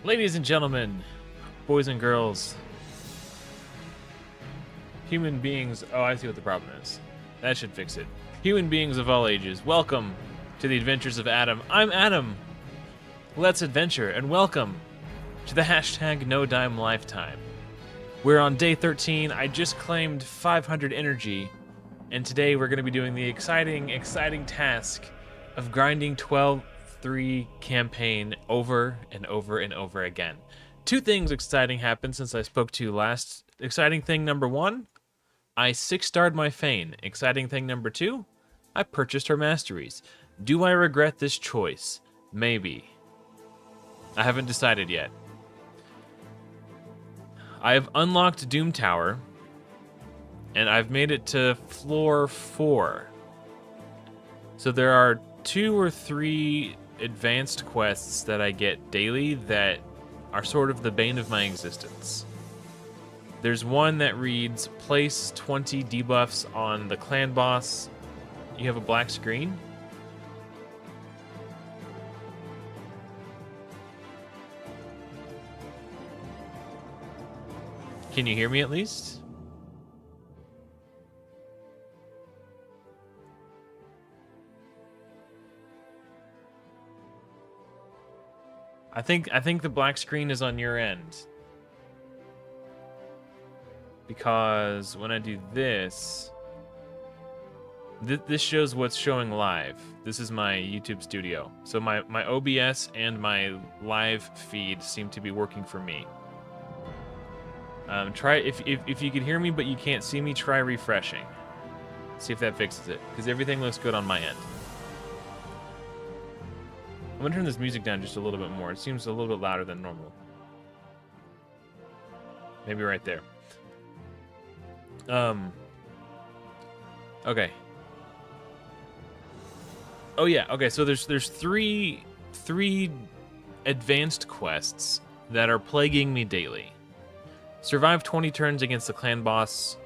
Ladies and gentlemen, boys and girls, human beings. Oh, I see what the problem is. That should fix it. Human beings of all ages, welcome to the adventures of Adam. I'm Adam. Let's adventure and welcome to the hashtag No Dime Lifetime. We're on day 13. I just claimed 500 energy, and today we're going to be doing the exciting task of grinding 12-3 campaign over and over and over again. Two things exciting happened since I spoke to you last. Exciting thing number one, I 6-starred my Fane. Exciting thing number two, I purchased her masteries. Do I regret this choice? Maybe. I haven't decided yet. I have unlocked Doom Tower, and I've made it to floor 4. So there are 2 or 3 advanced quests that I get daily that are sort of the bane of my existence. There's one that reads, place 20 debuffs on the clan boss. You have a black screen? Can you hear me at least? I think the black screen is on your end. Because when I do this, this shows what's showing live. This is my YouTube studio. So my OBS and my live feed seem to be working for me. Try if you can hear me but you can't see me, try refreshing. See if that fixes it, because everything looks good on my end. I'm gonna turn this music down just a little bit more. It seems a little bit louder than normal. Maybe right there. Okay. Oh yeah, okay, so there's three advanced quests that are plaguing me daily. Survive 20 turns against the clan boss,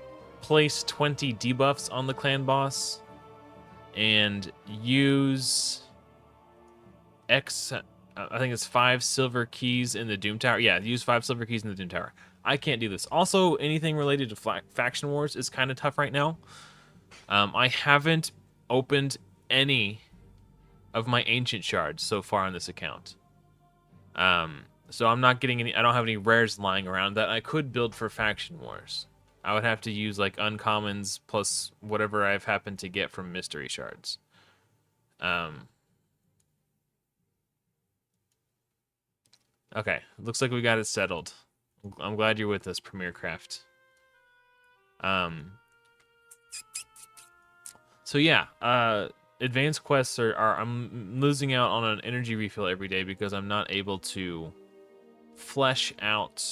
place 20 debuffs on the clan boss, and use I think it's 5 silver keys in the Doom Tower. Yeah, use 5 silver keys in the Doom Tower. I can't do this. Also, anything related to Faction Wars is kind of tough right now. I haven't opened any of my ancient shards so far on this account. So I'm not getting any. I don't have any rares lying around that I could build for Faction Wars. I would have to use like uncommons plus whatever I've happened to get from mystery shards. Okay, looks like we got it settled. I'm glad you're with us, Premier Craft. So yeah, advanced quests are I'm losing out on an energy refill every day because I'm not able to flesh out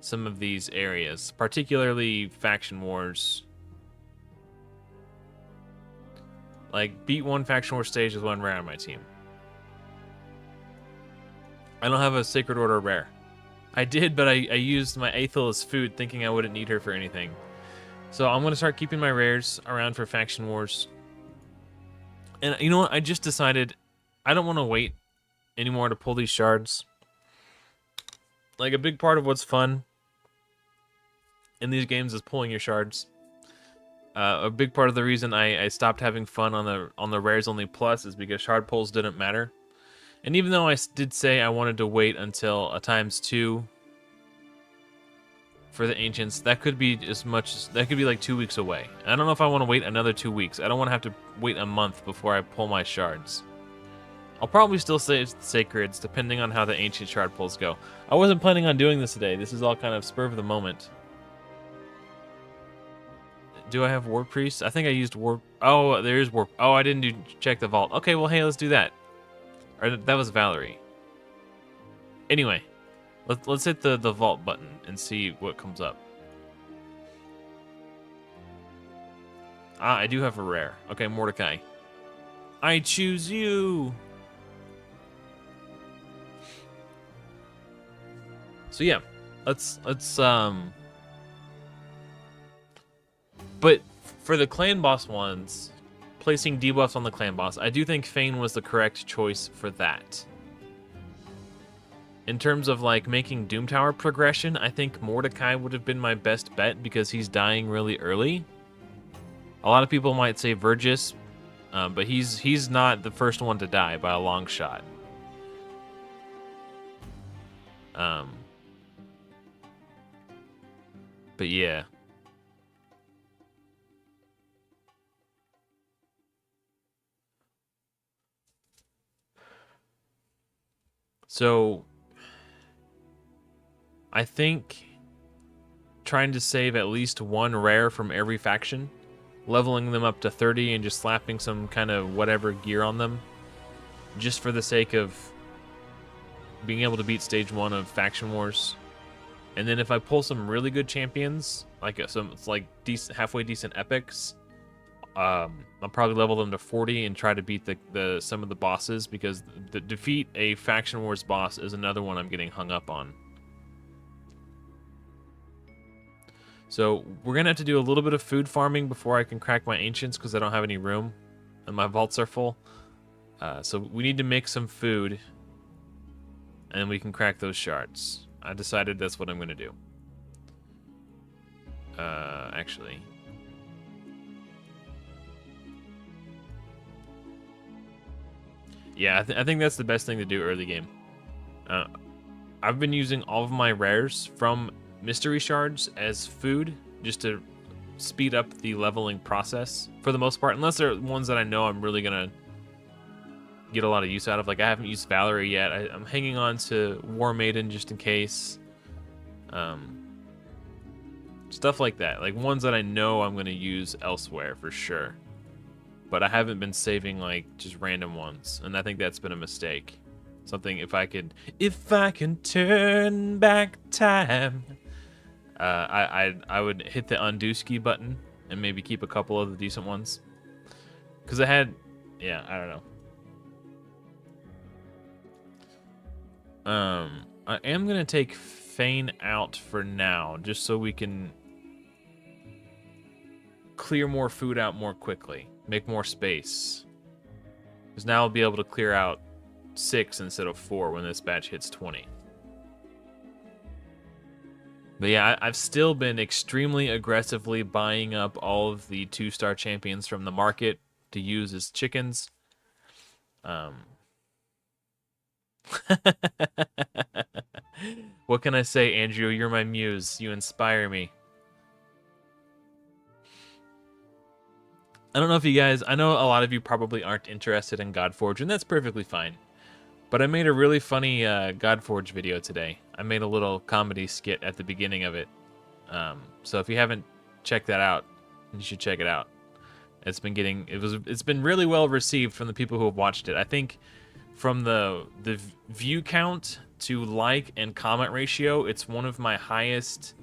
some of these areas, particularly Faction Wars. Like, beat 1 Faction War stage with 1 rare on my team. I don't have a Sacred Order rare. I did, but I used my Aethel as food, thinking I wouldn't need her for anything. So I'm going to start keeping my rares around for Faction Wars. And you know what? I just decided I don't want to wait anymore to pull these shards. Like, a big part of what's fun in these games is pulling your shards. A big part of the reason I stopped having fun on the rares only plus is because shard pulls didn't matter. And even though I did say I wanted to wait until a ×2 for the ancients, that could be that could be like 2 weeks away. I don't know if I want to wait another 2 weeks. I don't want to have to wait a month before I pull my shards. I'll probably still save sacreds depending on how the ancient shard pulls go. I wasn't planning on doing this today. This is all kind of spur of the moment. Do I have War Priest? I think I used War... Oh, there is War... Oh, I didn't check the vault. Okay, well, hey, let's do that. Or that was Valerie. Anyway, let's hit the vault button and see what comes up. Ah, I do have a rare. Okay, Mordecai. I choose you! So yeah, let's but for the clan boss ones, placing debuffs on the clan boss, I do think Fane was the correct choice for that. in terms of like making Doom Tower progression, I think Mordecai would have been my best bet because he's dying really early. A lot of people might say Vergis, but he's not the first one to die by a long shot. But yeah. So I think trying to save at least one rare from every faction, leveling them up to 30 and just slapping some kind of whatever gear on them, just for the sake of being able to beat stage 1 of Faction Wars. And then if I pull some really good champions, like some decent, halfway decent epics, I'll probably level them to 40 and try to beat some of the bosses, because the defeat a Faction Wars boss is another one I'm getting hung up on. So we're gonna have to do a little bit of food farming before I can crack my ancients, because I don't have any room and my vaults are full. So we need to make some food, and then we can crack those shards. I decided that's what I'm gonna do. Actually. Yeah, I think that's the best thing to do early game. I've been using all of my rares from mystery shards as food, just to speed up the leveling process for the most part, unless they're ones that I know I'm really gonna get a lot of use out of. Like, I haven't used Valerie yet. I'm hanging on to War Maiden just in case. Stuff like that, like ones that I know I'm gonna use elsewhere for sure, but I haven't been saving like just random ones, and I think that's been a mistake. Something, if I can turn back time, I would hit the undo ski button and maybe keep a couple of the decent ones, because I had, yeah, I don't know. I am gonna take Feign out for now, just so we can clear more food out more quickly, make more space, because now I'll be able to clear out 6 instead of 4 when this batch hits 20. But yeah, I've still been extremely aggressively buying up all of the 2-star champions from the market to use as chickens. What can I say, Andrew? You're my muse. You inspire me. I don't know if you guys, I know a lot of you probably aren't interested in Godforge, and that's perfectly fine. But I made a really funny Godforge video today. I made a little comedy skit at the beginning of it. So if you haven't checked that out, you should check it out. It's been really well received from the people who have watched it. I think from the view count to like and comment ratio, it's one of my highest.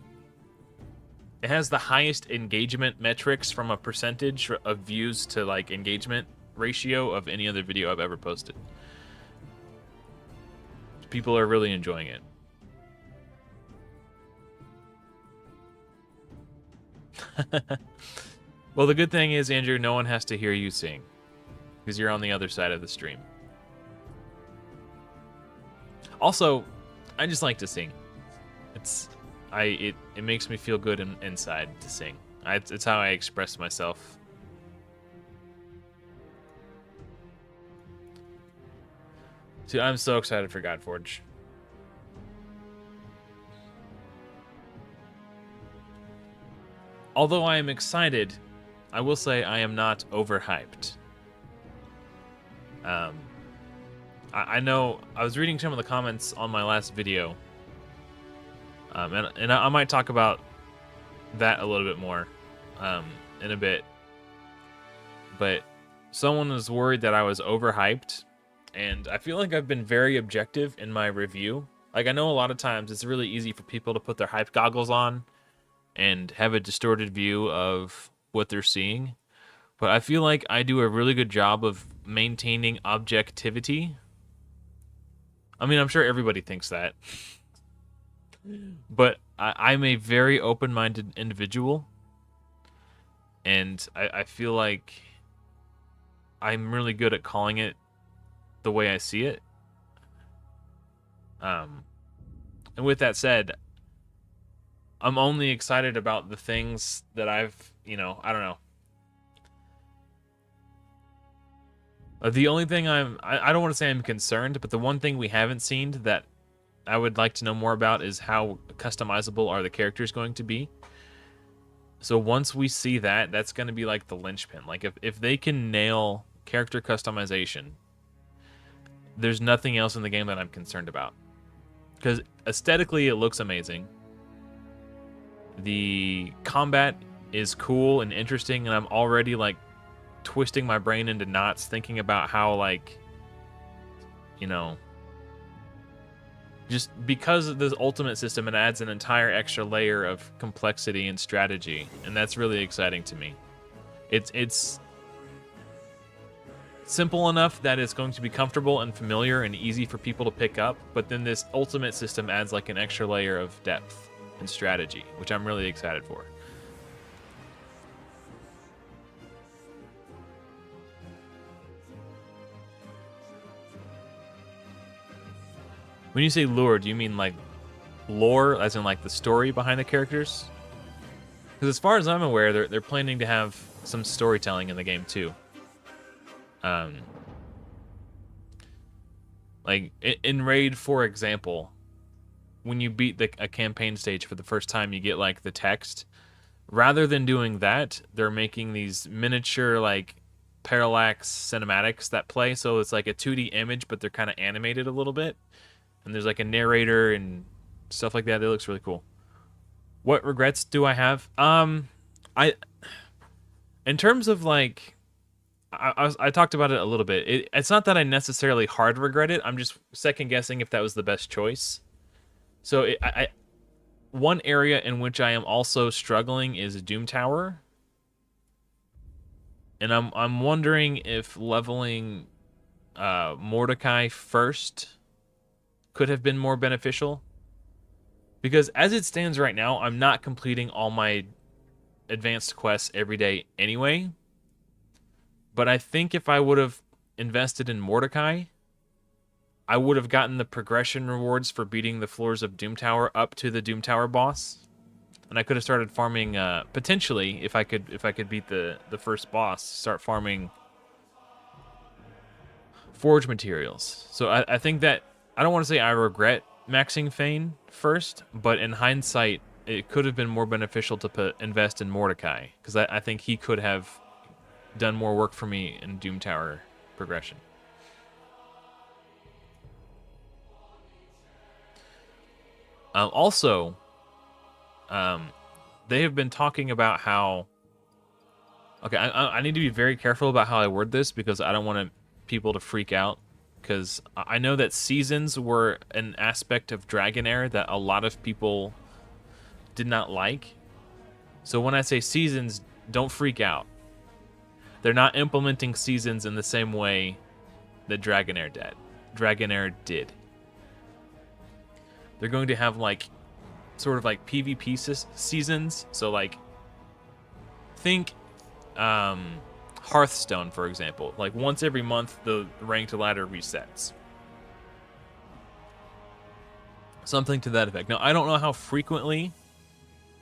It has the highest engagement metrics from a percentage of views to like engagement ratio of any other video I've ever posted. People are really enjoying it. Well, the good thing is, Andrew, no one has to hear you sing, because you're on the other side of the stream. Also, I just like to sing. It makes me feel good inside to sing. It's how I express myself. Dude, I'm so excited for Godforge. Although I am excited, I will say I am not overhyped. I know I was reading some of the comments on my last video, and I might talk about that a little bit more in a bit. But someone was worried that I was overhyped, and I feel like I've been very objective in my review. Like, I know a lot of times it's really easy for people to put their hype goggles on and have a distorted view of what they're seeing, but I feel like I do a really good job of maintaining objectivity. I mean, I'm sure everybody thinks that, but I'm a very open-minded individual, and I feel like I'm really good at calling it the way I see it. And with that said, I'm only excited about the things that I've, I don't know. The only thing I don't want to say I'm concerned, but the one thing we haven't seen that I would like to know more about is how customizable are the characters going to be. So once we see that, that's going to be like the linchpin. Like if they can nail character customization, there's nothing else in the game that I'm concerned about. Because aesthetically, it looks amazing. The combat is cool and interesting, and I'm already like twisting my brain into knots thinking about how, like, just because of this ultimate system, it adds an entire extra layer of complexity and strategy, and that's really exciting to me. It's simple enough that it's going to be comfortable and familiar and easy for people to pick up, but then this ultimate system adds like an extra layer of depth and strategy, which I'm really excited for. When you say lore, do you mean like lore, as in like the story behind the characters? Because as far as I'm aware, they're planning to have some storytelling in the game too. Like in Raid, for example, when you beat a campaign stage for the first time, you get like the text. Rather than doing that, they're making these miniature like parallax cinematics that play. So it's like a 2D image, but they're kind of animated a little bit. And there's like a narrator and stuff like that. It looks really cool. What regrets do I have? In terms of like, I talked about it a little bit. It's not that I necessarily hard regret it. I'm just second guessing if that was the best choice. So one area in which I am also struggling is Doom Tower, and I'm wondering if leveling Mordecai first could have been more beneficial. Because as it stands right now, I'm not completing all my advanced quests every day anyway. But I think if I would have invested in Mordecai, I would have gotten the progression rewards for beating the floors of Doom Tower up to the Doom Tower boss. And I could have started farming, potentially, if I could beat the first boss, start farming forge materials. So I think that, I don't want to say I regret maxing Fane first, but in hindsight, it could have been more beneficial to invest in Mordecai, because I think he could have done more work for me in Doom Tower progression. Also, they have been talking about how... Okay, I need to be very careful about how I word this, because I don't want people to freak out. Because I know that seasons were an aspect of Dragonair that a lot of people did not like. So when I say seasons, don't freak out. They're not implementing seasons in the same way that Dragonair did. They're going to have like sort of like PvP seasons. So like think Hearthstone, for example. Like once every month, the ranked ladder resets. Something to that effect. Now, I don't know how frequently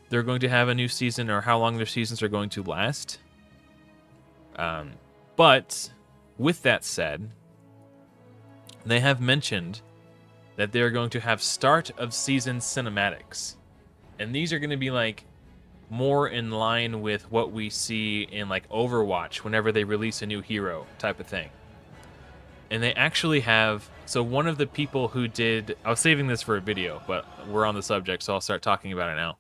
they're going to have a new season or how long their seasons are going to last. But with that said, they have mentioned that they're going to have start of season cinematics. And these are going to be like more in line with what we see in like Overwatch whenever they release a new hero type of thing. And they actually have, so one of the people who did, I was saving this for a video, but we're on the subject, so I'll start talking about it now.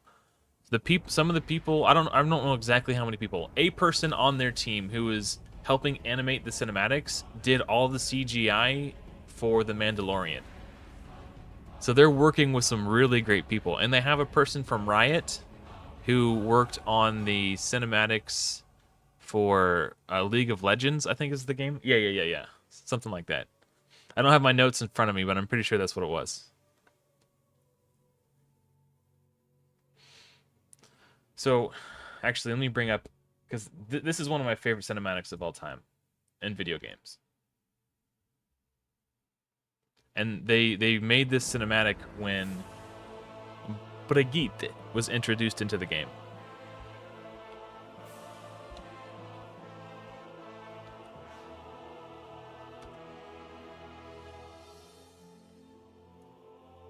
Some of the people, I don't know exactly how many people. A person on their team who is helping animate the cinematics did all the CGI for The Mandalorian. So they're working with some really great people, and they have a person from Riot who worked on the cinematics for League of Legends, I think is the game. Yeah. Something like that. I don't have my notes in front of me, but I'm pretty sure that's what it was. So, actually, let me bring up, because this is one of my favorite cinematics of all time in video games. And they made this cinematic when Brigitte was introduced into the game.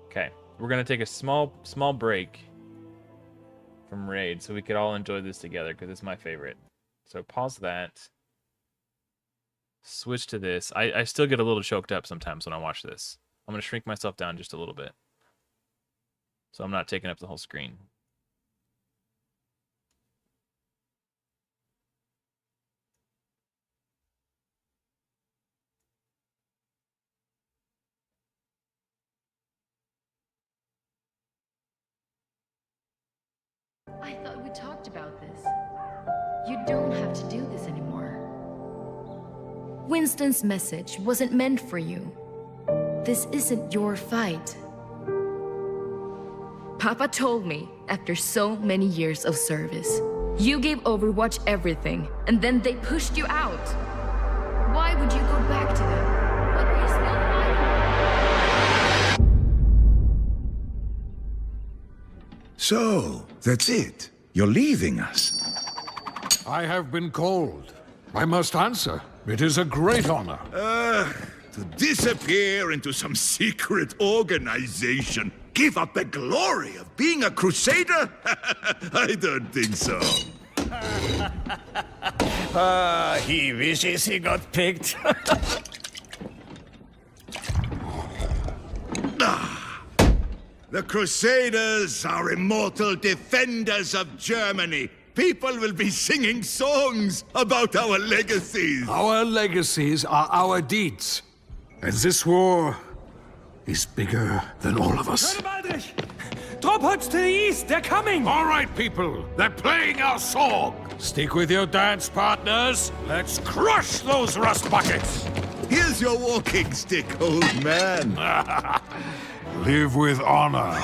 Okay, we're gonna take a small break from Raid so we could all enjoy this together because it's my favorite. So pause that. Switch to this. I still get a little choked up sometimes when I watch this. I'm gonna shrink myself down just a little bit, so I'm not taking up the whole screen. I thought we talked about this. You don't have to do this anymore. Winston's message wasn't meant for you. This isn't your fight. Papa told me, after so many years of service, you gave Overwatch everything, and then they pushed you out. Why would you go back to them? What are you still fighting? So, that's it. You're leaving us. I have been called. I must answer. It is a great honor. To disappear into some secret organization. Give up the glory of being a crusader? I don't think so. He wishes he got picked. The Crusaders are immortal defenders of Germany. People will be singing songs about our legacies. Our legacies are our deeds. And this war is bigger than all of us. Baldrich! Droppots to the east, they're coming! All right, people. They're playing our song. Stick with your dance partners. Let's crush those rust buckets. Here's your walking stick, old man. Live with honor.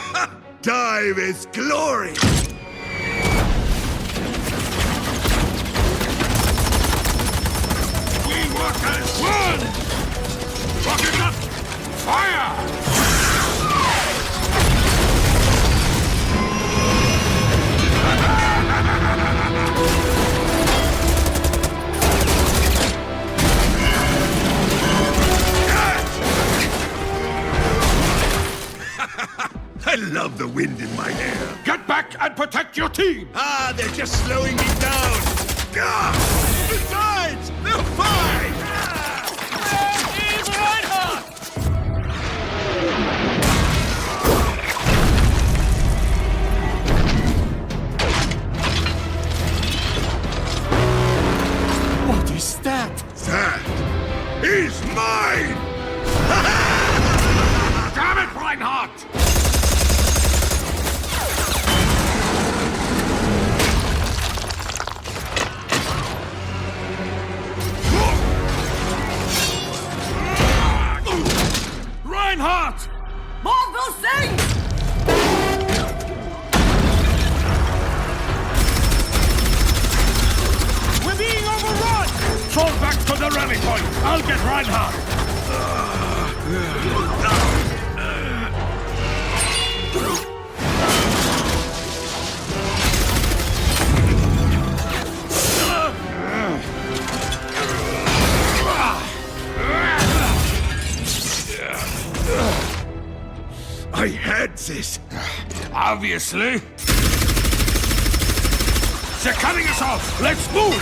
Die with glory. We work as one! Rocket up! Fire! I love the wind in my hair. Get back and protect your team! Ah, they're just slowing me down. Ah! Besides, they're fine. He's Reinhardt! What is that? That is mine. Damn it, Reinhardt! Reinhardt! Marvel sings! We're being overrun! Fall back to the rally point! I'll get Reinhardt! I had this. Obviously. They're cutting us off! Let's move!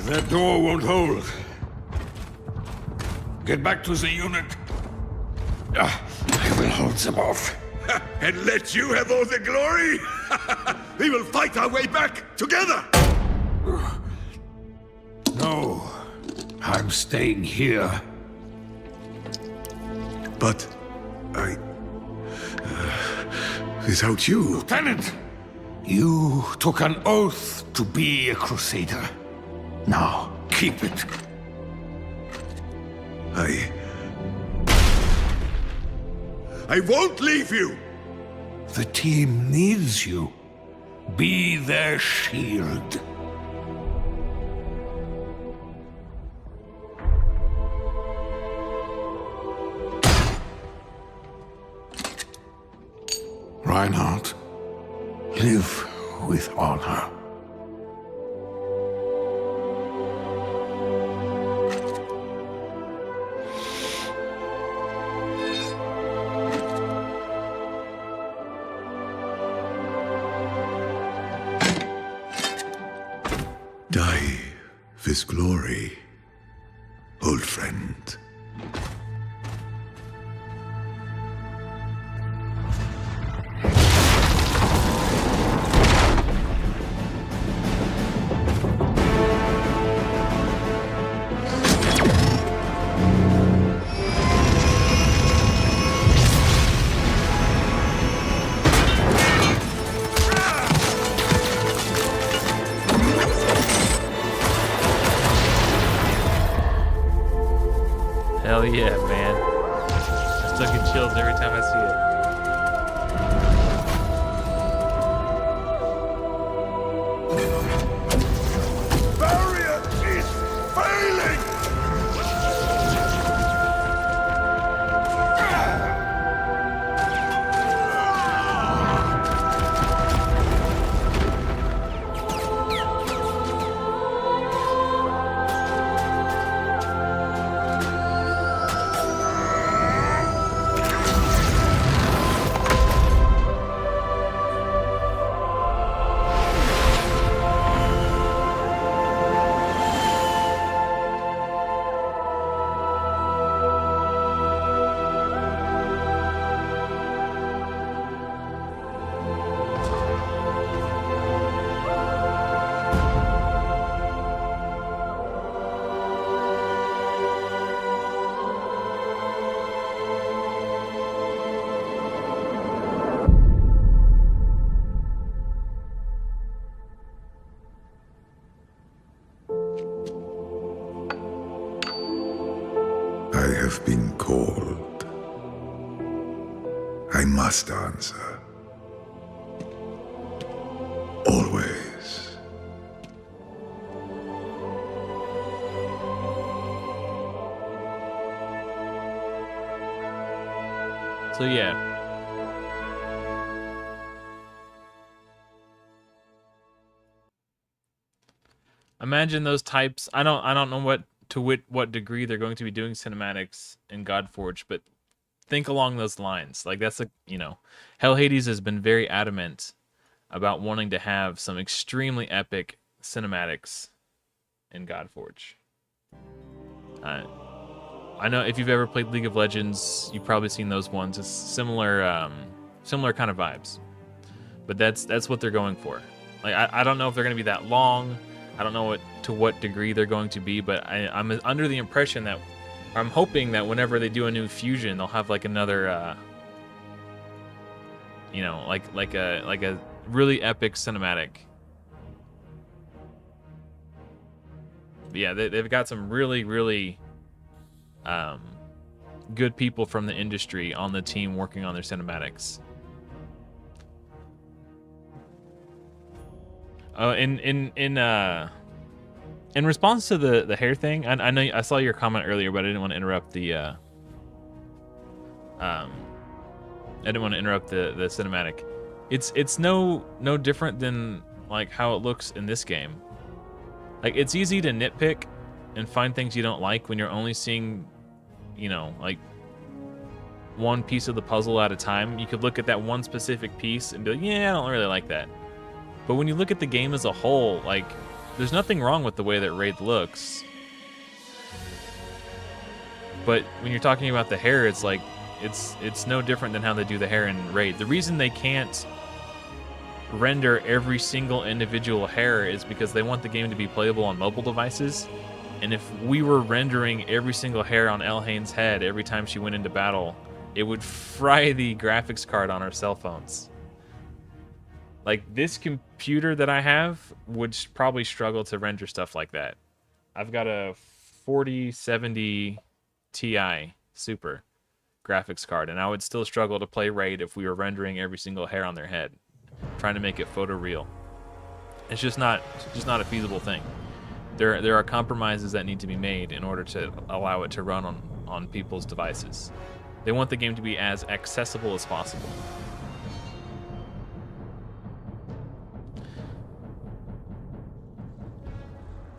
That door won't hold. Get back to the unit. I will hold them off. And let you have all the glory? We will fight our way back together. No, I'm staying here. But without you. Lieutenant, you took an oath to be a crusader. Now, keep it. I won't leave you! The team needs you. Be their shield. Reinhardt, live with honor. Die with glory, old friend. Hell yeah, man. I still get chills every time I see it. Barrier is failing! I have been called. I must answer. Always. So yeah. Imagine those types. I don't know what degree they're going to be doing cinematics in Godforge, but think along those lines. Like that's Hell Hades has been very adamant about wanting to have some extremely epic cinematics in Godforge. I know if you've ever played League of Legends, you've probably seen those ones. It's similar kind of vibes, but that's what they're going for. Like I don't know if they're going to be that long. I don't know to what degree they're going to be, but I'm under the impression that, I'm hoping that whenever they do a new fusion, they'll have like another, like a really epic cinematic. But yeah, they've got some really, really good people from the industry on the team working on their cinematics. In response to the hair thing, I know I saw your comment earlier, but I didn't want to interrupt the the cinematic. It's no different than like how it looks in this game. Like it's easy to nitpick and find things you don't like when you're only seeing, like one piece of the puzzle at a time. You could look at that one specific piece and be like, yeah, I don't really like that. But when you look at the game as a whole, like, there's nothing wrong with the way that Wraith looks. But when you're talking about the hair, it's like, it's no different than how they do the hair in Wraith. The reason they can't render every single individual hair is because they want the game to be playable on mobile devices. And if we were rendering every single hair on Elhain's head every time she went into battle, it would fry the graphics card on our cell phones. Like, this computer that I have would probably struggle to render stuff like that. I've got a 4070 Ti Super graphics card, and I would still struggle to play Raid if we were rendering every single hair on their head, trying to make it photoreal. It's just not a feasible thing. There are compromises that need to be made in order to allow it to run on people's devices. They want the game to be as accessible as possible.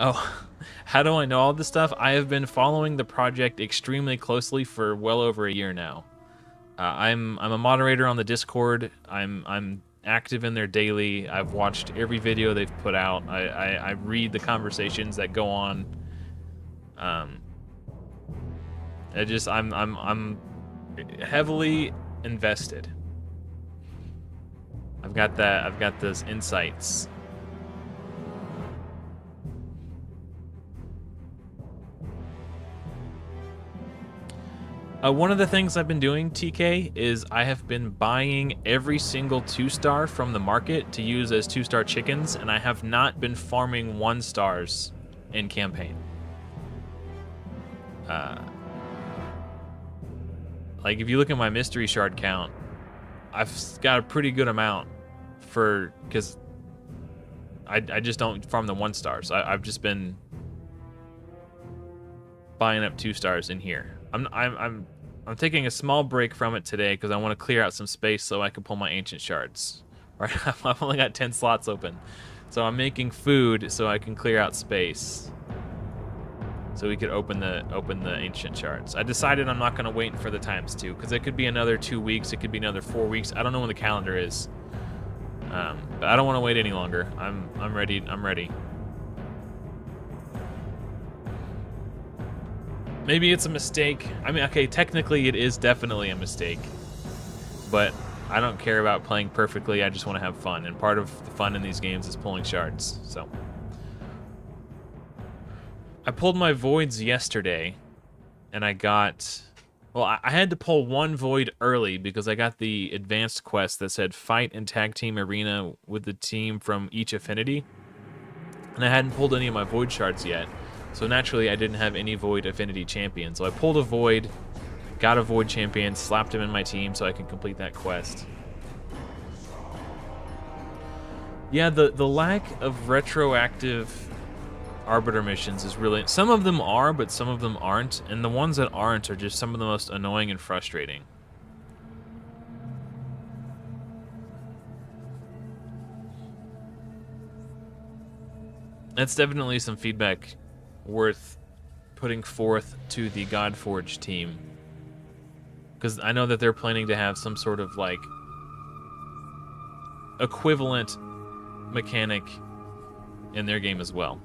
Oh, how do I know all this stuff? I have been following the project extremely closely for well over a year now. I'm a moderator on the Discord. I'm active in there daily. I've watched every video they've put out. I read the conversations that go on. I'm heavily invested. I've got those insights. One of the things I've been doing, TK, is I have been buying every single 2-star from the market to use as 2-star chickens, and I have not been farming 1-stars in campaign. Like, if you look at my mystery shard count, I've got a pretty good amount because I just don't farm the 1-stars. I've just been buying up 2-stars in here. I'm taking a small break from it today because I want to clear out some space so I can pull my ancient shards. Right, I've only got 10 slots open, so I'm making food so I can clear out space, so we could open the ancient shards. I decided I'm not going to wait for the ×2 because it could be another 2 weeks, it could be another 4 weeks. I don't know when the calendar is, but I don't want to wait any longer. I'm ready. I'm ready. Maybe it's a mistake. I mean, okay, technically it is definitely a mistake, but I don't care about playing perfectly. I just want to have fun, and part of the fun in these games is pulling shards. So I pulled my voids yesterday, and I got... Well, I had to pull one void early because I got the advanced quest that said fight and tag team arena with the team from each affinity, and I hadn't pulled any of my void shards yet. So naturally, I didn't have any Void Affinity champion. So I pulled a Void, got a Void champion, slapped him in my team so I can complete that quest. Yeah, the lack of retroactive Arbiter missions is really... Some of them are, but some of them aren't. And the ones that aren't are just some of the most annoying and frustrating. That's definitely some feedback worth putting forth to the Godforge team, because I know that they're planning to have some sort of like equivalent mechanic in their game as well.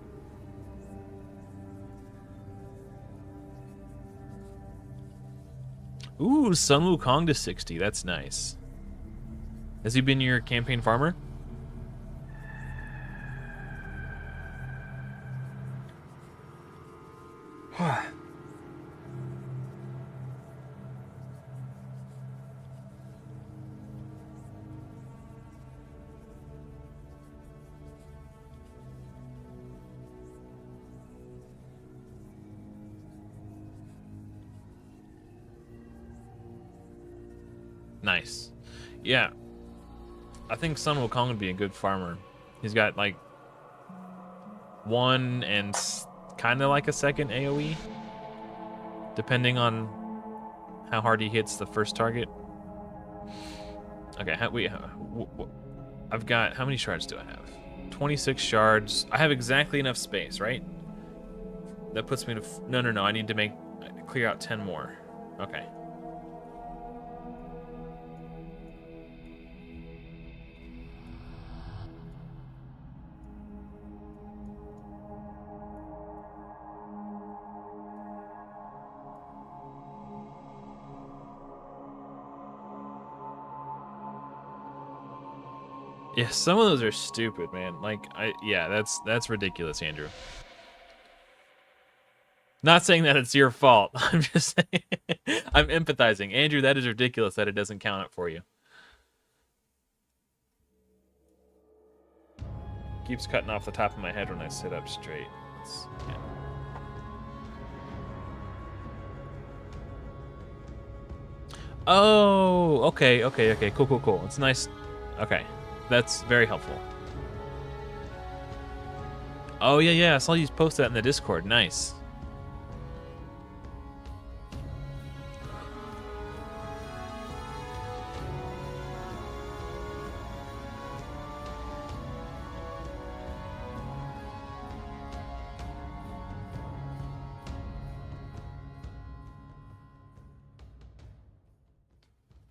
Ooh, Sun Wukong to 60. That's nice. Has he been your campaign farmer? Nice. Yeah. I think Sun Wukong would be a good farmer. He's got like 1 and kind of like a second AoE, depending on how hard he hits the first target. Okay, I've got, how many shards do I have? 26 shards. I have exactly enough space, right? That puts me to, no, I need to clear out 10 more. Okay. Yeah, some of those are stupid, man. Like, yeah, that's ridiculous, Andrew. Not saying that it's your fault. I'm just saying, I'm empathizing. Andrew, that is ridiculous that it doesn't count it for you. Keeps cutting off the top of my head when I sit up straight. Yeah. Oh, okay. Cool. It's nice. Okay, that's very helpful. Oh, yeah. I saw you post that in the Discord. Nice.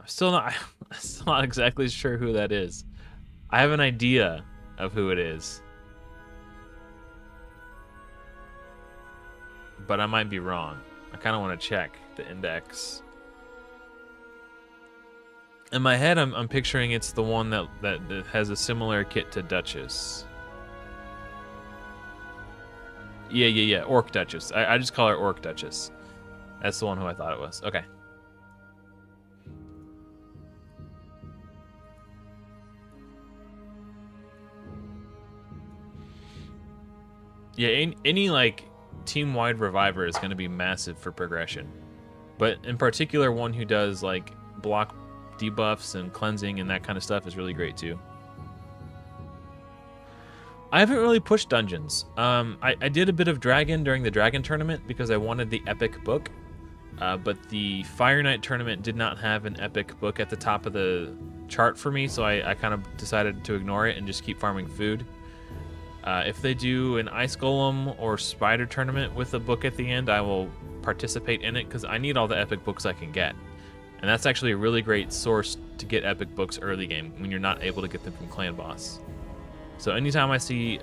I'm still not exactly sure who that is. I have an idea of who it is, but I might be wrong. I kind of want to check the index. In my head, I'm picturing it's the one that has a similar kit to Duchess. Yeah. Orc Duchess. I just call her Orc Duchess. That's the one who I thought it was. Okay. Yeah, any like team-wide reviver is going to be massive for progression, but in particular, one who does like block debuffs and cleansing and that kind of stuff is really great too. I haven't really pushed dungeons. I did a bit of dragon during the dragon tournament because I wanted the epic book, but the Fire Knight tournament did not have an epic book at the top of the chart for me, so I kind of decided to ignore it and just keep farming food. If they do an Ice Golem or Spider tournament with a book at the end, I will participate in it because I need all the epic books I can get. And that's actually a really great source to get epic books early game when you're not able to get them from Clan Boss. So anytime I see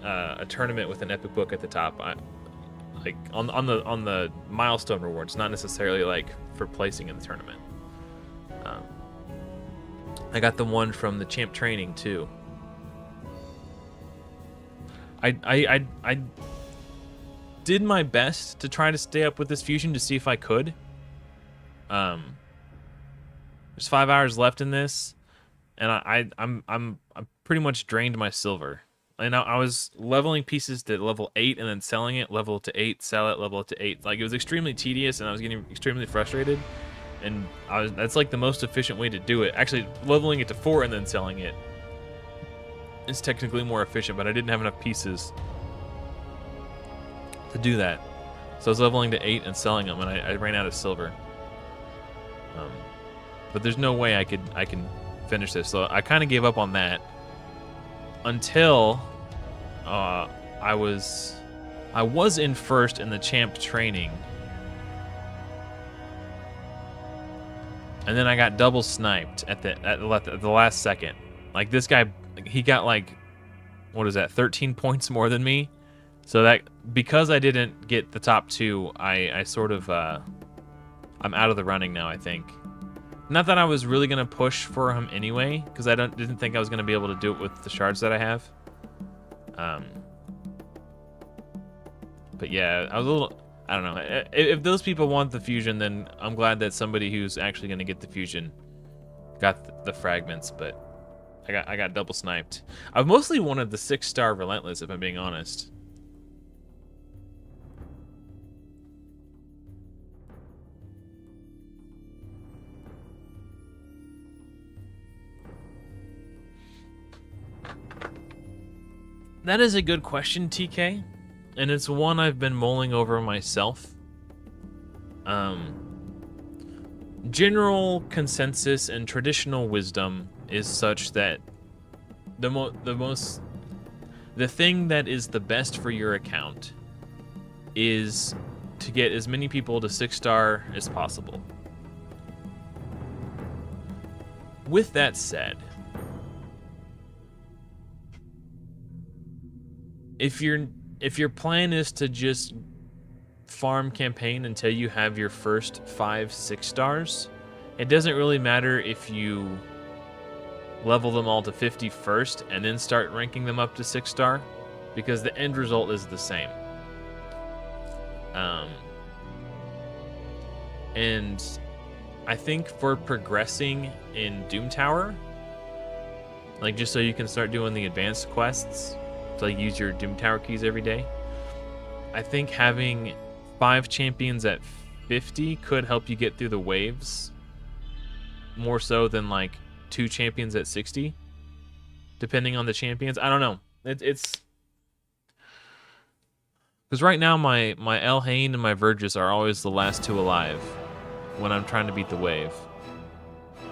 a tournament with an epic book at the top, I like on the milestone rewards, not necessarily like for placing in the tournament. I got the one from the champ training too. I did my best to try to stay up with this fusion to see if I could. There's 5 hours left in this, and I'm pretty much drained my silver. And I was leveling pieces to level 8 and then selling it, level to 8, sell it, level it to 8. Like, it was extremely tedious, and I was getting extremely frustrated. And that's like the most efficient way to do it. Actually, leveling it to 4 and then selling it is technically more efficient, but I didn't have enough pieces to do that. So I was leveling to 8 and selling them, and I ran out of silver. But there's no way I can finish this, so I kind of gave up on that until I was in first in the champ training, and then I got double sniped at the last second. Like, this guy, he got like, what is that, 13 points more than me. So that, because I didn't get the top 2, I sort of I'm out of the running now, I think. Not that I was really gonna push for him anyway, because I didn't think I was gonna be able to do it with the shards that I have. But yeah, I was a little, I don't know. If those people want the fusion, then I'm glad that somebody who's actually gonna get the fusion got the fragments. But I got double sniped. I've mostly wanted the 6-star Relentless, if I'm being honest. That is a good question, TK, and it's one I've been mulling over myself. General consensus and traditional wisdom is such that the thing that is the best for your account is to get as many people to 6-star as possible. With that said, if your plan is to just farm campaign until you have your first 5-6 stars, it doesn't really matter if you level them all to 50 first and then start ranking them up to 6-star, because the end result is the same. And I think for progressing in Doom Tower, like just so you can start doing the advanced quests, to like use your Doom Tower keys every day, I think having 5 champions at 50 could help you get through the waves more so than like 2 champions at 60, depending on the champions. I don't know. It's because right now my Elhain and my Vergis are always the last 2 alive when I'm trying to beat the wave.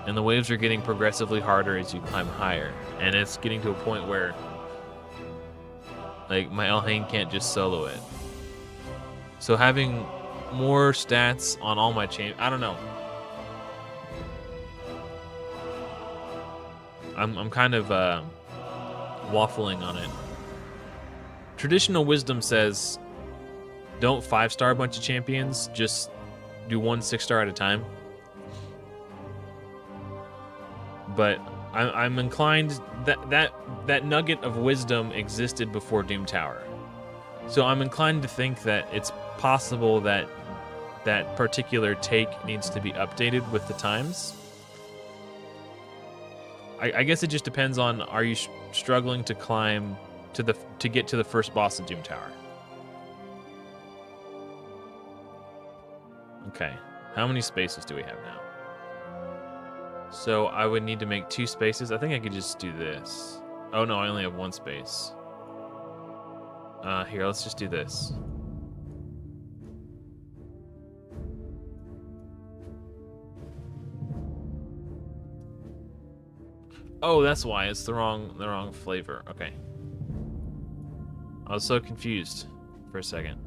And the waves are getting progressively harder as you climb higher. And it's getting to a point where like my Elhain can't just solo it. So having more stats on all my I don't know. I'm kind of waffling on it. Traditional wisdom says don't 5-star a bunch of champions, just do 1 6-star at a time. But I'm inclined that nugget of wisdom existed before Doom Tower. So I'm inclined to think that it's possible that that particular take needs to be updated with the times. I guess it just depends on, are you struggling to climb to get to the first boss of Doom Tower? Okay, how many spaces do we have now? So I would need to make 2 spaces. I think I could just do this. Oh no, I only have 1 space. Here, let's just do this. Oh, that's why it's the wrong flavor. Okay. I was so confused for a second.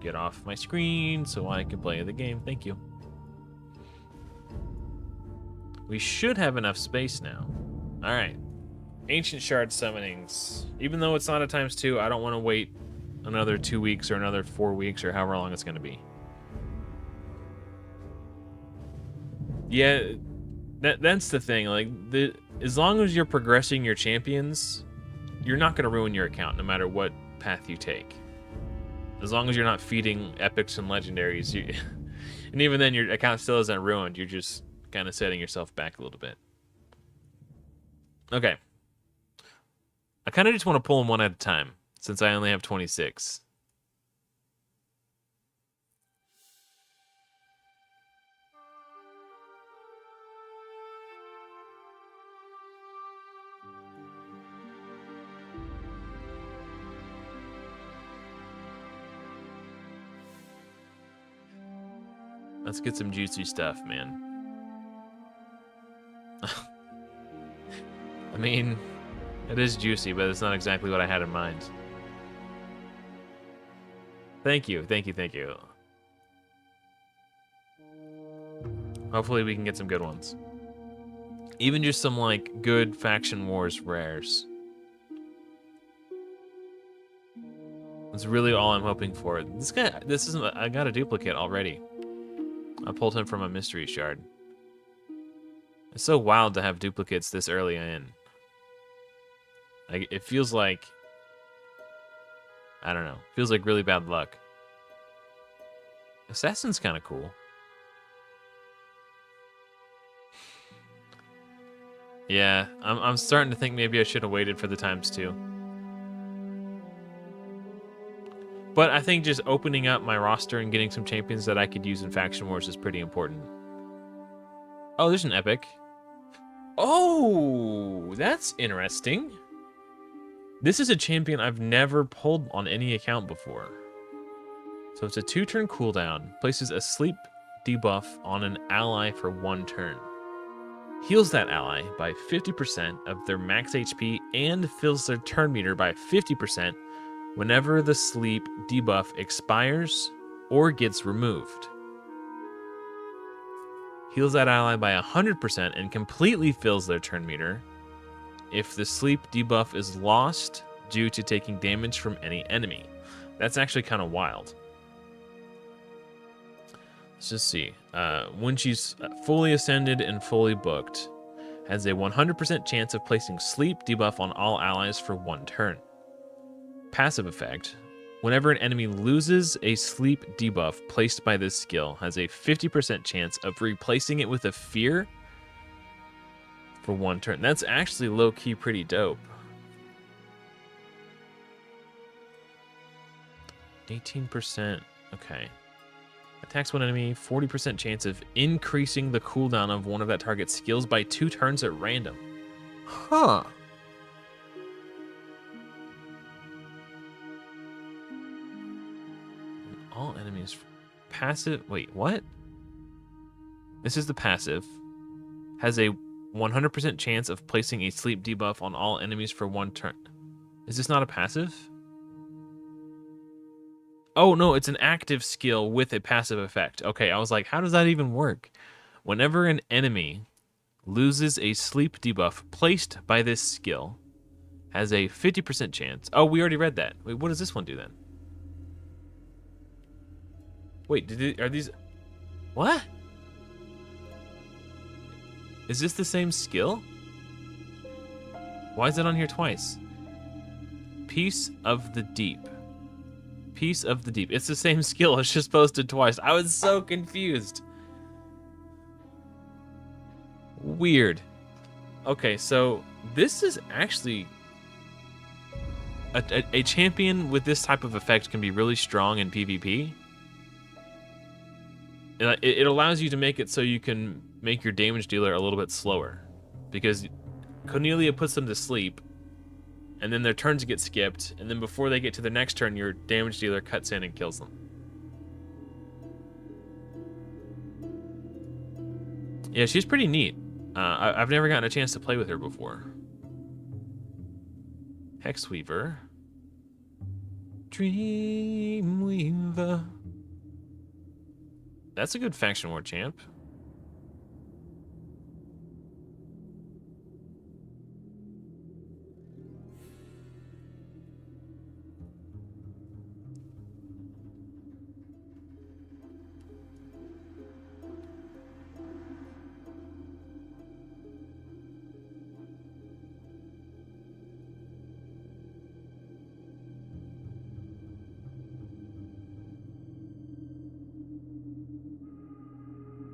Get off my screen so I can play the game. Thank you. We should have enough space now. All right. Ancient Shard summonings. Even though it's not a ×2, I don't want to wait another 2 weeks or another 4 weeks or however long it's going to be. Yeah, that's the thing. Like, as long as you're progressing your champions, you're not going to ruin your account no matter what path you take. As long as you're not feeding epics and legendaries, and even then your account still isn't ruined. You're just kind of setting yourself back a little bit. Okay. I kind of just want to pull them one at a time, since I only have 26. Let's get some juicy stuff, man. I mean, it is juicy, but it's not exactly what I had in mind. Thank you, thank you, thank you. Hopefully we can get some good ones. Even just some, like, good Faction Wars rares. That's really all I'm hoping for. I got a duplicate already. I pulled him from a mystery shard. It's so wild to have duplicates this early in. Like, it feels like, I don't know, feels like really bad luck. Assassin's kind of cool. Yeah, I'm starting to think maybe I should have waited for the ×2. But I think just opening up my roster and getting some champions that I could use in Faction Wars is pretty important. Oh, there's an epic. Oh, that's interesting. This is a champion I've never pulled on any account before. So it's a 2-turn cooldown. Places a sleep debuff on an ally for 1 turn. Heals that ally by 50% of their max HP and fills their turn meter by 50% whenever the sleep debuff expires or gets removed. Heals that ally by 100% and completely fills their turn meter if the sleep debuff is lost due to taking damage from any enemy. That's actually kind of wild. Let's just see. When she's fully ascended and fully booked, has a 100% chance of placing sleep debuff on all allies for 1 turn. Passive effect. Whenever an enemy loses a sleep debuff placed by this skill, has a 50% chance of replacing it with a fear for 1 turn. That's actually low-key pretty dope. 18%. Okay. Attacks one enemy, 40% chance of increasing the cooldown of one of that target's skills by 2 turns at random. Huh. All enemies. Passive. Wait, what? This is the passive. Has a 100% chance of placing a sleep debuff on all enemies for 1 turn. Is this not a passive? Oh, no, it's an active skill with a passive effect. Okay, I was like, how does that even work? Whenever an enemy loses a sleep debuff placed by this skill, has a 50% chance. Oh, we already read that. Wait, what does this one do then? Wait, are these... What? Is this the same skill? Why is it on here twice? Piece of the Deep. Piece of the Deep. It's the same skill. It's just posted twice. I was so confused. Weird. Okay, so this is actually... A champion with this type of effect can be really strong in PvP. It allows you to make it so you can make your damage dealer a little bit slower. Because Cornelia puts them to sleep, and then their turns get skipped, and then before they get to the next turn, your damage dealer cuts in and kills them. Yeah, she's pretty neat. I've never gotten a chance to play with her before. Hexweaver. Dreamweaver. That's a good faction war champ.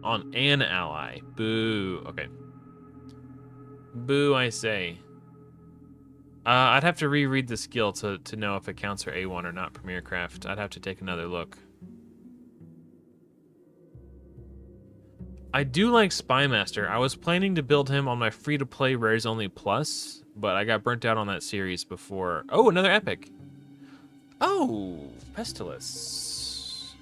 On an ally. Boo. Okay. Boo, I say. I'd have to reread the skill to know if it counts for A1 or not, Premier Craft. I'd have to take another look. I do like Spymaster. I was planning to build him on my free-to-play Rares Only Plus, but I got burnt out on that series before. Oh, another epic. Oh, Pestilus.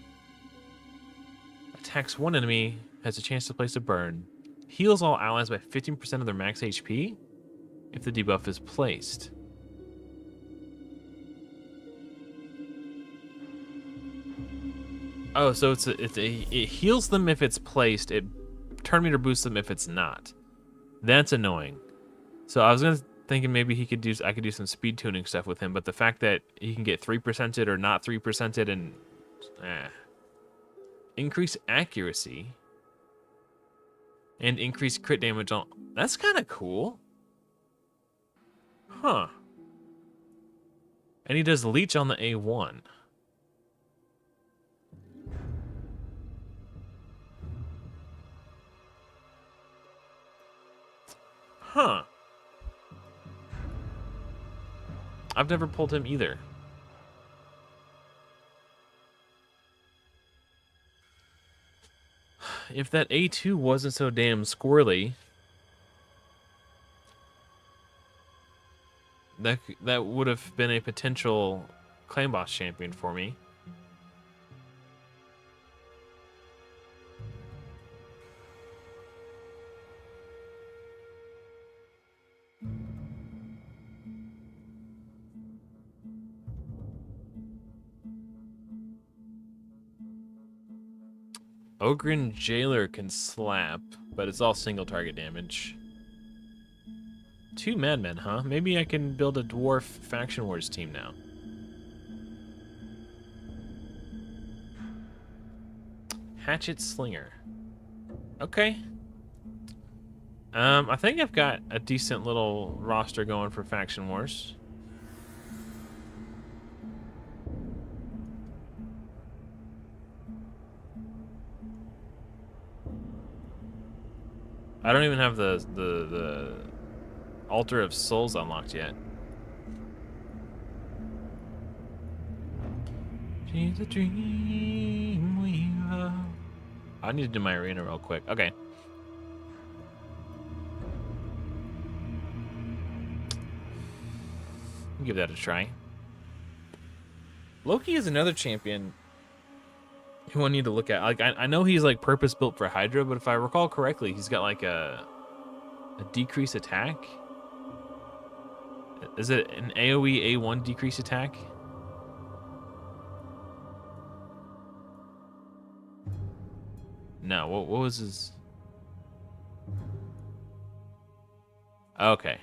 Attacks one enemy, has a chance to place a burn. Heals all allies by 15% of their max HP if the debuff is placed. Oh, so it heals them if it's placed. It turn meter boosts them if it's not. That's annoying. So I was thinking maybe I could do some speed tuning stuff with him, but the fact that he can get 3%ed or not 3%ed and increase accuracy and increase crit damage on... That's kind of cool. Huh. And he does leech on the A1. Huh. I've never pulled him either. If that A2 wasn't so damn squirrely, that would have been a potential clan boss champion for me. Ogryn Jailer can slap, but it's all single target damage. 2 madmen, huh? Maybe I can build a dwarf faction wars team now. Hatchet Slinger. Okay. I think I've got a decent little roster going for faction wars. I don't even have the Altar of Souls unlocked yet. She's a dream weaver. I need to do my arena real quick. Okay. Give that a try. Loki is another champion who I need to look at. Like I know he's like purpose built for Hydra, but if I recall correctly, he's got like a decrease attack. Is it an AoE A1 decrease attack? No, what was his? Okay.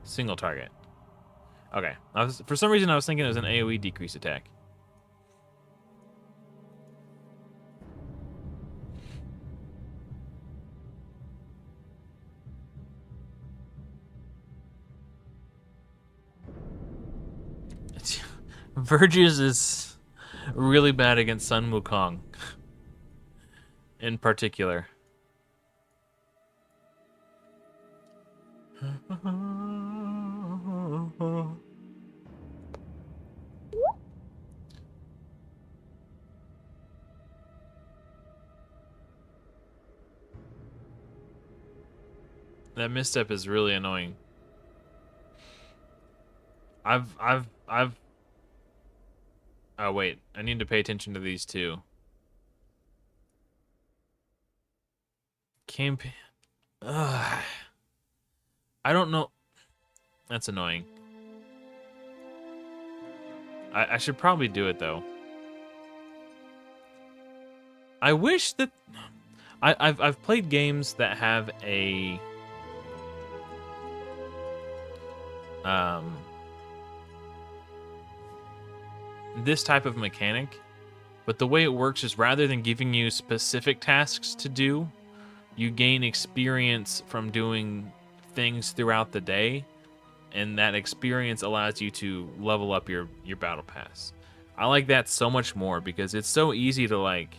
Single target. Okay. For some reason I was thinking it was an AoE decrease attack. Verges is really bad against Sun Wukong. In particular. That misstep is really annoying. Oh wait, I need to pay attention to these two. Campaign. I don't know. That's annoying. I should probably do it though. I wish that I've played games that have a this type of mechanic, but the way it works is rather than giving you specific tasks to do, you gain experience from doing things throughout the day, and that experience allows you to level up your battle pass. I like that so much more because it's so easy to like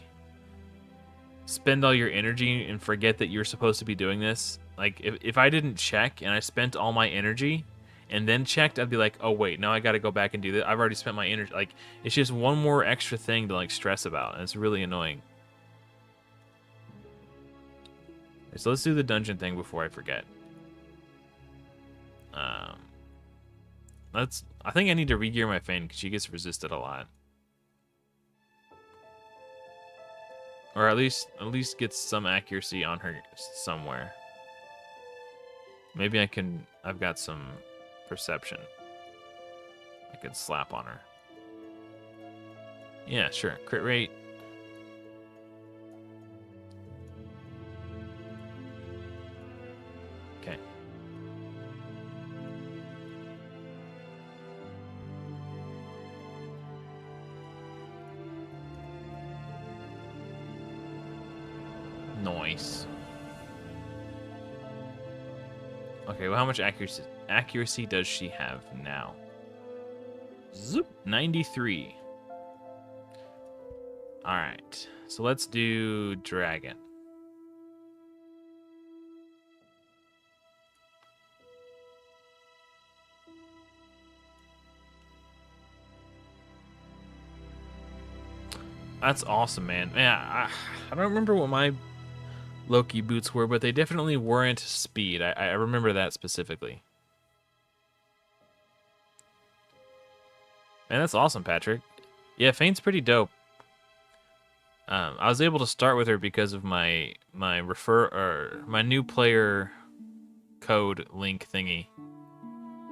spend all your energy and forget that you're supposed to be doing this. Like if I didn't check and I spent all my energy and then checked, I'd be like, oh wait, now I got to go back and do this. I've already spent my energy. Like it's just one more extra thing to like stress about, and it's really annoying. So let's do the dungeon thing before I forget. I think I need to re-gear my Fane because she gets resisted a lot, or at least get some accuracy on her somewhere. Maybe I've got some perception. I could slap on her. Yeah, sure. Crit rate. Okay. Nice. Okay, well, how much accuracy does she have now? Zoop, 93. All right, so let's do dragon. That's awesome, man. Man, I don't remember what my Loki boots were, but they definitely weren't speed. I remember that specifically. Man, that's awesome, Patrick. Yeah, Fane's pretty dope. I was able to start with her because of my new player code link thingy.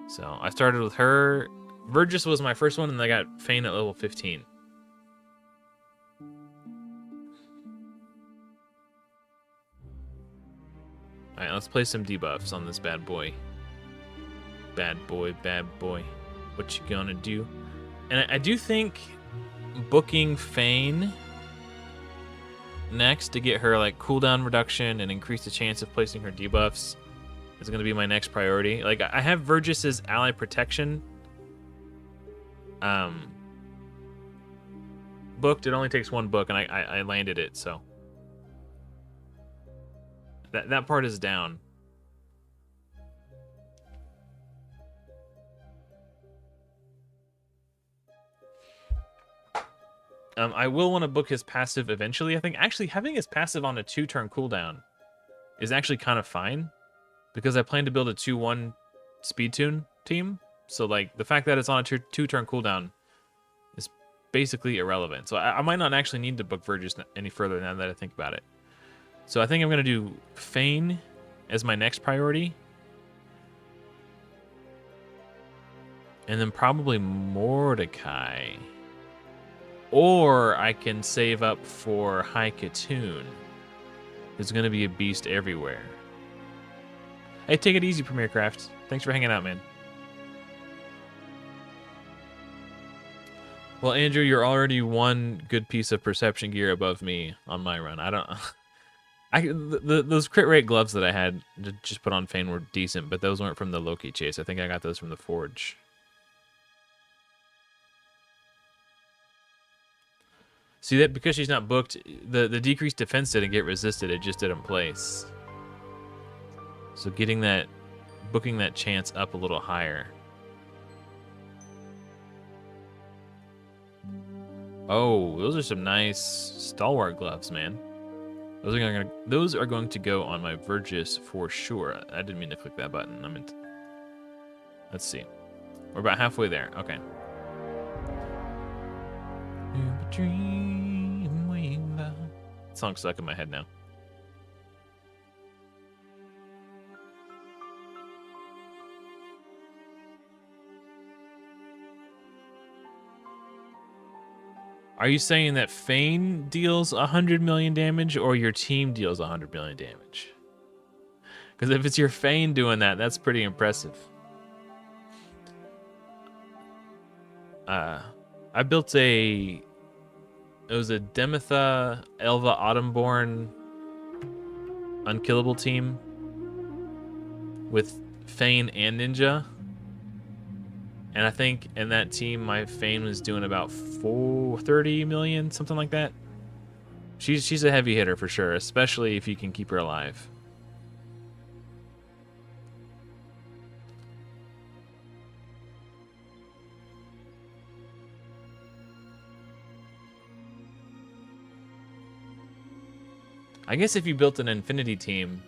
So I started with her. Vergis was my first one, and I got Fane at level 15. Alright, let's play some debuffs on this bad boy. Bad boy, bad boy. What you gonna do? And I do think booking Fane next to get her like cooldown reduction and increase the chance of placing her debuffs is gonna be my next priority. Like I have Vergis's ally protection booked. It only takes one book, and I landed it, so that part is down. I will want to book his passive eventually. I think actually having his passive on a 2-turn cooldown is actually kind of fine because I plan to build a 2-1 speed tune team. So like the fact that it's on a 2-turn cooldown is basically irrelevant. So I might not actually need to book Vergis any further now that I think about it. So I think I'm going to do Feign as my next priority. And then probably Mordecai. Or I can save up for High Katoon. There's going to be a beast everywhere. Hey, take it easy, Premier Craft. Thanks for hanging out, man. Well, Andrew, you're already one good piece of perception gear above me on my run. I don't... those crit rate gloves that I had just put on Feign were decent, but those weren't from the Loki chase. I think I got those from the Forge. See that because she's not booked, the decreased defense didn't get resisted, it just didn't place. So booking that chance up a little higher. Oh, those are some nice stalwart gloves, man. Those are going to go on my Vergis for sure. I didn't mean to click that button. Let's see. We're about halfway there. Okay. Song stuck in my head now. Are you saying that Feign deals 100 million damage or your team deals 100 million damage? Because if it's your Feign doing that, that's pretty impressive. I built it was a Demetha Elva Autumnborn unkillable team with Feign and Ninja. And I think in that team, my Feign was doing about 30 million, something like that. She's a heavy hitter for sure, especially if you can keep her alive. I guess if you built an Infinity team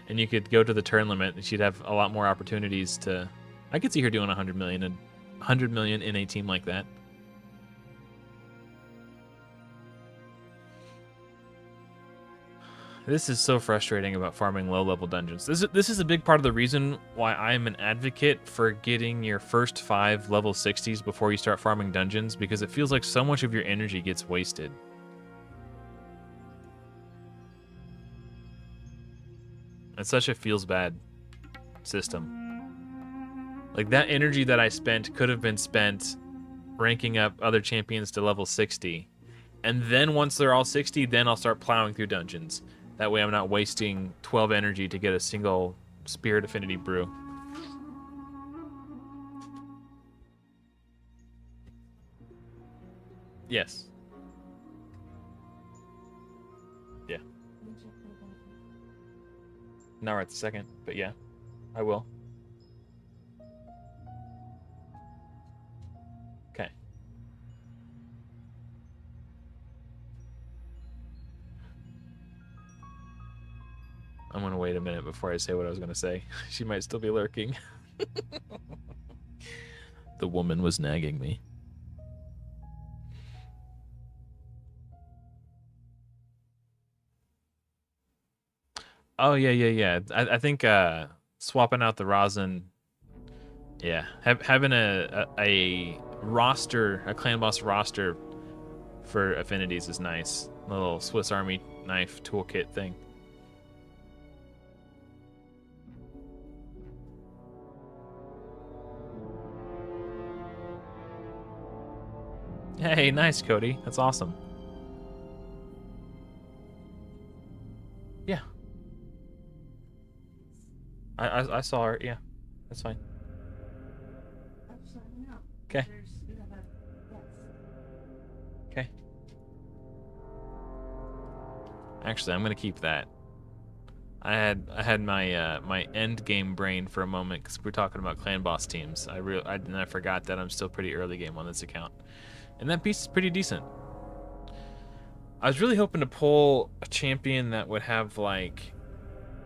and you could go to the turn limit, she'd have a lot more opportunities to... I could see her doing 100 million in a team like that. This is so frustrating about farming low-level dungeons. This is a big part of the reason why I'm an advocate for getting your first 5 level 60s before you start farming dungeons, because it feels like so much of your energy gets wasted. It's such a feels bad system. Like that energy that I spent could have been spent ranking up other champions to level 60. And then once they're all 60, then I'll start plowing through dungeons. That way I'm not wasting 12 energy to get a single Spirit Affinity brew. Yes. Yeah. Not right this second, but yeah, I will. Okay. I'm gonna wait a minute before I say what I was gonna say. She might still be lurking. The woman was nagging me. Oh yeah. I think swapping out the rosin, yeah, having a roster, a clan boss roster for affinities is nice. A little Swiss Army knife toolkit thing. Hey, nice, Cody. That's awesome. Yeah. I saw her. Yeah, that's fine. Okay. Okay. Actually, I'm gonna keep that. I had my my end game brain for a moment because we're talking about clan boss teams. I forgot that I'm still pretty early game on this account, And that piece is pretty decent. I was really hoping to pull a champion that would have, like,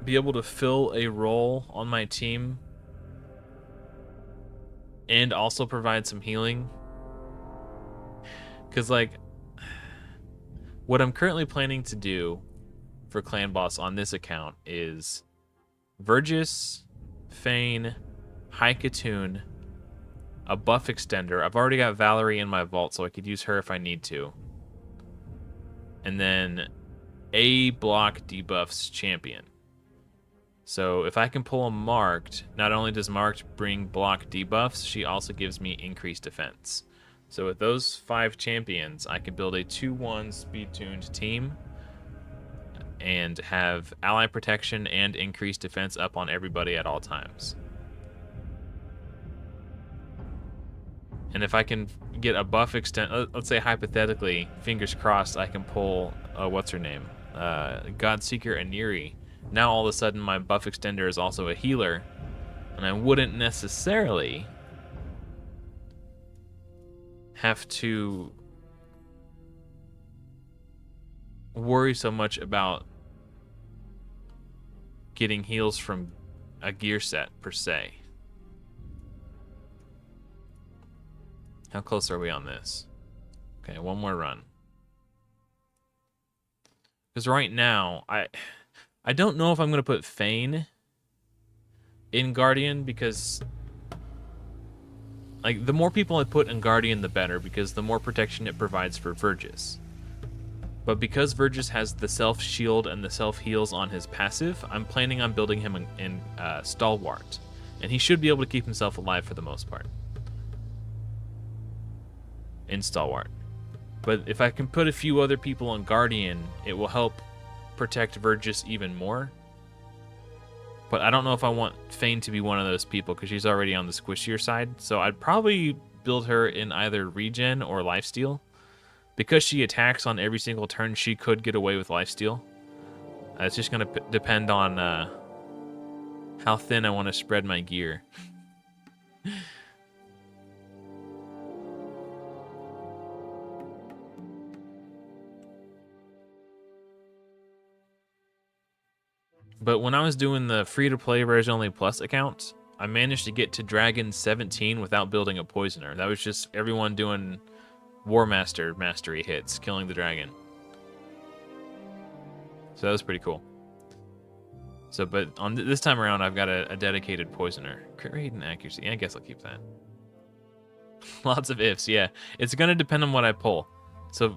be able to fill a role on my team and also provide some healing. Because, like, what I'm currently planning to do for Clan Boss on this account is Vergis, Fane, Haikatoon, a buff extender. I've already got Valerie in my vault, so I could use her if I need to. And then a block debuffs champion. So if I can pull a Marked, not only does Marked bring block debuffs, she also gives me increased defense. So with those 5 champions, I can build a 2-1 speed-tuned team and have ally protection and increased defense up on everybody at all times. And if I can get a buff extent, let's say hypothetically, fingers crossed, I can pull, what's her name? Godseeker Aniri. Now all of a sudden my buff extender is also a healer, and I wouldn't necessarily have to worry so much about getting heals from a gear set per se. How close are we on this? Okay, one more run. Because right now, I don't know if I'm going to put Fane in Guardian, because like the more people I put in Guardian, the better, because the more protection it provides for Vergis. But because Vergis has the self-shield and the self-heals on his passive, I'm planning on building him in Stalwart. And he should be able to keep himself alive for the most part in Stalwart. But if I can put a few other people on Guardian, it will help protect Vergis even more. But I don't know if I want Fane to be one of those people, because she's already on the squishier side. So I'd probably build her in either regen or lifesteal. Because she attacks on every single turn, she could get away with lifesteal. It's just going to depend on how thin I want to spread my gear. But when I was doing the free-to-play Rares Only Plus account, I managed to get to Dragon 17 without building a Poisoner. That was just everyone doing War Master mastery hits, killing the dragon. So that was pretty cool. So, but on this time around, I've got a dedicated Poisoner. Crit rate and accuracy. I guess I'll keep that. Lots of ifs, yeah. It's going to depend on what I pull. So,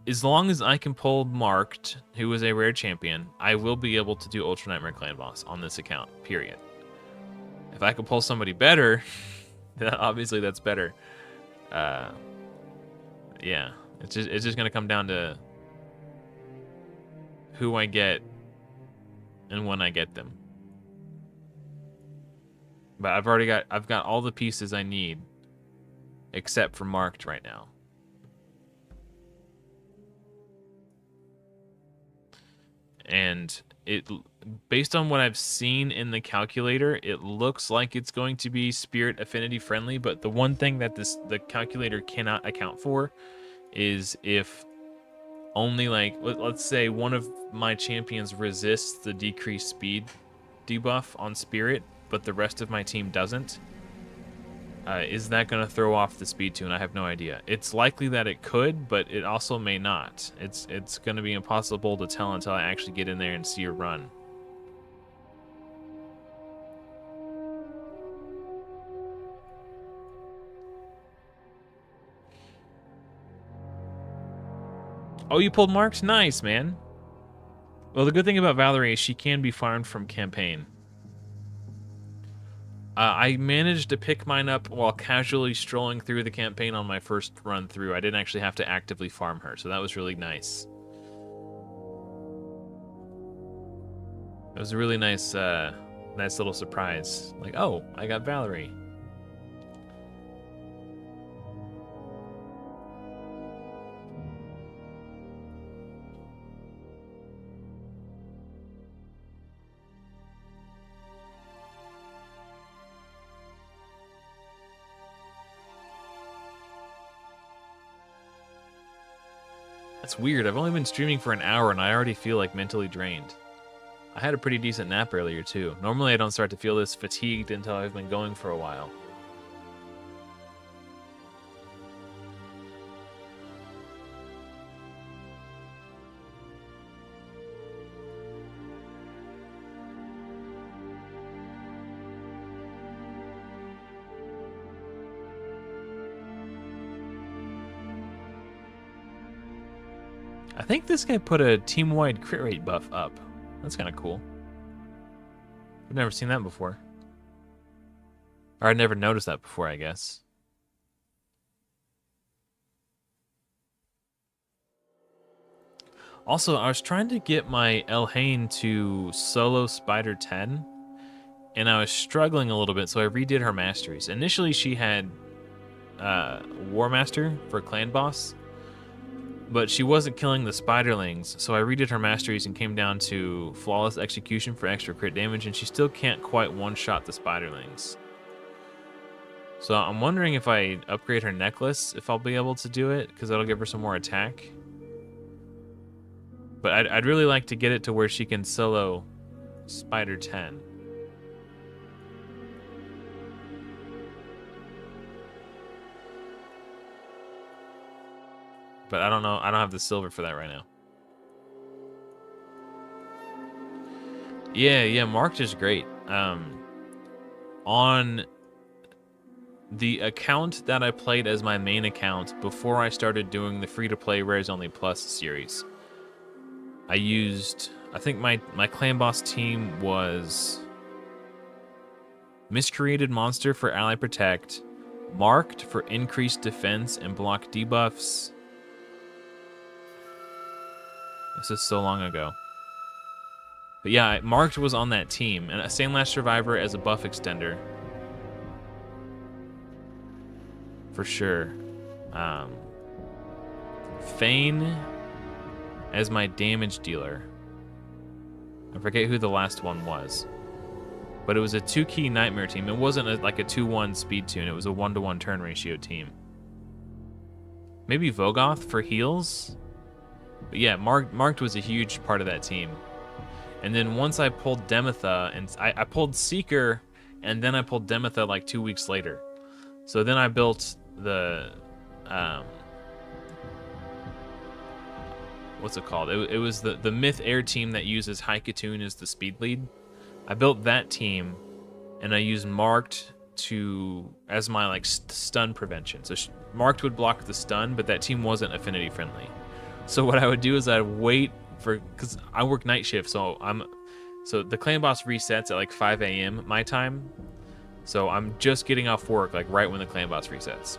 as long as I can pull Marked, who is a rare champion, I will be able to do Ultra Nightmare Clan Boss on this account, period. If I can pull somebody better, then obviously that's better. Yeah, it's just gonna come down to who I get and when I get them. But I've got all the pieces I need except for Marked right now. And based on what I've seen in the calculator, it looks like it's going to be Spirit Affinity friendly, but the one thing that the calculator cannot account for is if only, like, let's say one of my champions resists the decreased speed debuff on Spirit, but the rest of my team doesn't. Is that going to throw off the speed tune? I have no idea. It's likely that it could, but it also may not. It's going to be impossible to tell until I actually get in there and see a run. Oh, you pulled Marks? Nice, man. Well, the good thing about Valerie is she can be farmed from campaign. I managed to pick mine up while casually strolling through the campaign on my first run through. I didn't actually have to actively farm her, so that was really nice. It was a really nice, nice little surprise. Like, oh, I got Valerie. That's weird. I've only been streaming for an hour and I already feel like mentally drained. I had a pretty decent nap earlier too. Normally I don't start to feel this fatigued until I've been going for a while. I think this guy put a team-wide crit rate buff up. That's kind of cool. I've never seen that before. Or I'd never noticed that before, I guess. Also, I was trying to get my Elhain to solo Spider 10, and I was struggling a little bit, so I redid her masteries. Initially, she had War Master for Clan Boss, but she wasn't killing the Spiderlings, so I redid her masteries and came down to Flawless Execution for extra crit damage, and she still can't quite one-shot the Spiderlings. So I'm wondering if I upgrade her necklace, if I'll be able to do it, because that'll give her some more attack. But I'd really like to get it to where she can solo Spider 10. But I don't know. I don't have the silver for that right now. Yeah, Marked is great. On the account that I played as my main account before I started doing the free-to-play Rares Only Plus series, I used, I think my clan boss team was Miscreated Monster for Ally Protect, Marked for increased defense and block debuffs. This is so long ago. But yeah, Marked was on that team, and a Sandlash Survivor as a buff extender. For sure. Fane as my damage dealer. I forget who the last one was. But it was a 2-key Nightmare team. It wasn't like a 2-1 speed tune. It was a 1-to-1 turn ratio team. Maybe Vogoth for heals? But yeah, Marked was a huge part of that team. And then once I pulled Demetha, and I pulled Seeker, and then I pulled Demetha like 2 weeks later. So then I built the, what's it called? It was the Myth Air team that uses Haikatoon as the speed lead. I built that team, and I used Marked as my like stun prevention. So Marked would block the stun, but that team wasn't affinity friendly. So what I would do is I'd wait because I work night shift, so the clan boss resets at like 5 a.m. my time. So I'm just getting off work like right when the clan boss resets.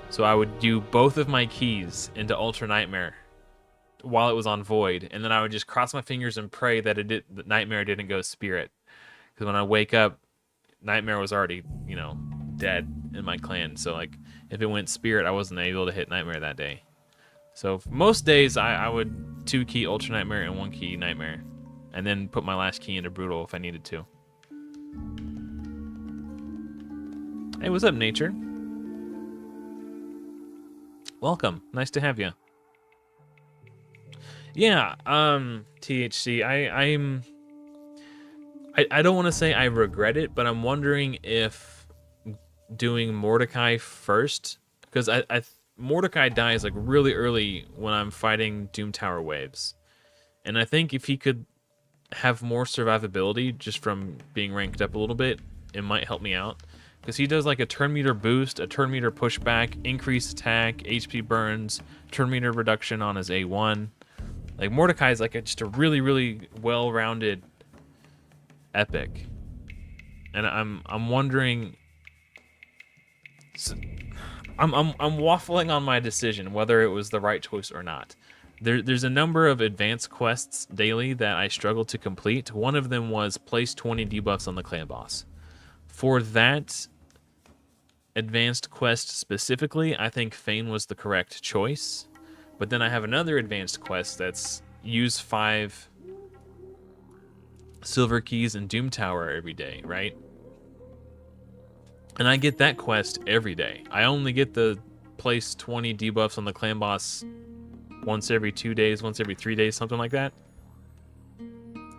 So I would do both of my keys into Ultra Nightmare while it was on Void, and then I would just cross my fingers and pray that that Nightmare didn't go Spirit. Because when I wake up, Nightmare was already, dead in my clan. So like if it went Spirit, I wasn't able to hit Nightmare that day. So most days I would 2-key Ultra Nightmare and 1-key Nightmare, and then put my last key into Brutal if I needed to. Hey, what's up, Nature? Welcome. Nice to have you. Yeah, THC, I don't want to say I regret it, but I'm wondering if doing Mordecai first, because Mordecai dies like really early when I'm fighting Doom Tower waves. And I think if he could have more survivability just from being ranked up a little bit, it might help me out. Because he does like a turn meter boost, a turn meter pushback, increased attack, HP burns, turn meter reduction on his A1. Like Mordecai is like just a really, really well-rounded epic. And I'm wondering... I'm waffling on my decision whether it was the right choice or not. There's a number of advanced quests daily that I struggled to complete. One of them was place 20 debuffs on the clan boss. For that advanced quest specifically, I think Fane was the correct choice. But then I have another advanced quest that's use 5 silver keys in Doom Tower every day, right? And I get that quest every day. I only get the place 20 debuffs on the clan boss once every 2 days, once every 3 days, something like that.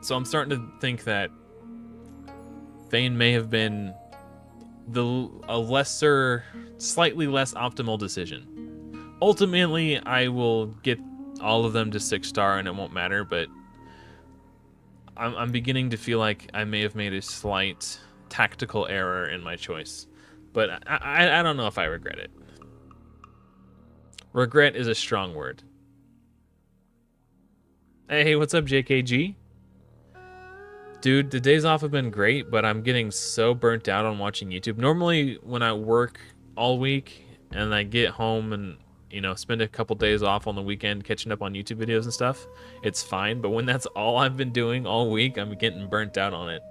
So I'm starting to think that Fane may have been a lesser, slightly less optimal decision. Ultimately, I will get all of them to 6-star and it won't matter, but I'm beginning to feel like I may have made a slight tactical error in my choice. But I don't know if I regret it. Regret is a strong word. Hey, what's up, JKG? Dude, the days off have been great, but I'm getting so burnt out on watching YouTube. Normally, when I work all week and I get home and, you know, spend a couple days off on the weekend catching up on YouTube videos and stuff, it's fine. But when that's all I've been doing all week, I'm getting burnt out on it.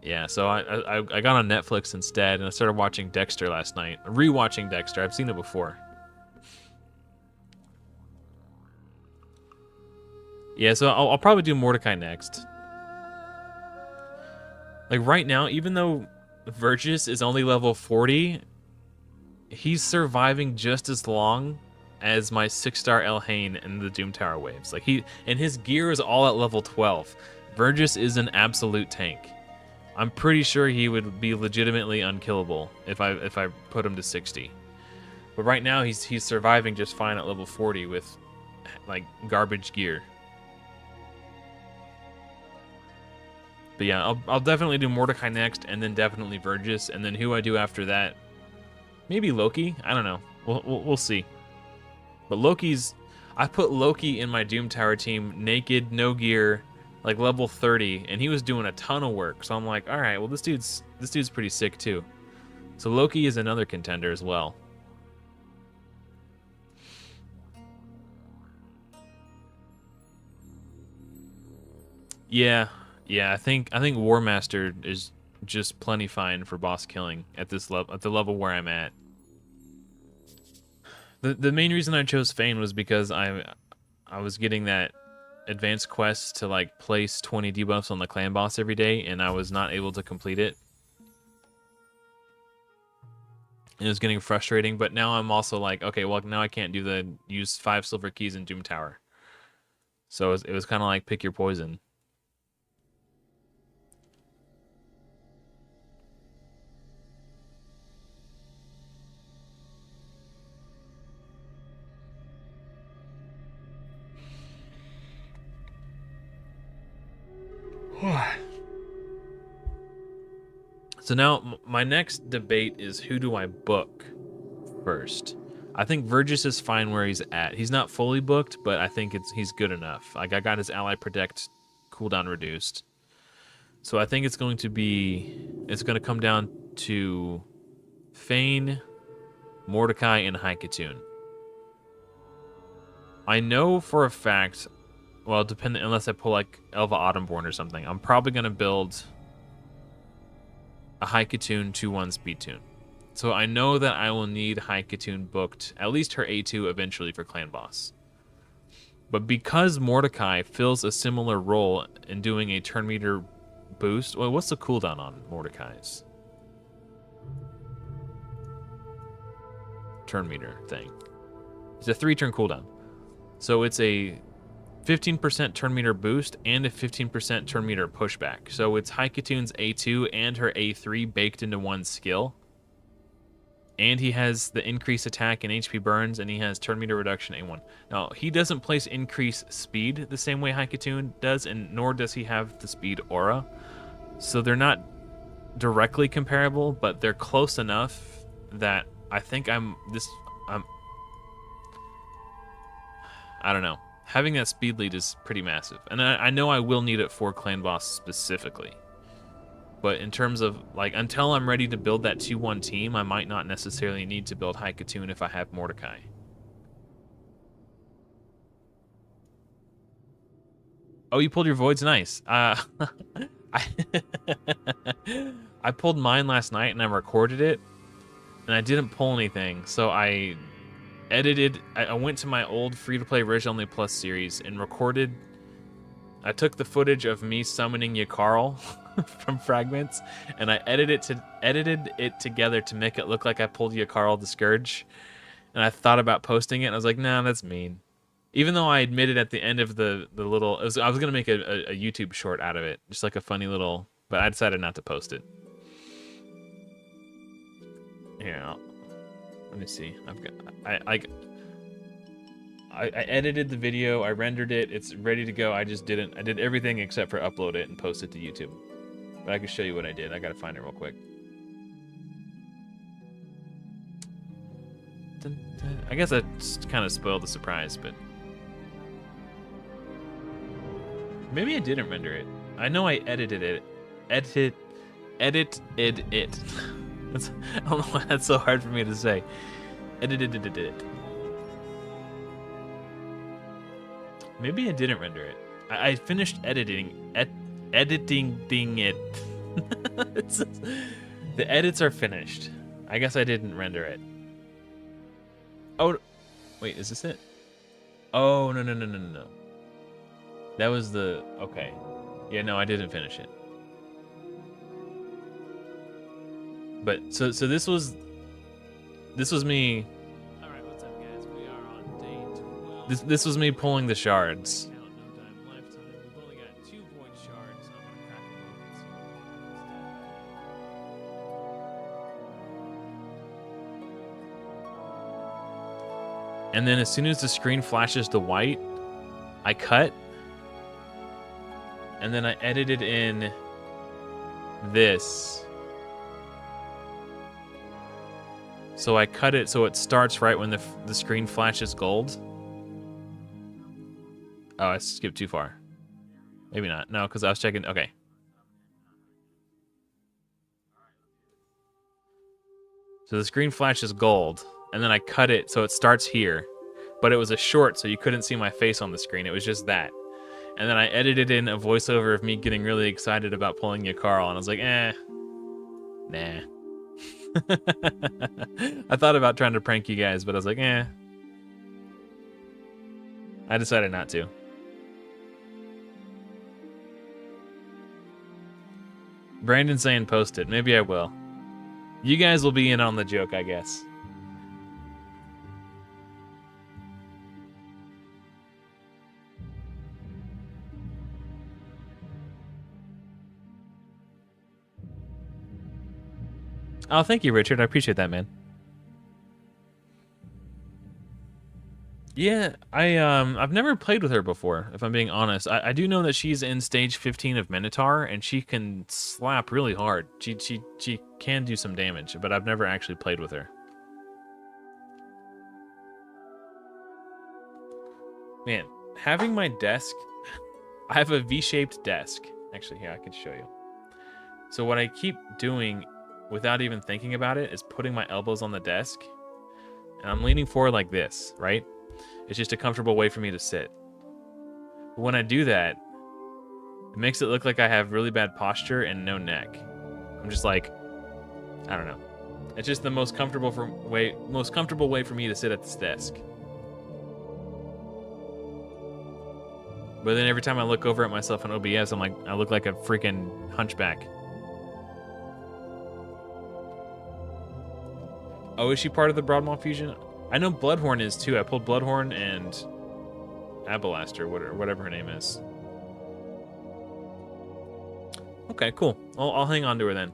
Yeah, so I got on Netflix instead, and I started watching Dexter last night. Rewatching Dexter. I've seen it before. Yeah, so I'll probably do Mordecai next. Like, right now, even though Vergis is only level 40, he's surviving just as long as my 6-star Elhain and the Doom Tower waves. Like, his gear is all at level 12. Vergis is an absolute tank. I'm pretty sure he would be legitimately unkillable if I put him to 60. But right now, he's surviving just fine at level 40 with, like, garbage gear. But yeah, I'll definitely do Mordecai next, and then definitely Vergis, and then who I do after that, maybe Loki. I don't know. We'll see. But I put Loki in my Doom Tower team, naked, no gear, like level 30, and he was doing a ton of work. So I'm like, all right, well this dude's pretty sick too. So Loki is another contender as well. Yeah. Yeah, I think War Master is just plenty fine for boss killing at this level, at the level where I'm at. The main reason I chose Fane was because I was getting that advanced quest to like place 20 debuffs on the clan boss every day, and I was not able to complete it. It was getting frustrating, but now I'm also like, okay, well now I can't use 5 silver keys in Doom Tower. So it was kind of like pick your poison. So now my next debate is, who do I book first? I think Vergis is fine where he's at. He's not fully booked, but I think he's good enough. Like, I got his ally protect cooldown reduced. So I think it's going to come down to Fane, Mordecai, and Haikatun. I know for a fact, well, unless I pull like Elva Autumnborn or something, I'm probably going to build a Haikatun 2-1 speed tune. So I know that I will need Haikatun booked, at least her A2 eventually for clan boss. But because Mordecai fills a similar role in doing a turn meter boost, well, what's the cooldown on Mordecai's turn meter thing? It's a 3-turn cooldown. So it's a 15% turn meter boost and a 15% turn meter pushback. So it's Haikatun's A2 and her A3 baked into one skill. And he has the increased attack and HP burns, and he has turn meter reduction A1. Now, he doesn't place increased speed the same way Haikatun does, and nor does he have the speed aura. So they're not directly comparable, but they're close enough that I think I don't know. Having that speed lead is pretty massive. And I know I will need it for clan boss specifically. But in terms of, like, until I'm ready to build that 2-1 team, I might not necessarily need to build Haikatun if I have Mordecai. Oh, you pulled your voids? Nice. I pulled mine last night and I recorded it. And I didn't pull anything, so I edited. I went to my old free-to-play Ridge Only Plus series and recorded. I took the footage of me summoning Yakarl from Fragments, and I edited it together to make it look like I pulled Yakarl the Scourge. and I thought about posting it, and I was like, nah, that's mean. Even though I admitted at the end of the little, I was gonna make a YouTube short out of it, just like a funny little, but I decided not to post it. Yeah, let me see. I edited the video, I rendered it, it's ready to go. I did everything except for upload it and post it to YouTube. But I can show you what I did. I gotta find it real quick. I guess I kind of spoiled the surprise, but maybe I didn't render it. I know I edited it. Edited it. I don't know why that's so hard for me to say. Edited it. Maybe I didn't render it. I finished editing it. The edits are finished. I guess I didn't render it. Oh, wait, is this it? Oh, no. That was the, okay. Yeah, no, I didn't finish it. But, so this was me. All right, what's up, guys? We are on day 12. This was me pulling the shards. Count, no time, lifetime. We've only got 2 void shards, so I'm gonna crack them open and see what And then as soon as the screen flashes to white, I cut. And then I edited in this. So I cut it so it starts right when the screen flashes gold. Oh, I skipped too far. Maybe not. No, because I was checking. Okay. So the screen flashes gold, and then I cut it so it starts here. But it was a short, so you couldn't see my face on the screen. It was just that. And then I edited in a voiceover of me getting really excited about pulling a Carl, and I was like, nah. I thought about trying to prank you guys, but I was like, I decided not to. Brandon's saying post it. Maybe I will. You guys will be in on the joke, I guess. Oh, thank you, Richard. I appreciate that, man. Yeah, I've never played with her before, if I'm being honest. I do know that she's in stage 15 of Minotaur, and she can slap really hard. She can do some damage, but I've never actually played with her. Man, having my desk, I have a V-shaped desk. Actually, here, I can show you. So what I keep doing without even thinking about it is putting my elbows on the desk, and I'm leaning forward like this, right? It's just a comfortable way for me to sit. But when I do that, it makes it look like I have really bad posture and no neck. I'm just like, I don't know. It's just the most comfortable way for me to sit at this desk. But then every time I look over at myself on OBS, I'm like, I look like a freaking hunchback. Oh, is she part of the Broadmaw fusion? I know Bloodhorn is too. I pulled Bloodhorn and Abalaster, whatever her name is. Okay, cool. I'll hang on to her then.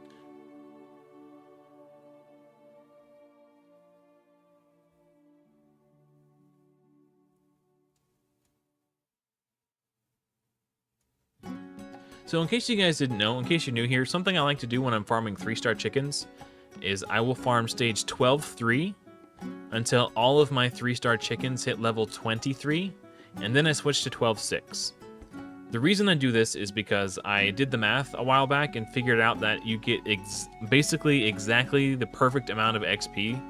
So in case you guys didn't know, in case you're new here, something I like to do when I'm farming 3-star chickens is I will farm stage 12-3 until all of my 3-star chickens hit level 23, and then I switch to 12-6. The reason I do this is because I did the math a while back and figured out that you get basically exactly the perfect amount of XP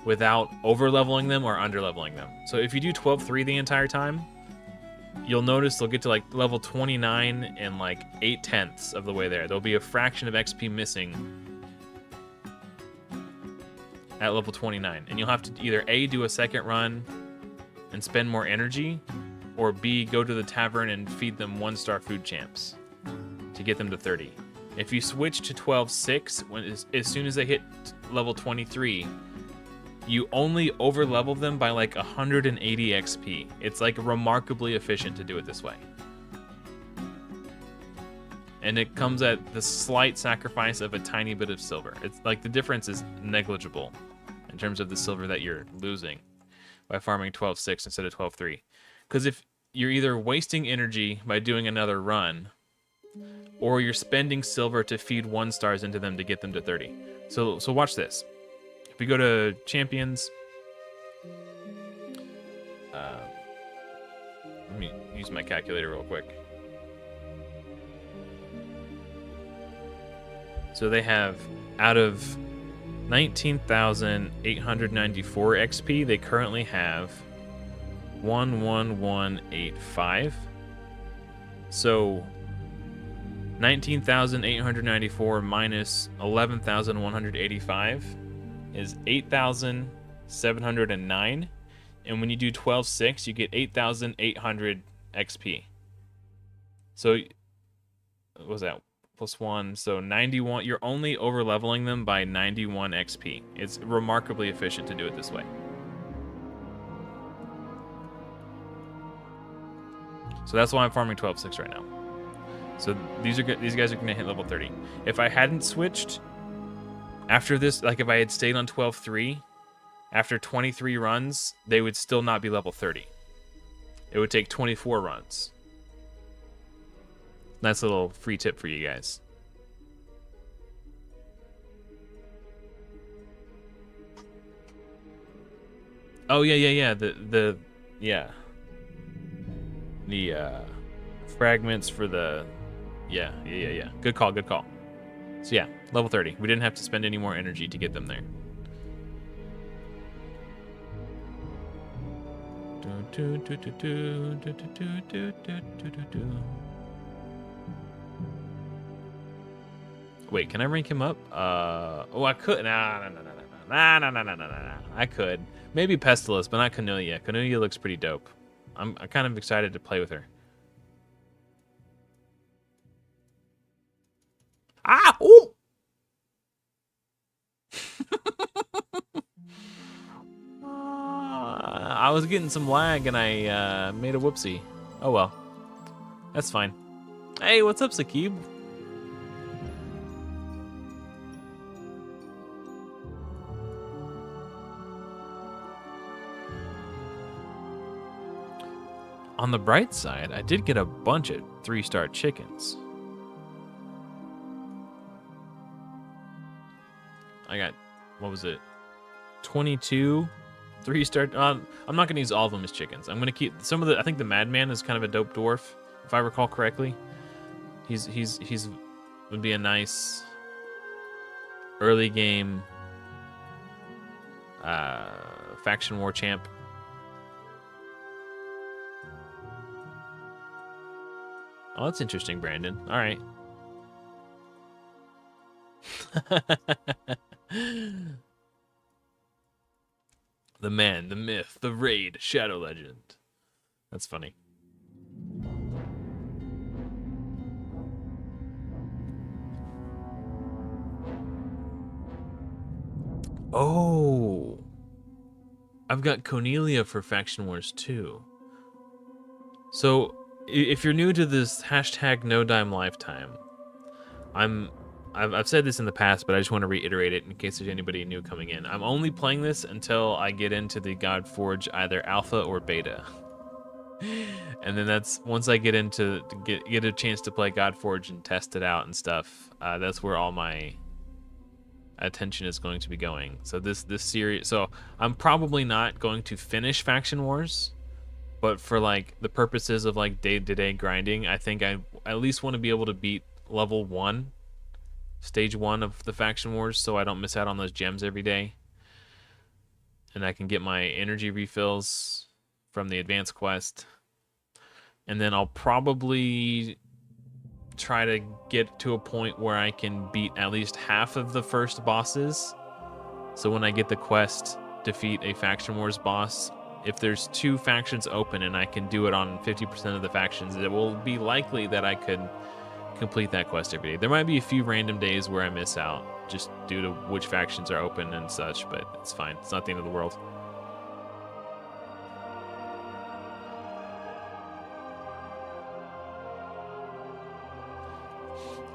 without over-leveling them or under-leveling them. So if you do 12-3 the entire time, you'll notice they'll get to like level 29 and like 8/10 of the way there. There'll be a fraction of XP missing at level 29, and you'll have to either A, do a second run and spend more energy, or B, go to the tavern and feed them 1-star food champs to get them to 30. If you switch to 12-6, as soon as they hit level 23, you only overlevel them by like 180 XP. It's like remarkably efficient to do it this way. And it comes at the slight sacrifice of a tiny bit of silver. It's like the difference is negligible in terms of the silver that you're losing by farming 12.6 instead of 12.3. Because if you're either wasting energy by doing another run, or you're spending silver to feed 1 stars into them to get them to 30. So watch this. If we go to champions, let me use my calculator real quick. So they have, out of 19,894 XP, they currently have 11185. So 19,894 minus 11,185 is 8,709. And when you do 12.6, you get 8,800 XP. So what was that? Plus 1, so 91. You're only over leveling them by 91 XP. It's remarkably efficient to do it this way. So that's why I'm farming 12.6 right now. So these guys are going to hit level 30. If I hadn't switched after this, like if I had stayed on 12.3, after 23 runs, they would still not be level 30. It would take 24 runs. That's a little free tip for you guys. Oh yeah. The fragments for the yeah. Good call. So yeah, level 30. We didn't have to spend any more energy to get them there. Wait, can I rank him up? Oh, I could. Nah. I could. Maybe Pestilus, but not Cornelia. Cornelia looks pretty dope. I'm kind of excited to play with her. Ah! Ooh! I was getting some lag and I made a whoopsie. Oh well. That's fine. Hey, what's up, Sakib? On the bright side, I did get a bunch of 3-star chickens. I got, what was it? 22 3-star. I'm not going to use all of them as chickens. I'm going to keep some of the. I think the Madman is kind of a dope dwarf, if I recall correctly. He's would be a nice early game faction war champ. Oh, that's interesting, Brandon. All right. The man, the myth, the raid, Shadow Legend. That's funny. Oh. I've got Cornelia for Faction Wars 2. So, if you're new to this hashtag No Dime Lifetime, I've said this in the past, but I just want to reiterate it in case there's anybody new coming in. I'm only playing this until I get into the Godforge either alpha or beta. And then that's once I get into get a chance to play Godforge and test it out and stuff. That's where all my attention is going to be going. So this series, so I'm probably not going to finish Faction Wars. But for like the purposes of like day-to-day grinding, I think I at least want to be able to beat level 1, stage 1 of the Faction Wars, so I don't miss out on those gems every day. And I can get my energy refills from the advanced quest. And then I'll probably try to get to a point where I can beat at least half of the first bosses. So when I get the quest, defeat a Faction Wars boss, if there's 2 factions open and I can do it on 50% of the factions, it will be likely that I could complete that quest every day. There might be a few random days where I miss out, just due to which factions are open and such, but it's fine. It's not the end of the world.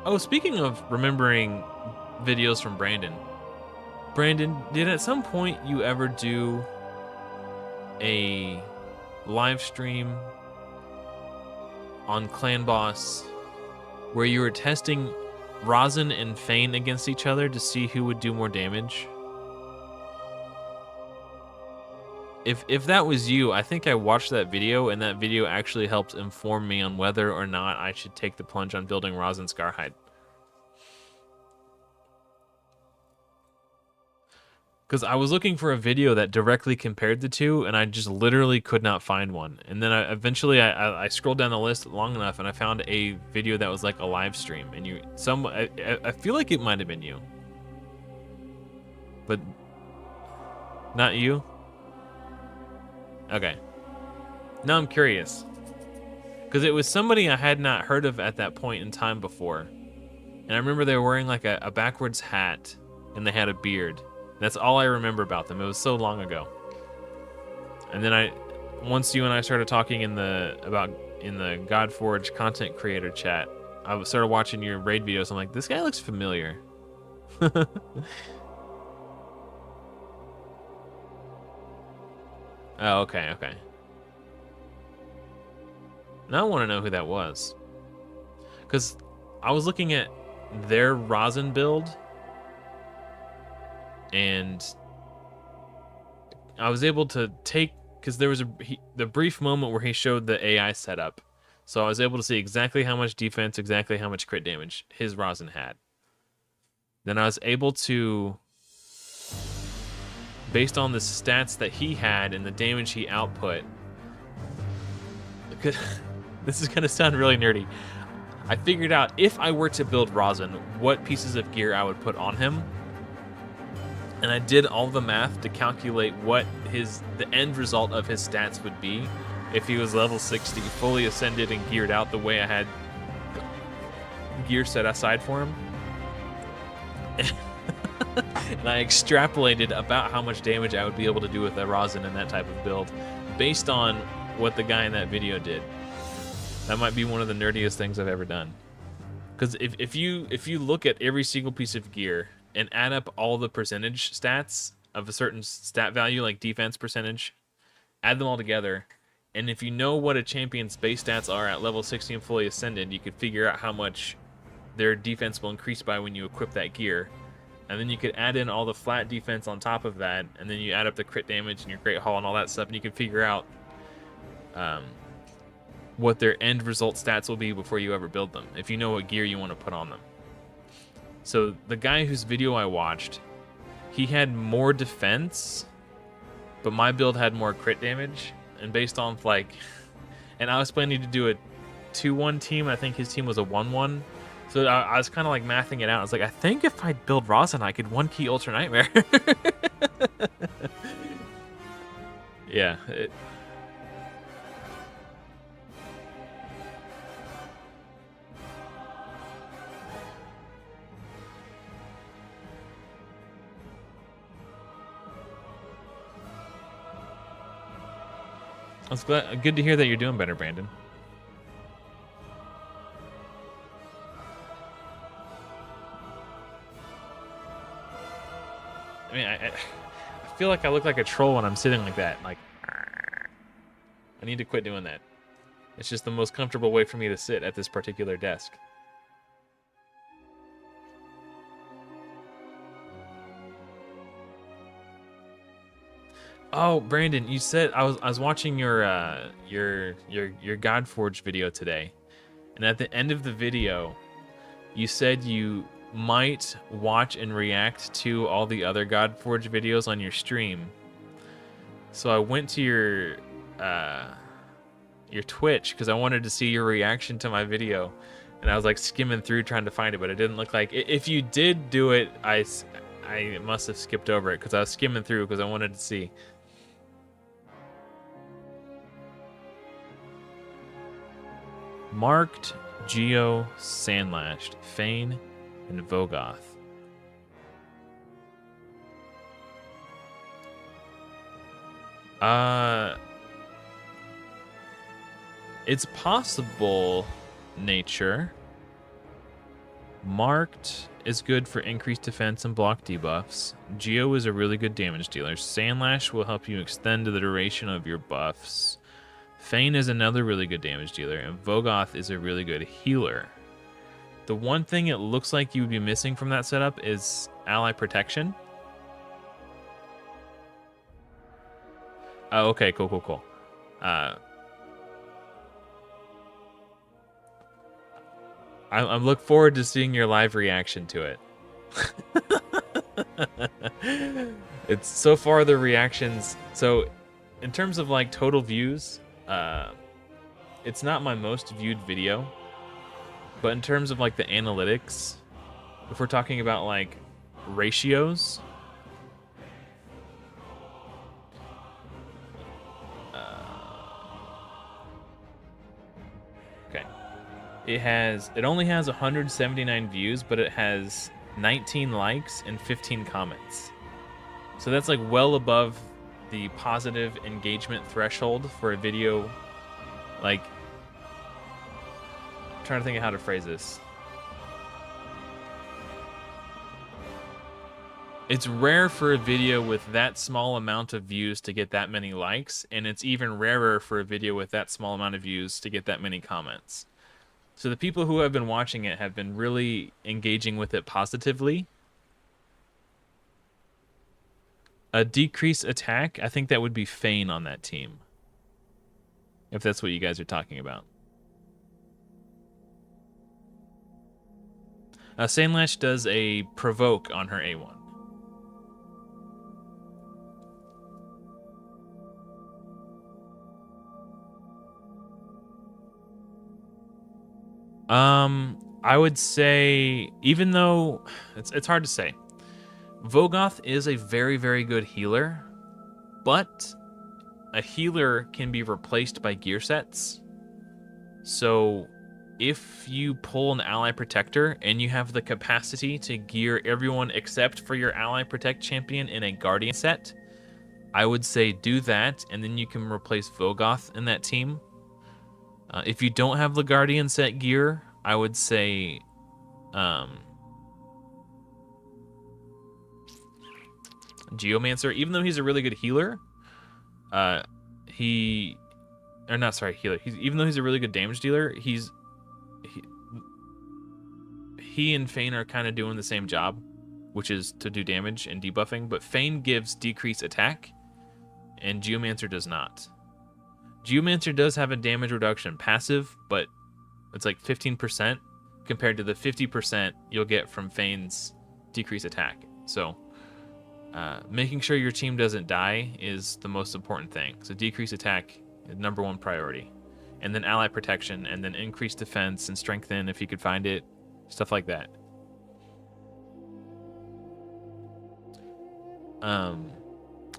Oh, speaking of remembering videos from Brandon. Brandon, did at some point you ever do a live stream on Clan Boss where you were testing Rosin and Fane against each other to see who would do more damage? If that was you, I think I watched that video, and that video actually helped inform me on whether or not I should take the plunge on building Rosin Scarhide. Because I was looking for a video that directly compared the two, and I just literally could not find one. And then eventually I scrolled down the list long enough, and I found a video that was like a live stream. And I feel like it might have been you, but not you. Okay. Now I'm curious, because it was somebody I had not heard of at that point in time before, and I remember they were wearing like a backwards hat, and they had a beard. That's all I remember about them. It was so long ago. And then once you and I started talking in the Godforge content creator chat, I started watching your raid videos. I'm like, this guy looks familiar. Oh, okay. Now I want to know who that was, because I was looking at their Rosin build, and I was able to take, because there was the brief moment where he showed the AI setup, so I was able to see exactly how much defense, exactly how much crit damage his Rosin had. Then I was able to, based on the stats that he had and the damage he output, this is going to sound really nerdy, I figured out if I were to build Rosin, what pieces of gear I would put on him. And I did all the math to calculate what the end result of his stats would be if he was level 60, fully ascended and geared out the way I had gear set aside for him. And I extrapolated about how much damage I would be able to do with a Rosin in that type of build based on what the guy in that video did. That might be one of the nerdiest things I've ever done. Because if you look at every single piece of gear and add up all the percentage stats of a certain stat value, like defense percentage, add them all together, and if you know what a champion's base stats are at level 60 and fully ascended, you could figure out how much their defense will increase by when you equip that gear. And then you could add in all the flat defense on top of that, and then you add up the crit damage and your Great Hall and all that stuff, and you can figure out what their end result stats will be before you ever build them, if you know what gear you want to put on them. So the guy whose video I watched, he had more defense, but my build had more crit damage, and based on and I was planning to do a 2-1 team. I think his team was a 1-1. So I was kind of like mathing it out. I was like, I think if I build Rosin, I could 1-key Ultra Nightmare. Yeah. I was good to hear that you're doing better, Brandon. I mean, I feel like I look like a troll when I'm sitting like that. Like, I need to quit doing that. It's just the most comfortable way for me to sit at this particular desk. Oh, Brandon, you said I was watching your Godforge video today, and at the end of the video, you said you might watch and react to all the other Godforge videos on your stream. So I went to your Twitch because I wanted to see your reaction to my video, and I was like skimming through trying to find it, but it didn't look like if you did do it, I must have skipped over it because I was skimming through because I wanted to see. Marked Geo, Sandlashed, Fane, and Vogoth. It's possible, Nature. Marked is good for increased defense and block debuffs. Geo is a really good damage dealer. Sandlash will help you extend the duration of your buffs. Fane is another really good damage dealer, and Vogoth is a really good healer. The one thing it looks like you would be missing from that setup is ally protection. Oh, okay, cool. I look forward to seeing your live reaction to it. It's so far the reactions. So, in terms of like total views, it's not my most viewed video, but in terms of like the analytics, if we're talking about like ratios, okay, it only has 179 views, but it has 19 likes and 15 comments. So that's like well above the positive engagement threshold for a video. Like, I'm trying to think of how to phrase this. It's rare for a video with that small amount of views to get that many likes, and it's even rarer for a video with that small amount of views to get that many comments. So the people who have been watching it have been really engaging with it positively. A decreased attack, I think that would be Fane on that team. If that's what you guys are talking about. Sandlash does a provoke on her A1. I would say, even though it's hard to say, Vogoth is a very, very good healer, but a healer can be replaced by gear sets. So if you pull an ally protector and you have the capacity to gear everyone except for your ally protect champion in a guardian set, I would say do that, and then you can replace Vogoth in that team. If you don't have the guardian set gear, I would say Geomancer, even though he's a really good healer, even though he's a really good damage dealer, he and Fane are kind of doing the same job, which is to do damage and debuffing, but Fane gives decreased attack, and Geomancer does not. Geomancer does have a damage reduction passive, but it's like 15% compared to the 50% you'll get from Fane's decreased attack. So making sure your team doesn't die is the most important thing. So decreased attack is #1 priority. And then ally protection, and then increased defense and strengthen if you could find it. Stuff like that.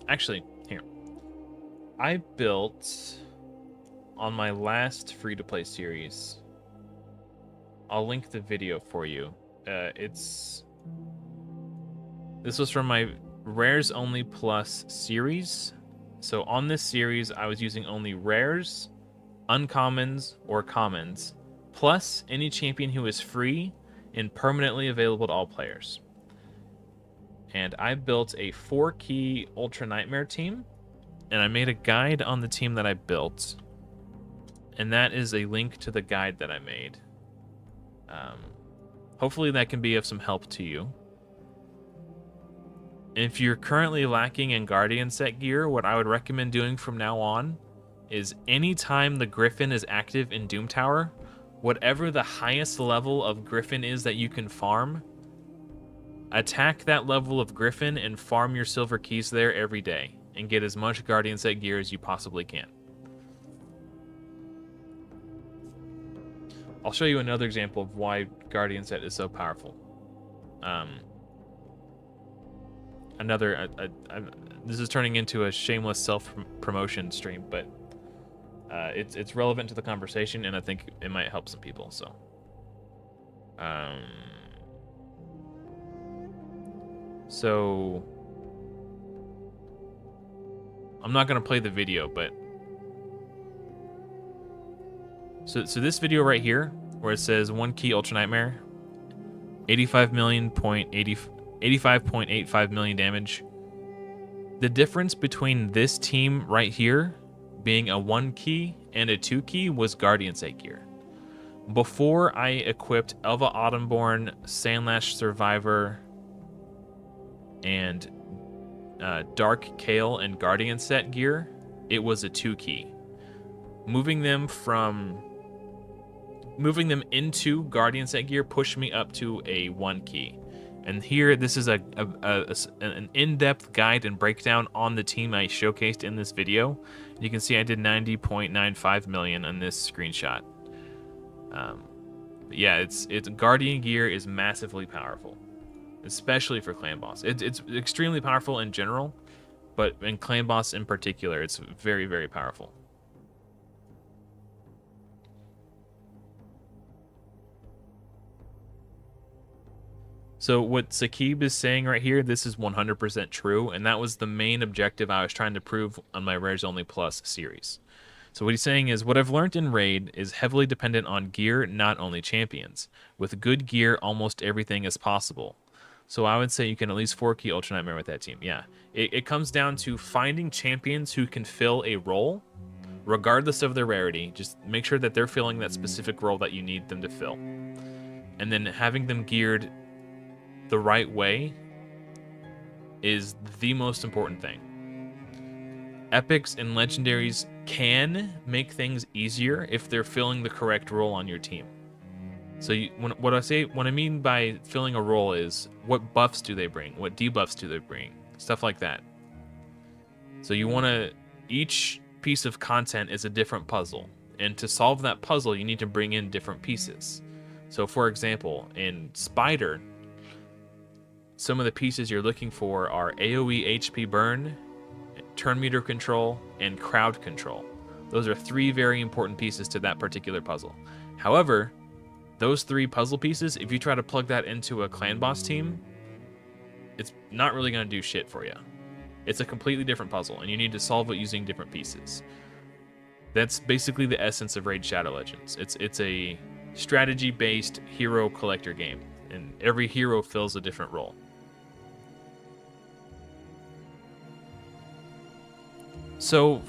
Actually, here. I built on my last free-to-play series. I'll link the video for you. This was from my Rares Only Plus series. So on this series, I was using only rares, uncommons, or commons, plus any champion who is free and permanently available to all players. And I built a 4-key Ultra Nightmare team, and I made a guide on the team that I built. And that is a link to the guide that I made. Hopefully that can be of some help to you. If you're currently lacking in Guardian set gear, what I would recommend doing from now on is anytime the Griffin is active in Doom Tower, whatever the highest level of Griffin is that you can farm, attack that level of Griffin and farm your silver keys there every day and get as much Guardian set gear as you possibly can. I'll show you another example of why Guardian set is so powerful. This is turning into a shameless self-promotion stream, but it's relevant to the conversation, and I think it might help some people. So So I'm not gonna play the video, but so this video right here, where it says 1 key Ultra Nightmare, 85.85 million damage. The difference between this team right here being a 1 key and a 2 key was Guardian Set gear. Before I equipped Elva Autumnborn, Sandlash Survivor, and Dark Kale and Guardian Set gear, it was a 2 key. Moving them into Guardian Set gear pushed me up to a 1 key. And here, this is an in-depth guide and breakdown on the team I showcased in this video. You can see I did 90.95 million on this screenshot. Yeah, it's Guardian gear is massively powerful, especially for Clan Boss. It's extremely powerful in general, but in Clan Boss in particular, it's very, very powerful. So what Sakib is saying right here, this is 100% true, and that was the main objective I was trying to prove on my Rares Only Plus series. So what he's saying is, what I've learned in Raid is heavily dependent on gear, not only champions. With good gear, almost everything is possible. So I would say you can at least 4-key Ultra Nightmare with that team. Yeah, it comes down to finding champions who can fill a role, regardless of their rarity. Just make sure that they're filling that specific role that you need them to fill. And then having them geared the right way is the most important thing. Epics and legendaries can make things easier if they're filling the correct role on your team. So what I mean by filling a role is, what buffs do they bring? What debuffs do they bring? Stuff like that. So you want to, each piece of content is a different puzzle. And to solve that puzzle, you need to bring in different pieces. So for example, in Spider, some of the pieces you're looking for are AoE HP burn, turn meter control, and crowd control. Those are 3 very important pieces to that particular puzzle. However, those 3 puzzle pieces, if you try to plug that into a Clan Boss team, it's not really going to do shit for you. It's a completely different puzzle, and you need to solve it using different pieces. That's basically the essence of Raid Shadow Legends. It's a strategy-based hero collector game, and every hero fills a different role. So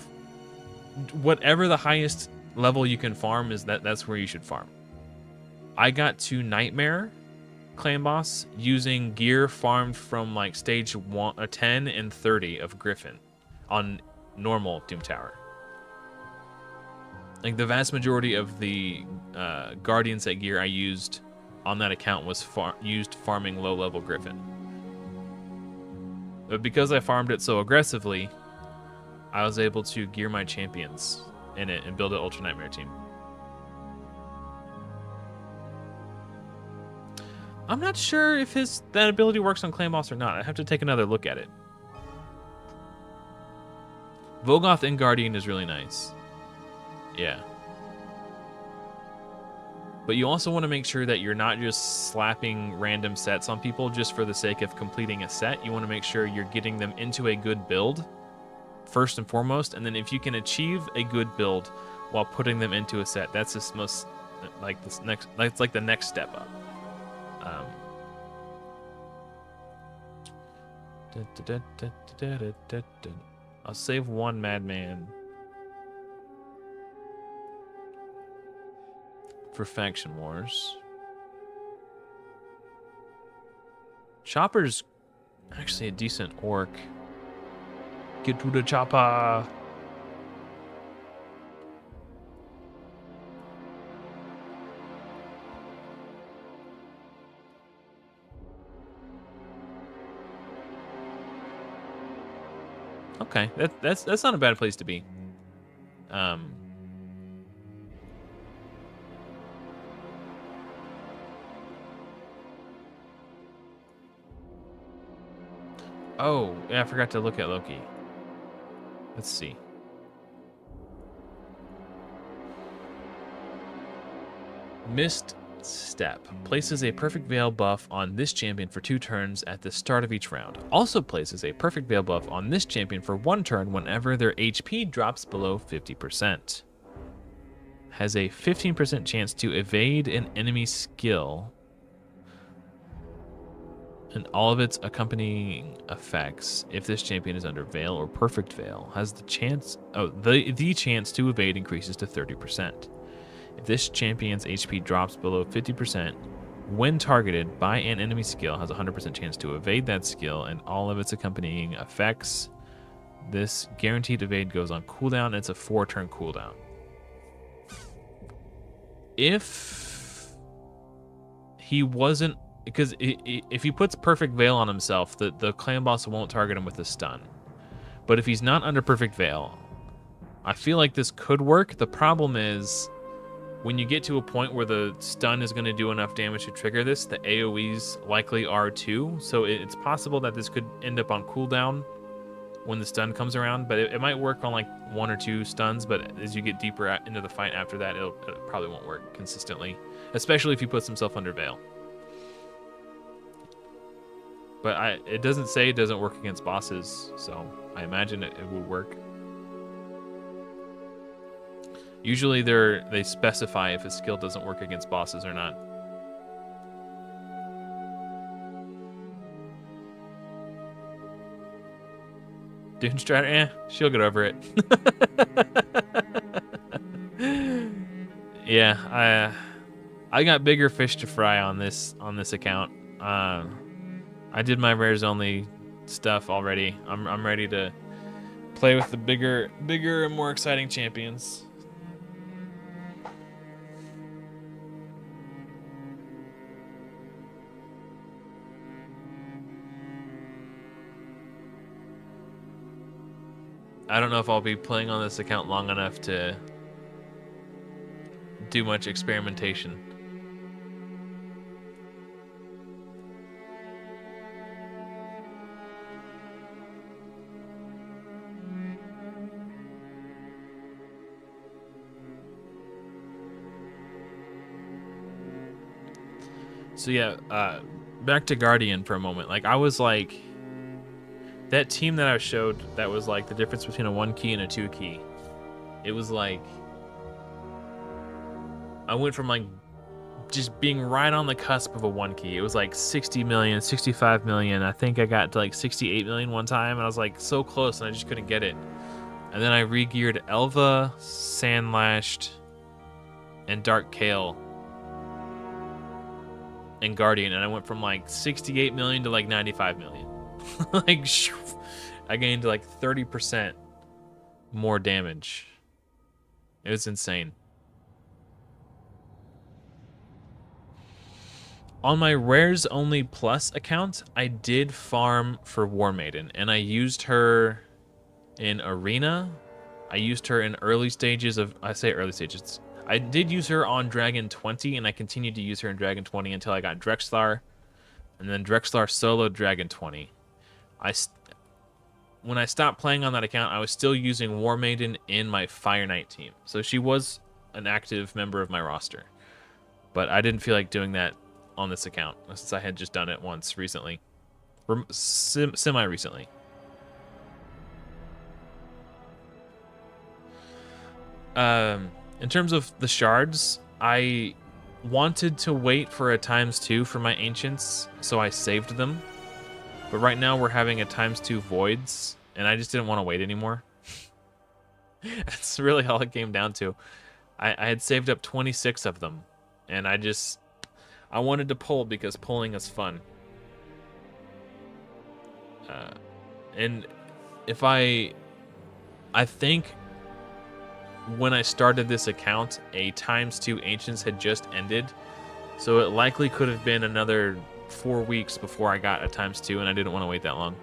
whatever the highest level you can farm is, that's where you should farm. I got to Nightmare Clan Boss using gear farmed from like stage 10 and 30 of Griffin on normal Doom Tower. Like the vast majority of the Guardian Set gear I used on that account was used farming low level Griffin. But because I farmed it so aggressively, I was able to gear my champions in it and build an Ultra Nightmare team. I'm not sure if that ability works on Clan Boss or not. I have to take another look at it. Vogoth and Guardian is really nice. Yeah. But you also want to make sure that you're not just slapping random sets on people just for the sake of completing a set. You want to make sure you're getting them into a good build first and foremost, and then if you can achieve a good build while putting them into a set, that's the most that's like the next step up. I'll save one Madman for Faction Wars. Chopper's actually a decent orc. Get to the chopper. Okay, that's not a bad place to be. Oh, yeah, I forgot to look at Loki. Let's see. Mist step. Places a Perfect Veil buff on this champion for 2 turns at the start of each round. Also places a Perfect Veil buff on this champion for 1 turn whenever their HP drops below 50%. Has a 15% chance to evade an enemy skill and all of its accompanying effects if this champion is under Veil or Perfect Veil. Has the chance the chance to evade increases to 30%. If this champion's HP drops below 50%, when targeted by an enemy skill, has a 100% chance to evade that skill and all of its accompanying effects. This guaranteed evade goes on cooldown. It's a 4-turn cooldown. If he wasn't, because if he puts Perfect Veil on himself, the clan boss won't target him with a stun. But if he's not under Perfect Veil, I feel like this could work. The problem is, when you get to a point where the stun is going to do enough damage to trigger this, the AoEs likely are too. So it's possible that this could end up on cooldown when the stun comes around, but it might work on like 1 or 2 stuns. But as you get deeper into the fight after that, it probably won't work consistently, especially if he puts himself under Veil. But it doesn't say it doesn't work against bosses, so I imagine it would work. Usually they specify if a skill doesn't work against bosses or not. Doomstrider, she'll get over it. Yeah, I got bigger fish to fry on this account. I did my rares only stuff already. I'm ready to play with the bigger and more exciting champions. I don't know if I'll be playing on this account long enough to do much experimentation. So yeah, back to Guardian for a moment. Like, I was like, that team that I showed, that was like the difference between a 1 key and a 2 key. It was like, I went from like just being right on the cusp of a 1 key. It was like 60 million, 65 million. I think I got to like 68 million one time, and I was like so close, and I just couldn't get it. And then I re-geared Elva, Sandlashed, and Dark Kale, and Guardian, and I went from like 68 million to like 95 million. Like, I gained like 30% more damage. It was insane. On my Rares Only Plus account, I did farm for War Maiden, and I used her in Arena. I used her in early stages of, I say early stages, I did use her on Dragon 20, and I continued to use her in Dragon 20 until I got Drexlar, and then Drexlar solo Dragon 20. When I stopped playing on that account, I was still using War Maiden in my Fire Knight team. So she was an active member of my roster. But I didn't feel like doing that on this account, since I had just done it once recently. Semi-recently. In terms of the shards, I wanted to wait for a ×2 for my Ancients, so I saved them. But right now we're having a ×2 Voids, and I just didn't want to wait anymore. That's really all it came down to. I had saved up 26 of them, and I wanted to pull because pulling is fun. And if I think when I started this account, a ×2 Ancients had just ended, so it likely could have been another 4 weeks before I got a ×2, and I didn't want to wait that long.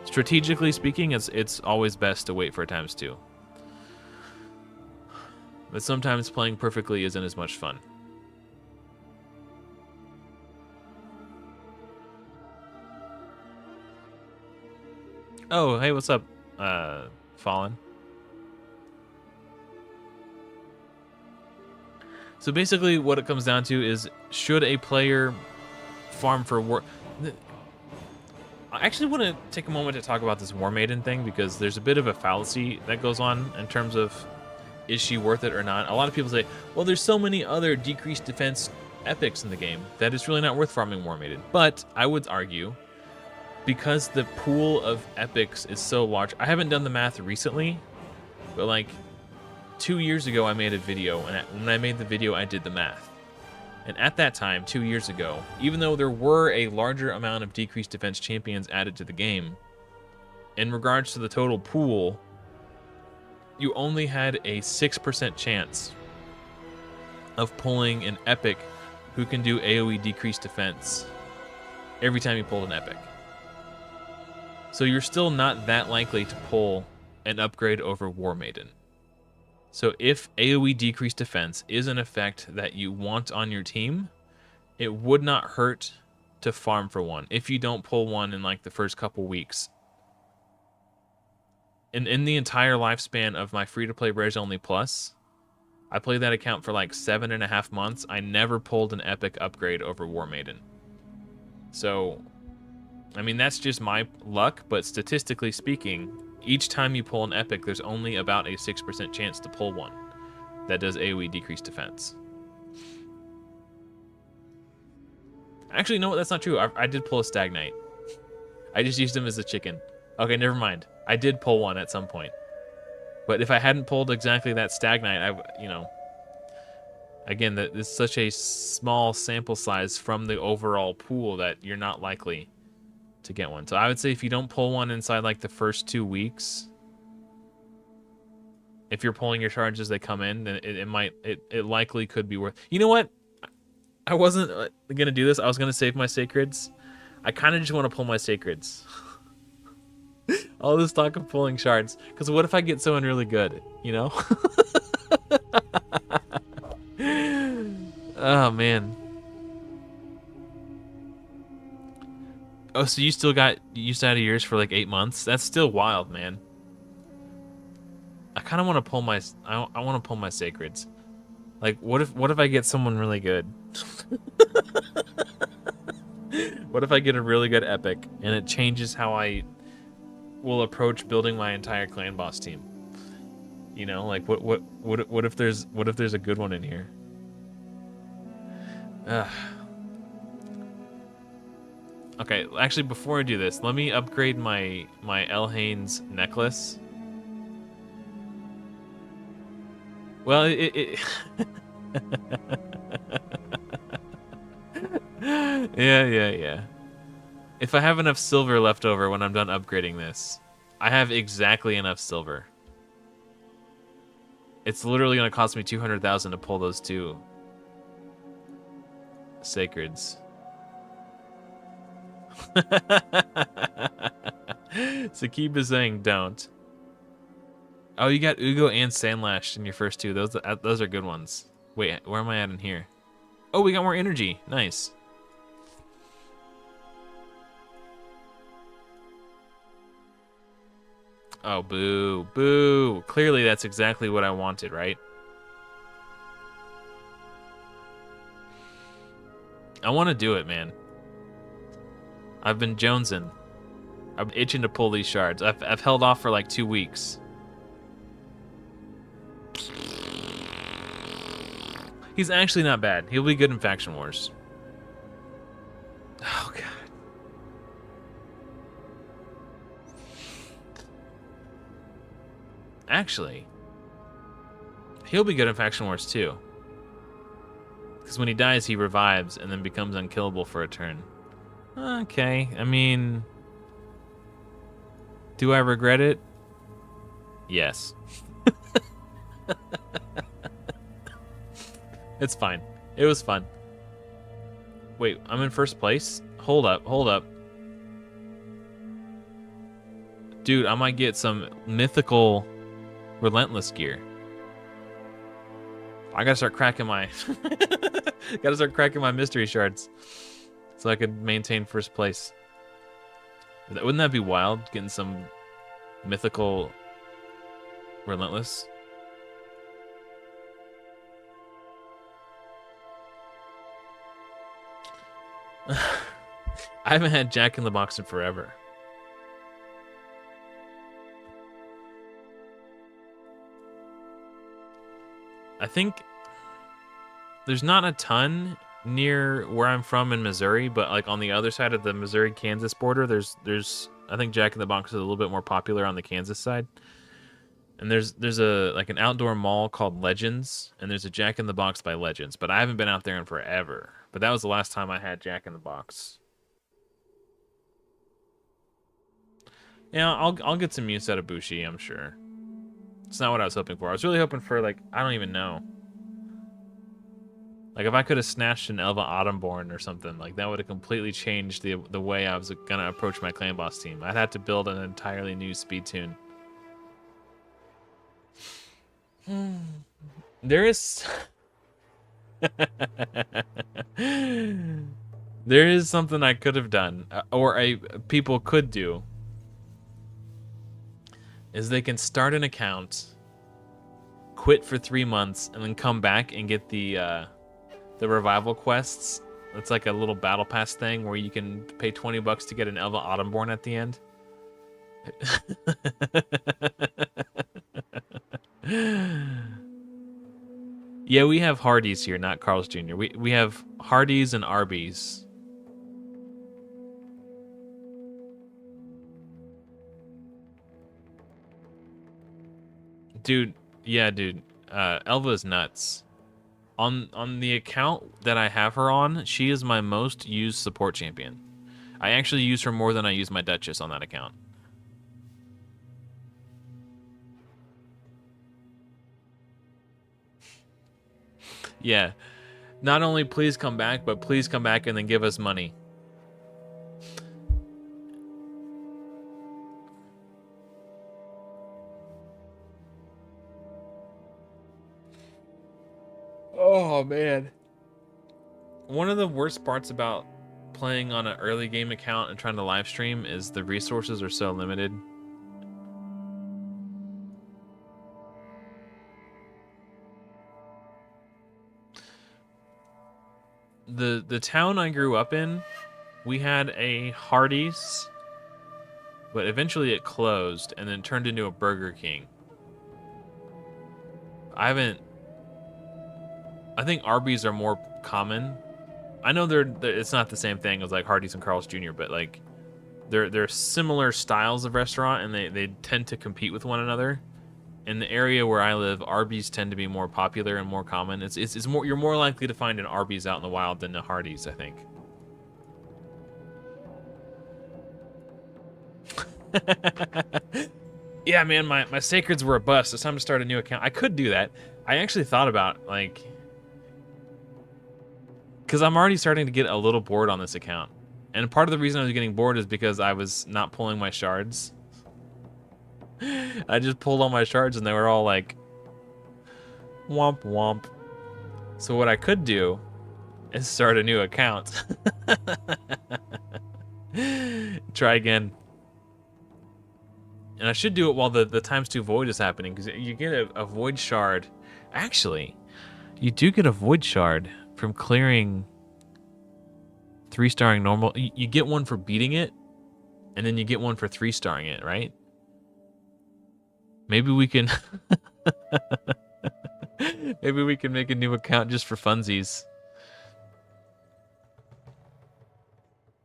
Strategically speaking, it's always best to wait for a ×2. But sometimes playing perfectly isn't as much fun. Oh, hey, what's up, Fallen? So basically what it comes down to is, should a player farm for war... I actually want to take a moment to talk about this War Maiden thing, because there's a bit of a fallacy that goes on in terms of, is she worth it or not? A lot of people say, well, there's so many other decreased defense epics in the game that it's really not worth farming War Maiden. But I would argue, because the pool of epics is so large, I haven't done the math recently, but like 2 years ago I made a video, and when I made the video I did the math. And at that time, 2 years ago, even though there were a larger amount of decreased defense champions added to the game, in regards to the total pool, you only had a 6% chance of pulling an epic who can do AoE decreased defense every time you pulled an epic. So you're still not that likely to pull an upgrade over War Maiden. So if AoE decreased defense is an effect that you want on your team, it would not hurt to farm for one if you don't pull one in like the first couple weeks. And in the entire lifespan of my free-to-play Res Only Plus, I played that account for like 7.5 months. I never pulled an epic upgrade over War Maiden. So, I mean, that's just my luck, but statistically speaking, each time you pull an epic, there's only about a 6% chance to pull one that does AoE decreased defense. Actually, no, that's not true. I did pull a Stag Knight. I just used him as a chicken. Okay, never mind. I did pull one at some point. But if I hadn't pulled exactly that Stag Knight, again, that is such a small sample size from the overall pool that you're not likely to get one. So I would say if you don't pull one inside like the first 2 weeks, if you're pulling your shards as they come in, then it likely could be worth. You know what? I wasn't gonna do this. I was gonna save my sacreds. I kind of just want to pull my sacreds. All this talk of pulling shards, because what if I get someone really good? You know? Oh man. Oh, so you still got used out of yours for like 8 months? That's still wild, man. I kind of want to pull my. I want to pull my sacreds. Like, what if I get someone really good? What if I get a really good epic and it changes how I will approach building my entire clan boss team? You know, like what if there's a good one in here? Okay, actually, before I do this, let me upgrade my Elhain's necklace. Well, yeah. If I have enough silver left over when I'm done upgrading this, I have exactly enough silver. It's literally going to cost me 200,000 to pull those 2 sacreds. Sakib is saying don't. Oh, you got Ugo and Sandlash in your first 2. Those are good ones. Wait, where am I at in here? Oh, we got more energy. Nice. Oh, boo. Boo. Clearly that's exactly what I wanted, right? I want to do it, man. I've been jonesing. I'm itching to pull these shards. I've held off for like 2 weeks. He's actually not bad. He'll be good in Faction Wars. Oh, God. Actually, he'll be good in Faction Wars too. Because when he dies, he revives and then becomes unkillable for a turn. Okay, I mean, do I regret it? Yes. It's fine. It was fun. Wait, I'm in first place? Hold up. Dude, I might get some mythical Relentless gear. I gotta start cracking my mystery shards so I could maintain first place. Wouldn't that be wild, getting some mythical Relentless? I haven't had Jack in the Box in forever. I think there's not a ton near where I'm from in Missouri, but like on the other side of the Missouri-Kansas border, there's I think Jack in the Box is a little bit more popular on the Kansas side. And there's a like an outdoor mall called Legends, and there's a Jack in the Box by Legends, but I haven't been out there in forever. But that was the last time I had Jack in the Box. Yeah, I'll get some use out of Bushi, I'm sure. It's not what I was hoping for. I was really hoping for, like, I don't even know. Like, if I could have snatched an Elva Autumnborn or something, like, that would have completely changed the way I was going to approach my clan boss team. I'd have to build an entirely new speed tune. There is... there is something I could have done, or people could do. Is they can start an account, quit for 3 months, and then come back and get the revival quests. It's like a little battle pass thing where you can pay $20 to get an Elva Autumnborn at the end. Yeah, we have Hardee's here, not Carl's Jr. We have Hardee's and Arby's. Dude, yeah, dude. Elva's nuts. On the account that I have her on, she is my most used support champion. I actually use her more than I use my Duchess on that account. Yeah. Not only please come back, but please come back and then give us money. Oh, man. One of the worst parts about playing on an early game account and trying to live stream is the resources are so limited. The town I grew up in, we had a Hardee's, but eventually it closed and then turned into a Burger King. I think Arby's are more common. I know it's not the same thing as like Hardee's and Carl's Jr., but like they're similar styles of restaurant, and they tend to compete with one another. In the area where I live, Arby's tend to be more popular and more common. It's more, you're more likely to find an Arby's out in the wild than a Hardee's, I think. Yeah, man, my sacreds were a bust. It's time to start a new account. I could do that. I actually thought about, like, because I'm already starting to get a little bored on this account. And part of the reason I was getting bored is because I was not pulling my shards. I just pulled all my shards and they were all like, womp womp. So what I could do is start a new account. Try again. And I should do it while the ×2 void is happening, because you get a void shard. Actually, you do get a void shard from clearing 3-starring normal. You get one for beating it, and then you get one for 3-starring it, right? Maybe we can maybe we can make a new account just for funsies.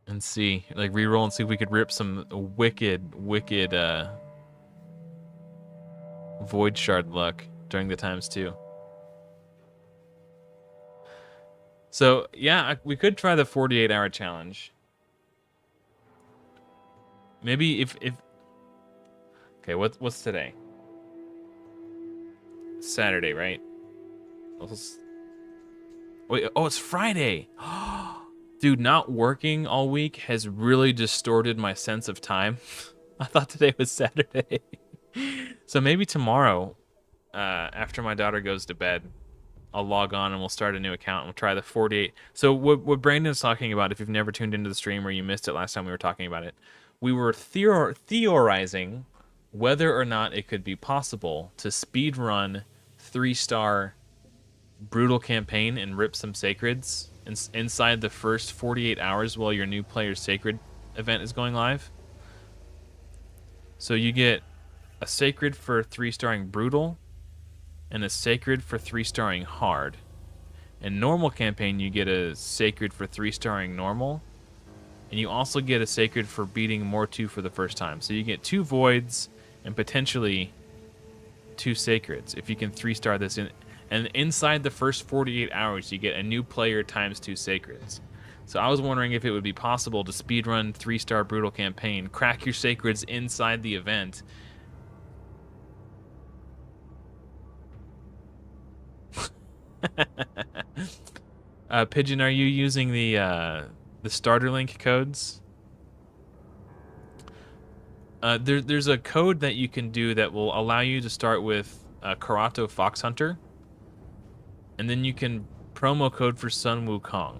And see, like, reroll and see if we could rip some wicked void shard luck during the ×2. So yeah, we could try the 48-hour challenge. Maybe if okay, what's today? Saturday, right? Wait, oh, it's Friday. Dude, not working all week has really distorted my sense of time. I thought today was Saturday. So maybe tomorrow, after my daughter goes to bed, I'll log on and we'll start a new account and we'll try the 48. So what Brandon's talking about, if you've never tuned into the stream or you missed it last time we were talking about it, we were theorizing whether or not it could be possible to speed run 3-star brutal campaign and rip some sacreds inside the first 48 hours while your new player's sacred event is going live. So you get a sacred for 3-starring brutal and a sacred for 3-starring hard. In normal campaign, you get a sacred for 3-starring normal, and you also get a sacred for beating Mortu for the first time. So you get 2 voids and potentially 2 sacreds if you can 3-star this in. And inside the first 48 hours, you get a new player times 2 sacreds. So I was wondering if it would be possible to speedrun 3-star brutal campaign, crack your sacreds inside the event. Pigeon, are you using the starter link codes? There's a code that you can do that will allow you to start with Karato Fox Hunter, and then you can promo code for Sun Wukong.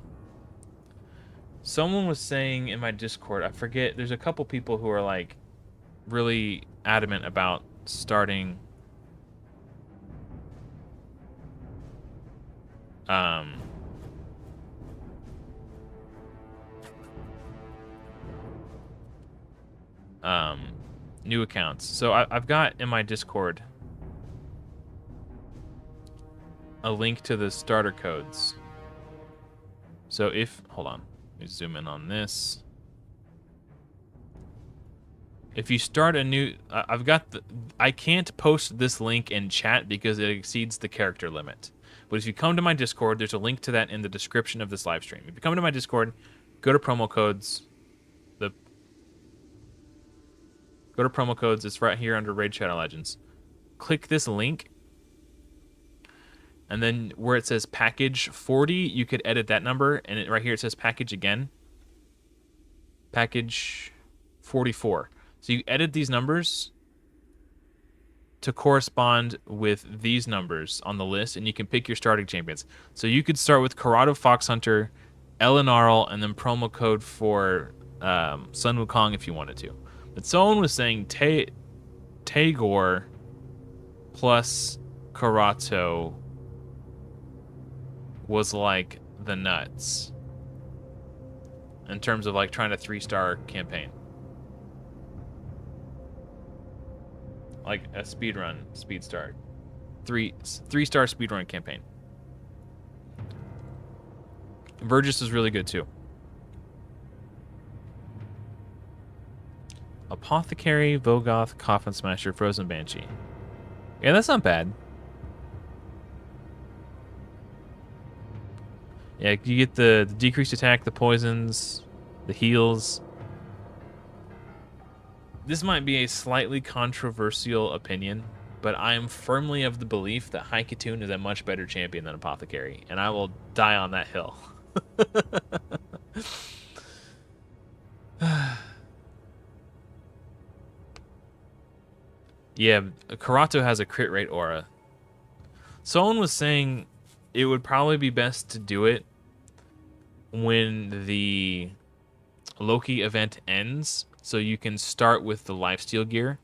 Someone was saying in my Discord, I forget, there's a couple people who are like really adamant about starting new accounts. So I've got in my Discord a link to the starter codes. So if, hold on, let me zoom in on this. If you start a new, I can't post this link in chat because it exceeds the character limit. But if you come to my Discord, there's a link to that in the description of this live stream. If you come to my Discord, go to promo codes. Go to promo codes. It's right here under Raid Shadow Legends. Click this link. And then where it says package 40, you could edit that number. And right here it says package again. Package 44. So you edit these numbers to correspond with these numbers on the list, and you can pick your starting champions. So you could start with Karato Fox Hunter, Elenarl, and then promo code for Sun Wukong if you wanted to. But someone was saying Tagore plus Karato was like the nuts in terms of like trying to 3-star campaign. Like a speedrun, speed start. 3-star speedrun campaign. Vergis is really good too. Apothecary, Vogoth, Coffin Smasher, Frozen Banshee. Yeah, that's not bad. Yeah, you get the decreased attack, the poisons, the heals. This might be a slightly controversial opinion, but I am firmly of the belief that Haikatun is a much better champion than Apothecary, and I will die on that hill. Yeah, Karato has a crit rate aura. Someone was saying it would probably be best to do it when the Loki event ends, so you can start with the lifesteal gear.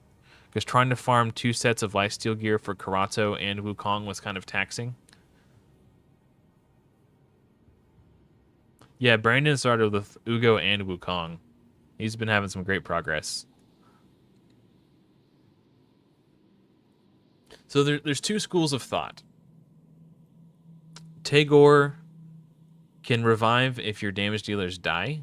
Because trying to farm 2 sets of lifesteal gear for Karato and Wukong was kind of taxing. Yeah, Brandon started with Ugo and Wukong. He's been having some great progress. So there's 2 schools of thought. Tagore can revive if your damage dealers die,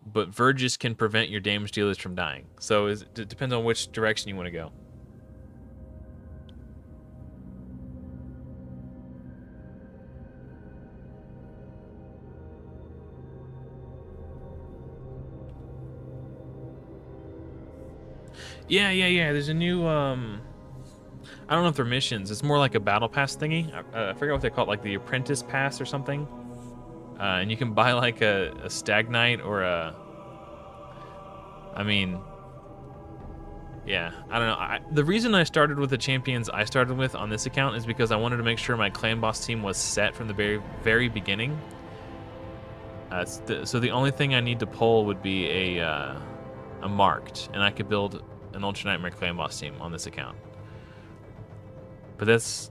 but Vergis can prevent your damage dealers from dying. So it depends on which direction you want to go. Yeah. There's a new, I don't know if they're missions. It's more like a battle pass thingy. I forget what they call it, like the apprentice pass or something. And you can buy like a Stag Knight or a... I mean... Yeah, I don't know. The reason I started with the champions I started with on this account is because I wanted to make sure my clan boss team was set from the very, very beginning. So the only thing I need to pull would be a marked, and I could build an Ultra Nightmare clan boss team on this account. But that's,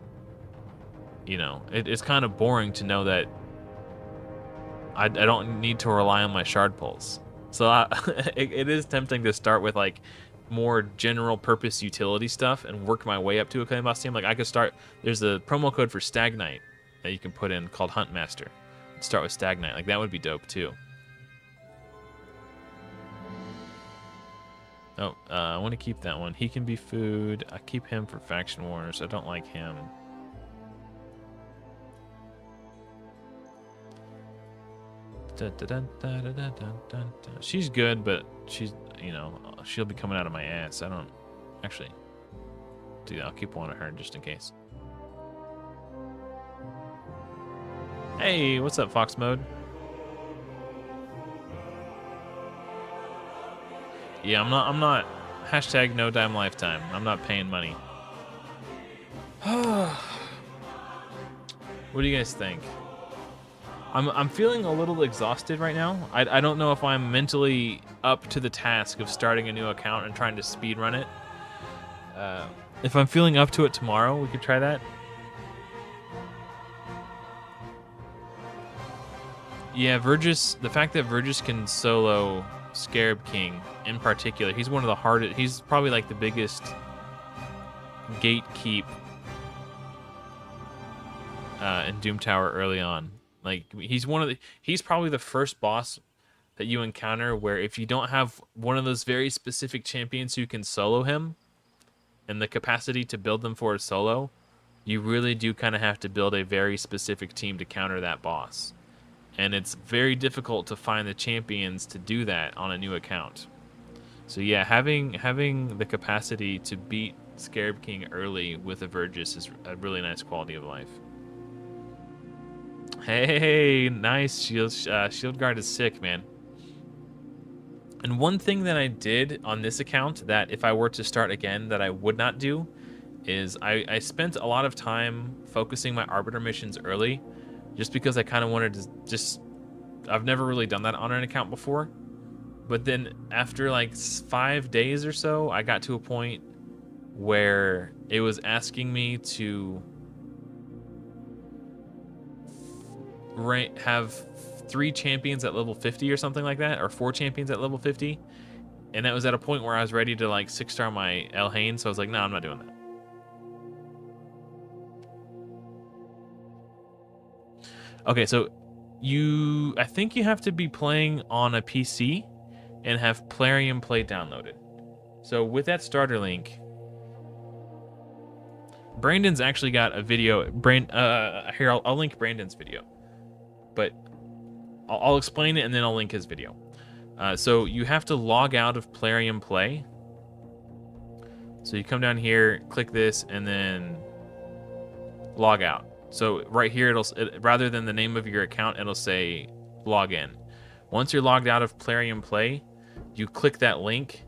you know, it's kind of boring to know that I don't need to rely on my shard pulls. So it is tempting to start with like more general purpose utility stuff and work my way up to a clan boss team. Like I could start. There's a promo code for Stag Knight that you can put in called Huntmaster. Start with Stag Knight. Like that would be dope too. Oh, I want to keep that one. He can be food. I keep him for Faction Wars. I don't like him. She's good, but she's, you know, she'll be coming out of my ass. I don't actually do that. I'll keep one of her just in case. Hey, what's up, Fox Mode? Yeah, I'm not hashtag no dime lifetime. I'm not paying money. What do you guys think? I'm feeling a little exhausted right now. I don't know if I'm mentally up to the task of starting a new account and trying to speed run it. If I'm feeling up to it tomorrow, we could try that. Yeah, Vergis, the fact that Vergis can solo Scarab King in particular, he's one of the hardest, he's probably like the biggest gatekeep in Doom Tower early on. Like he's probably the first boss that you encounter where if you don't have one of those very specific champions who can solo him and the capacity to build them for a solo, you really do kind of have to build a very specific team to counter that boss. And it's very difficult to find the champions to do that on a new account. So yeah, having the capacity to beat Scarab King early with a Vergis is a really nice quality of life. Hey, nice. Shield Guard is sick, man. And one thing that I did on this account that if I were to start again that I would not do is I spent a lot of time focusing my Arbiter missions early just because I kind of wanted to I've never really done that on an account before. But then after like 5 days or so, I got to a point where it was asking me to have 3 champions at level 50 or something like that, or 4 champions at level 50. And that was at a point where I was ready to like 6-star my Elhain, so I was like, no, I'm not doing that. Okay, so I think you have to be playing on a PC and have Plarium Play downloaded. So with that starter link, Brandon's actually got a video. Here, I'll link Brandon's video, but I'll explain it and then I'll link his video. So you have to log out of Plarium Play. So you come down here, click this, and then log out. So right here, rather than the name of your account, it'll say log in. Once you're logged out of Plarium Play, you click that link,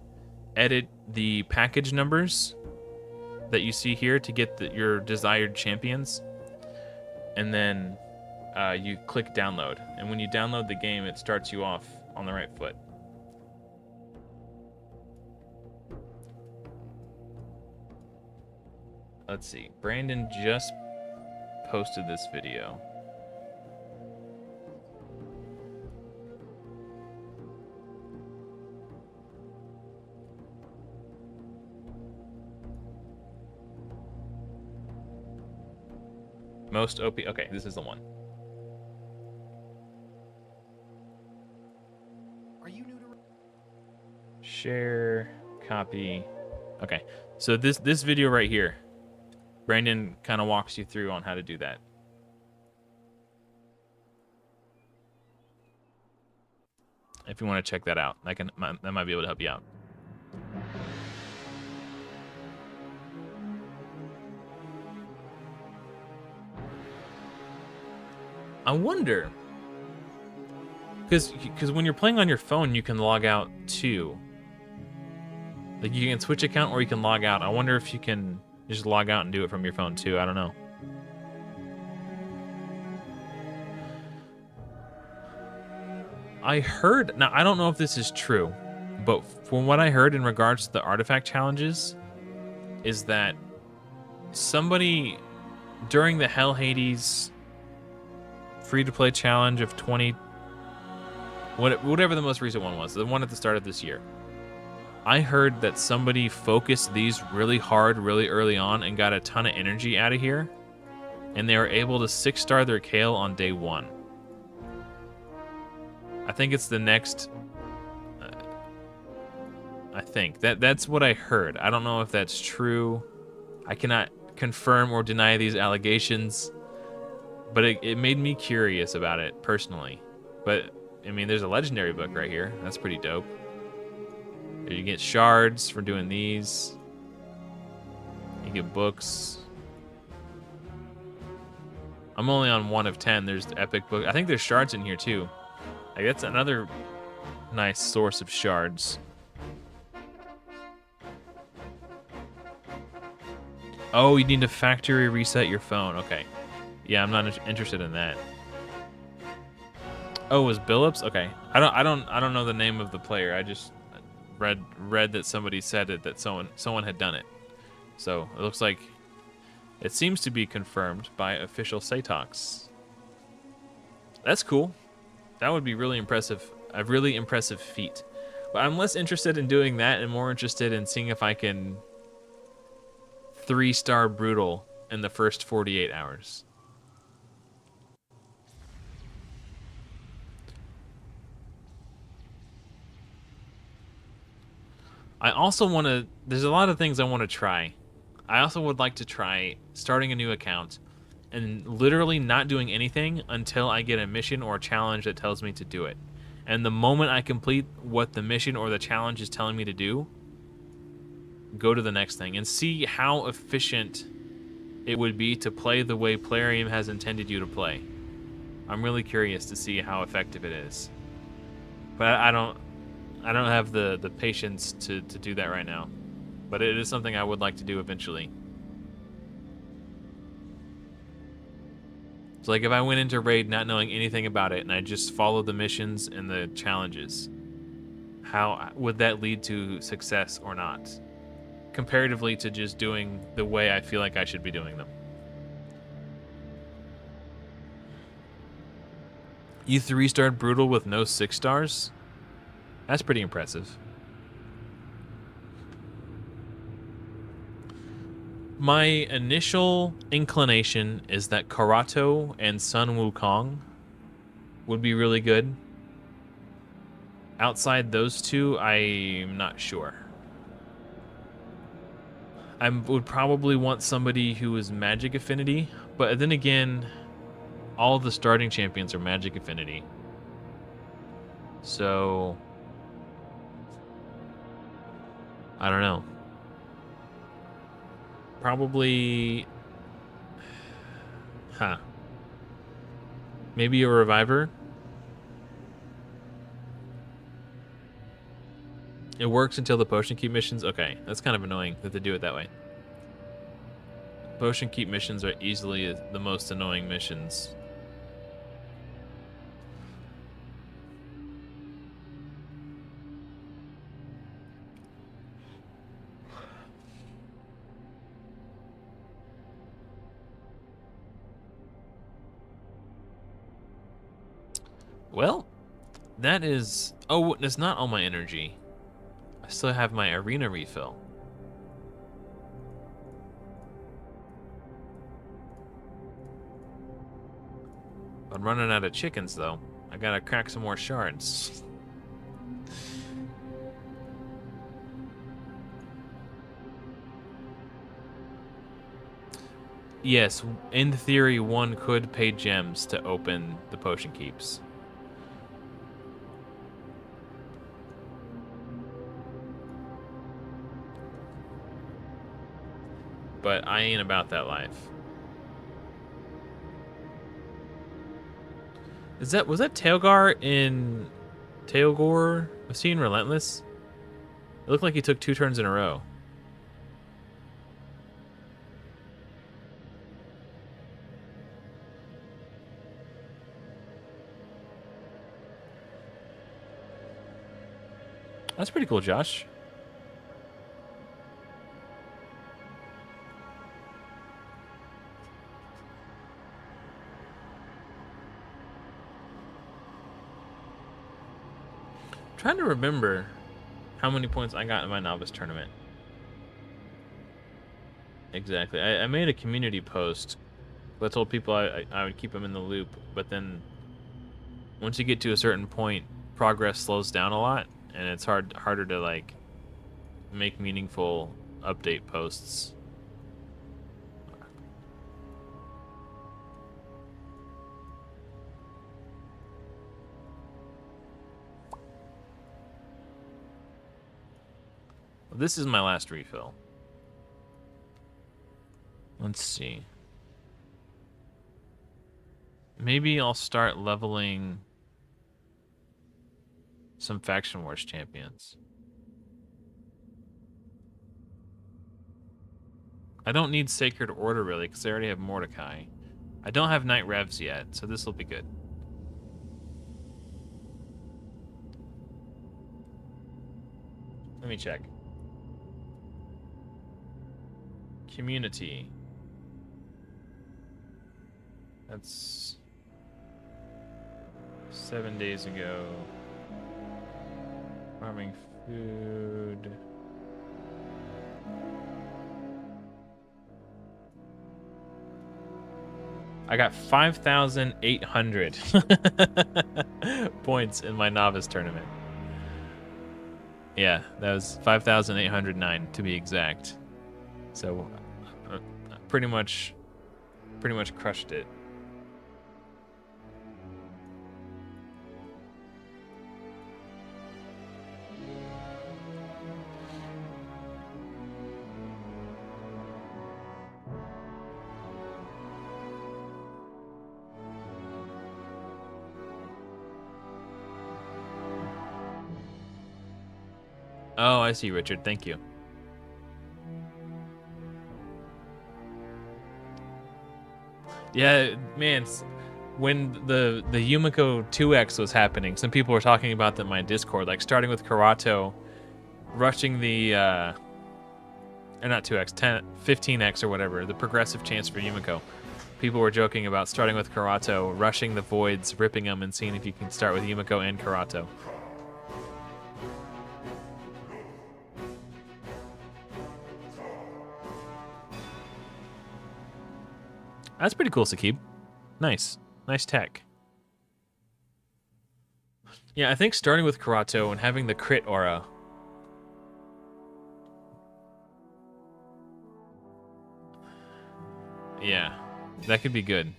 edit the package numbers that you see here to get your desired champions, and then you click download. And when you download the game, it starts you off on the right foot. Let's see. Brandon just posted this video. Most OP. Okay, this is the one. Are you new to Share, copy. Okay, so this video right here, Brandon kind of walks you through on how to do that. If you want to check that out, that might be able to help you out. I wonder, because when you're playing on your phone, you can log out too. Like you can switch account or you can log out. I wonder if you can just log out and do it from your phone too. I don't know. I heard, now I don't know if this is true, but from what I heard in regards to the artifact challenges, is that somebody during the Hell Hades free-to-play challenge of 20 Whatever the most recent one was, the one at the start of this year. I heard that somebody focused these really hard, really early on, and got a ton of energy out of here, and they were able to 6-star their Kale on day 1. I think it's the next. I think that's what I heard. I don't know if that's true. I cannot confirm or deny these allegations, but it made me curious about it personally. But I mean, there's a legendary book right here. That's pretty dope. You get shards for doing these. You get books. I'm only on 1 of 10. There's the epic book. I think there's shards in here too. Like, that's another nice source of shards. Oh, you need to factory reset your phone. Okay. Yeah, I'm not interested in that. Oh, it was Billups? Okay. I don't know the name of the player. I just read that somebody said it, that someone had done it. So it looks like it seems to be confirmed by official Satox. That's cool. That would be really impressive. A really impressive feat. But I'm less interested in doing that and more interested in seeing if I can 3-star Brutal in the first 48 hours. I also want to... There's a lot of things I want to try. I also would like to try starting a new account and literally not doing anything until I get a mission or a challenge that tells me to do it. And the moment I complete what the mission or the challenge is telling me to do, go to the next thing and see how efficient it would be to play the way Plarium has intended you to play. I'm really curious to see how effective it is. But I don't have the patience to do that right now. But it is something I would like to do eventually. So like if I went into Raid not knowing anything about it and I just followed the missions and the challenges, how would that lead to success or not? Comparatively to just doing the way I feel like I should be doing them. You 3-starred Brutal with no 6 stars? That's pretty impressive. My initial inclination is that Karato and Sun Wukong would be really good. Outside those two, I'm not sure. I would probably want somebody who is Magic Affinity, but then again, all of the starting champions are Magic Affinity. So, I don't know. Probably, maybe a Reviver. It works until the Potion Keep missions. Okay, that's kind of annoying that they do it that way. Potion Keep missions are easily the most annoying missions. Well, that is... Oh, it's not all my energy. I still have my arena refill. I'm running out of chickens, though. I gotta crack some more shards. Yes, in theory, one could pay gems to open the potion keeps. But I ain't about that life. Was that Tailgar in Tailgore? I've seen Relentless. It looked like he took 2 turns in a row. That's pretty cool, Josh. trying to remember how many points I got in my novice tournament. Exactly. I made a community post. I told people I would keep them in the loop, but then once you get to a certain point, progress slows down a lot, and it's harder to like make meaningful update posts. This is my last refill. Let's see. Maybe I'll start leveling some Faction Wars champions. I don't need Sacred Order really, because I already have Mordecai. I don't have Knight Revs yet, so this will be good. Let me check. Community. That's 7 days ago. Farming food. I got 5,800 points in my novice tournament. Yeah, that was 5,809 to be exact. So pretty much crushed it. Oh, I see, Richard. Thank you. Yeah, man, when the Yumiko 2X was happening, some people were talking about that in my Discord, like starting with Karato, rushing the, or not 2X, 15X or whatever, the progressive chance for Yumiko. People were joking about starting with Karato, rushing the voids, ripping them, and seeing if you can start with Yumiko and Karato. That's pretty cool, Sakib. Nice. Nice tech. Yeah, I think starting with Karato and having the crit aura. Yeah, that could be good.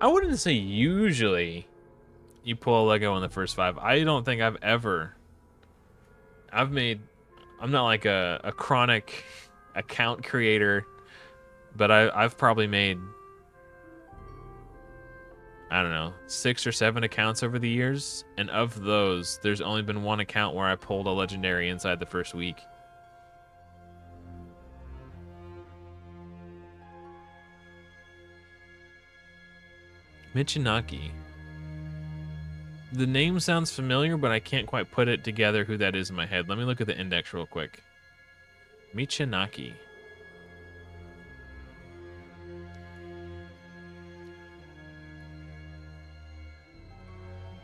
I wouldn't say usually you pull a Lego in the first 5. I don't think I've ever. I'm not like a chronic account creator, but I've probably made, I don't know, 6 or 7 accounts over the years, and of those, there's only been one account where I pulled a legendary inside the first week. Michinaki. The name sounds familiar, but I can't quite put it together who that is in my head. Let me look at the index real quick. Michinaki.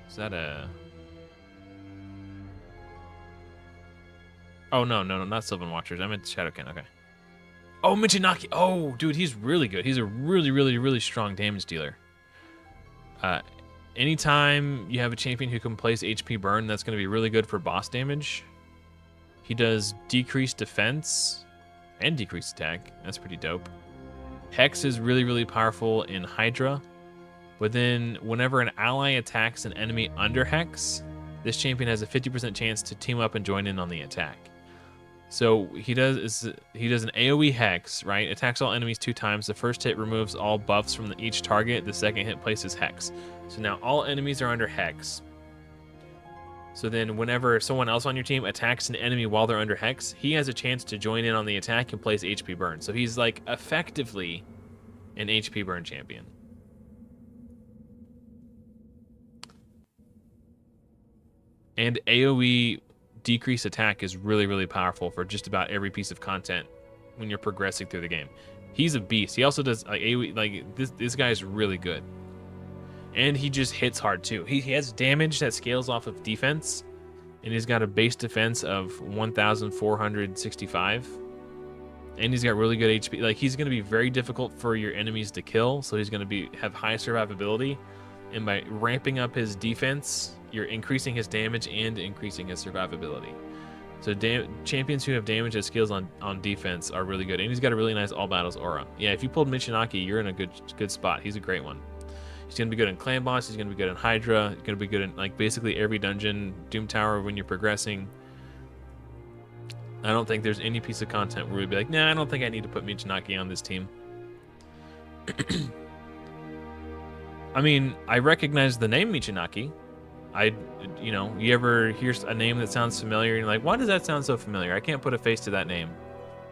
Is that a... Oh, no, not Sylvan Watchers. I meant Shadowkin, okay. Oh, Michinaki! Oh, dude, he's really good. He's a really, really, really strong damage dealer. Anytime you have a champion who can place HP burn, that's going to be really good for boss damage. He does decreased defense and decreased attack. That's pretty dope. Hex is really, really powerful in Hydra. But then whenever an ally attacks an enemy under Hex, this champion has a 50% chance to team up and join in on the attack. So he does an AoE hex, right? Attacks all enemies 2 times. The first hit removes all buffs from each target. The second hit places hex. So now all enemies are under hex. So then whenever someone else on your team attacks an enemy while they're under hex, he has a chance to join in on the attack and place HP burn. So he's like effectively an HP burn champion. And AoE decrease attack is really, really powerful for just about every piece of content when you're progressing through the game. He's a beast. He also does like AoE, like this guy is really good. And he just hits hard too. He has damage that scales off of defense, and he's got a base defense of 1,465. And he's got really good HP. Like, he's going to be very difficult for your enemies to kill, so he's going to have high survivability. And by ramping up his defense, you're increasing his damage and increasing his survivability. So champions who have damage that scales on defense are really good. And he's got a really nice all battles aura. Yeah, if you pulled Michinaki, you're in a good spot. He's a great one. He's going to be good in Clan Boss. He's going to be good in Hydra. He's going to be good in like basically every dungeon, Doom Tower when you're progressing. I don't think there's any piece of content where we'd be like, nah, I don't think I need to put Michinaki on this team. I mean, I recognize the name Michinaki. You ever hear a name that sounds familiar and you're like, why does that sound so familiar? I can't put a face to that name.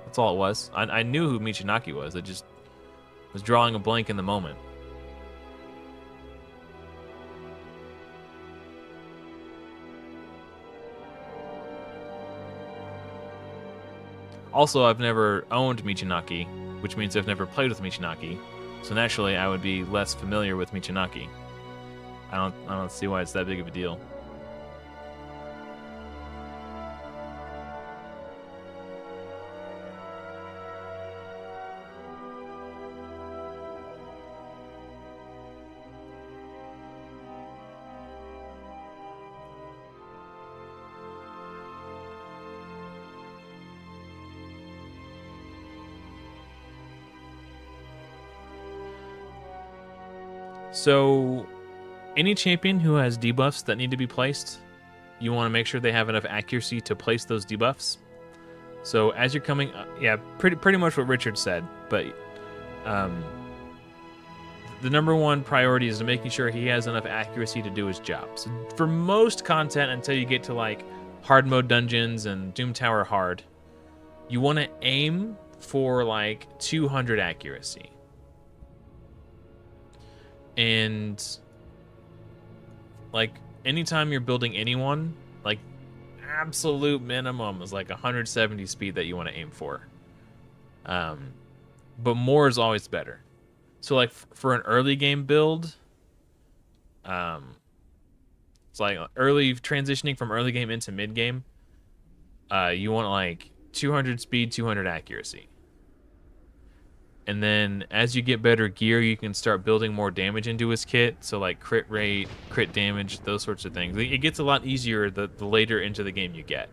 That's all it was. I knew who Michinaki was. I just was drawing a blank in the moment. Also, I've never owned Michinaki, which means I've never played with Michinaki. So naturally, I would be less familiar with Michinaki. I don't see why it's that big of a deal. So, any champion who has debuffs that need to be placed, you want to make sure they have enough accuracy to place those debuffs. So as you're coming, yeah, pretty much what Richard said, but the number one priority is to making sure he has enough accuracy to do his job. So for most content, until you get to like hard mode dungeons and Doom Tower hard, you want to aim for like 200 accuracy. And like anytime you're building anyone, like absolute minimum is like 170 speed that you want to aim for. But more is always better. So like for an early game build, it's like early transitioning from early game into mid game, you want like 200 speed, 200 accuracy. And then as you get better gear, you can start building more damage into his kit. So like crit rate, crit damage, those sorts of things. It gets a lot easier the later into the game you get.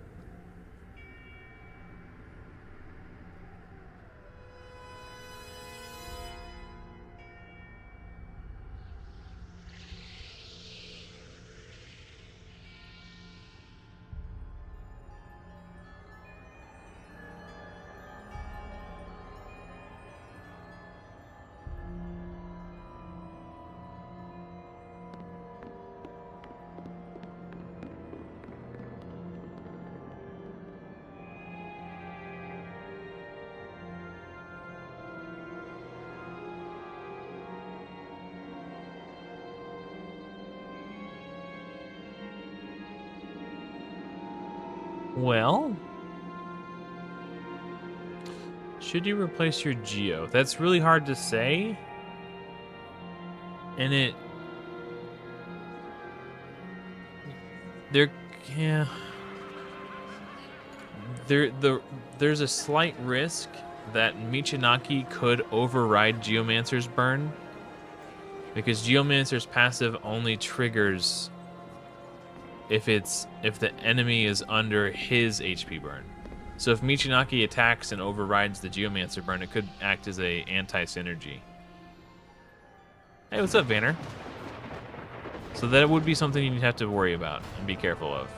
Well, should you replace your Geo? That's really hard to say. And there's a slight risk that Michinaki could override Geomancer's burn, because Geomancer's passive only triggers if the enemy is under his HP burn. So if Michinaki attacks and overrides the Geomancer burn, it could act as a anti-synergy. Hey, what's up, Vanner? So that would be something you'd have to worry about and be careful of.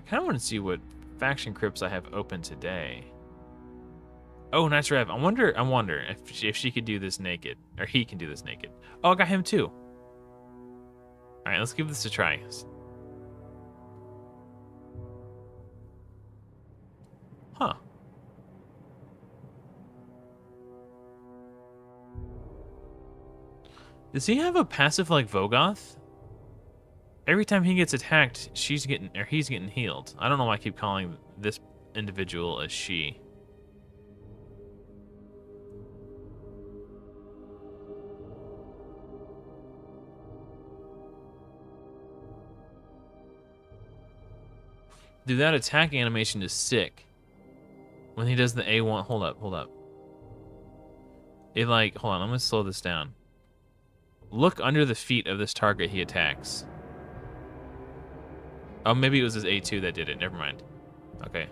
kind of want to see what faction crypts I have open today. Oh, nice Rev. I wonder if she could do this naked, or he can do this naked. Oh, I got him too. All right, let's give this a try. Huh. Does he have a passive like Vogoth? Every time he gets attacked, he's getting healed. I don't know why I keep calling this individual a she. Dude, that attack animation is sick. When he does the A1, hold up. It like, hold on, I'm gonna slow this down. Look under the feet of this target he attacks. Oh, maybe it was his A2 that did it, never mind. Okay.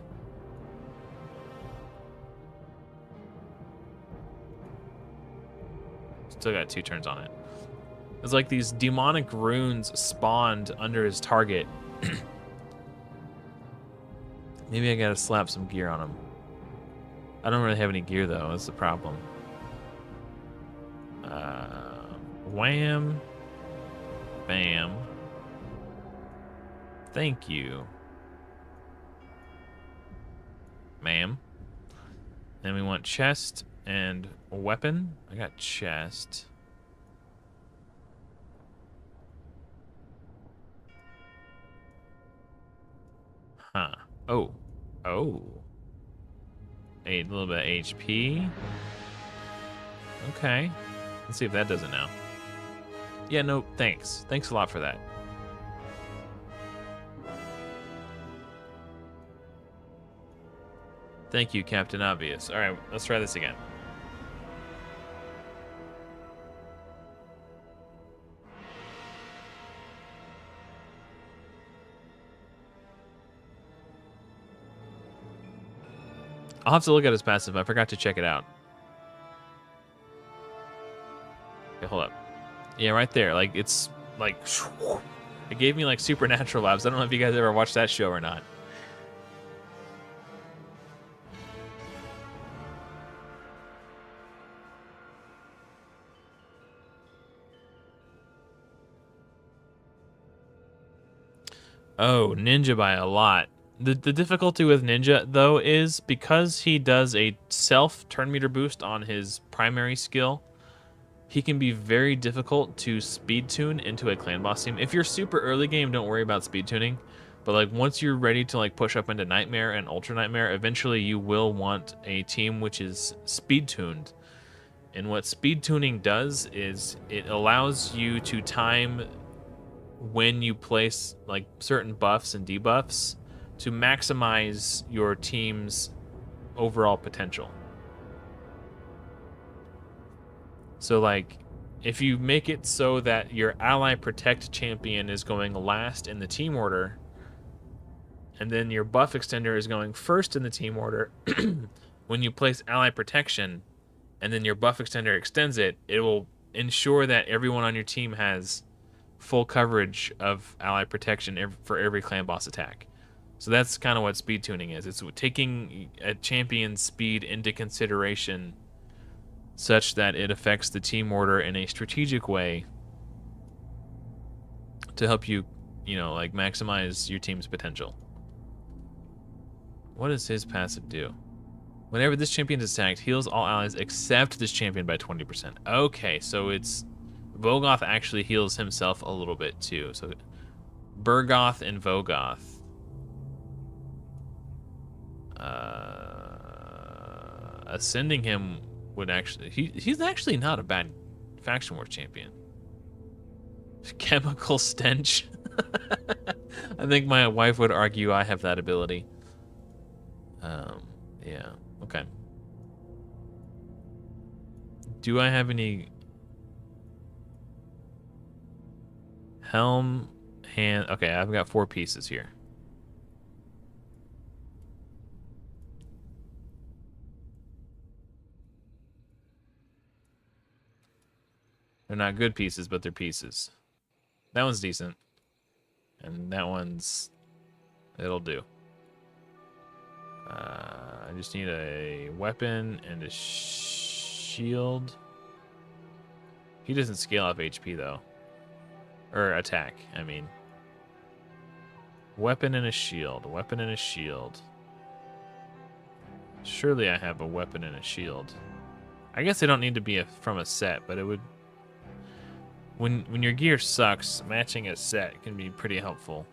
Still got 2 turns on it. It's like these demonic runes spawned under his target. Maybe I gotta slap some gear on him. I don't really have any gear though, that's the problem. Wham. Bam. Thank you. Ma'am. Then we want chest and weapon. I got chest. Huh. Oh. Oh. A little bit of HP. Okay. Let's see if that does it now. Yeah, no, thanks. Thanks a lot for that. Thank you, Captain Obvious. All right, let's try this again. I'll have to look at his passive. I forgot to check it out. Okay, hold up. Yeah, right there. Like, it's like... It gave me, like, Supernatural vibes. I don't know if you guys ever watched that show or not. Oh, Ninja by a lot. The difficulty with Ninja, though, is because he does a self-turn meter boost on his primary skill, he can be very difficult to speed tune into a clan boss team. If you're super early game, don't worry about speed tuning. But like once you're ready to like push up into Nightmare and Ultra Nightmare, eventually you will want a team which is speed tuned. And what speed tuning does is it allows you to time when you place like certain buffs and debuffs to maximize your team's overall potential. So like if you make it so that your ally protect champion is going last in the team order, and then your buff extender is going first in the team order, when you place ally protection and then your buff extender extends it, it will ensure that everyone on your team has full coverage of ally protection for every clan boss attack. So that's kind of what speed tuning is. It's taking a champion's speed into consideration such that it affects the team order in a strategic way to help you, like maximize your team's potential. What does his passive do? Whenever this champion is attacked, heals all allies except this champion by 20%. Okay, so it's Vogoth actually heals himself a little bit too. So Burgoth and Vogoth. Ascending him would actually... He's actually not a bad Faction Wars champion. Chemical stench. I think my wife would argue I have that ability. Yeah, okay. Do I have any... Helm, hand... Okay, I've got 4 pieces here. They're not good pieces, but they're pieces. That one's decent. And that one's... It'll do. I just need a weapon and a shield. He doesn't scale off HP though. Or attack, I mean. Weapon and a shield. Weapon and a shield. Surely I have a weapon and a shield. I guess they don't need to be from a set, but it would... When your gear sucks, matching a set can be pretty helpful.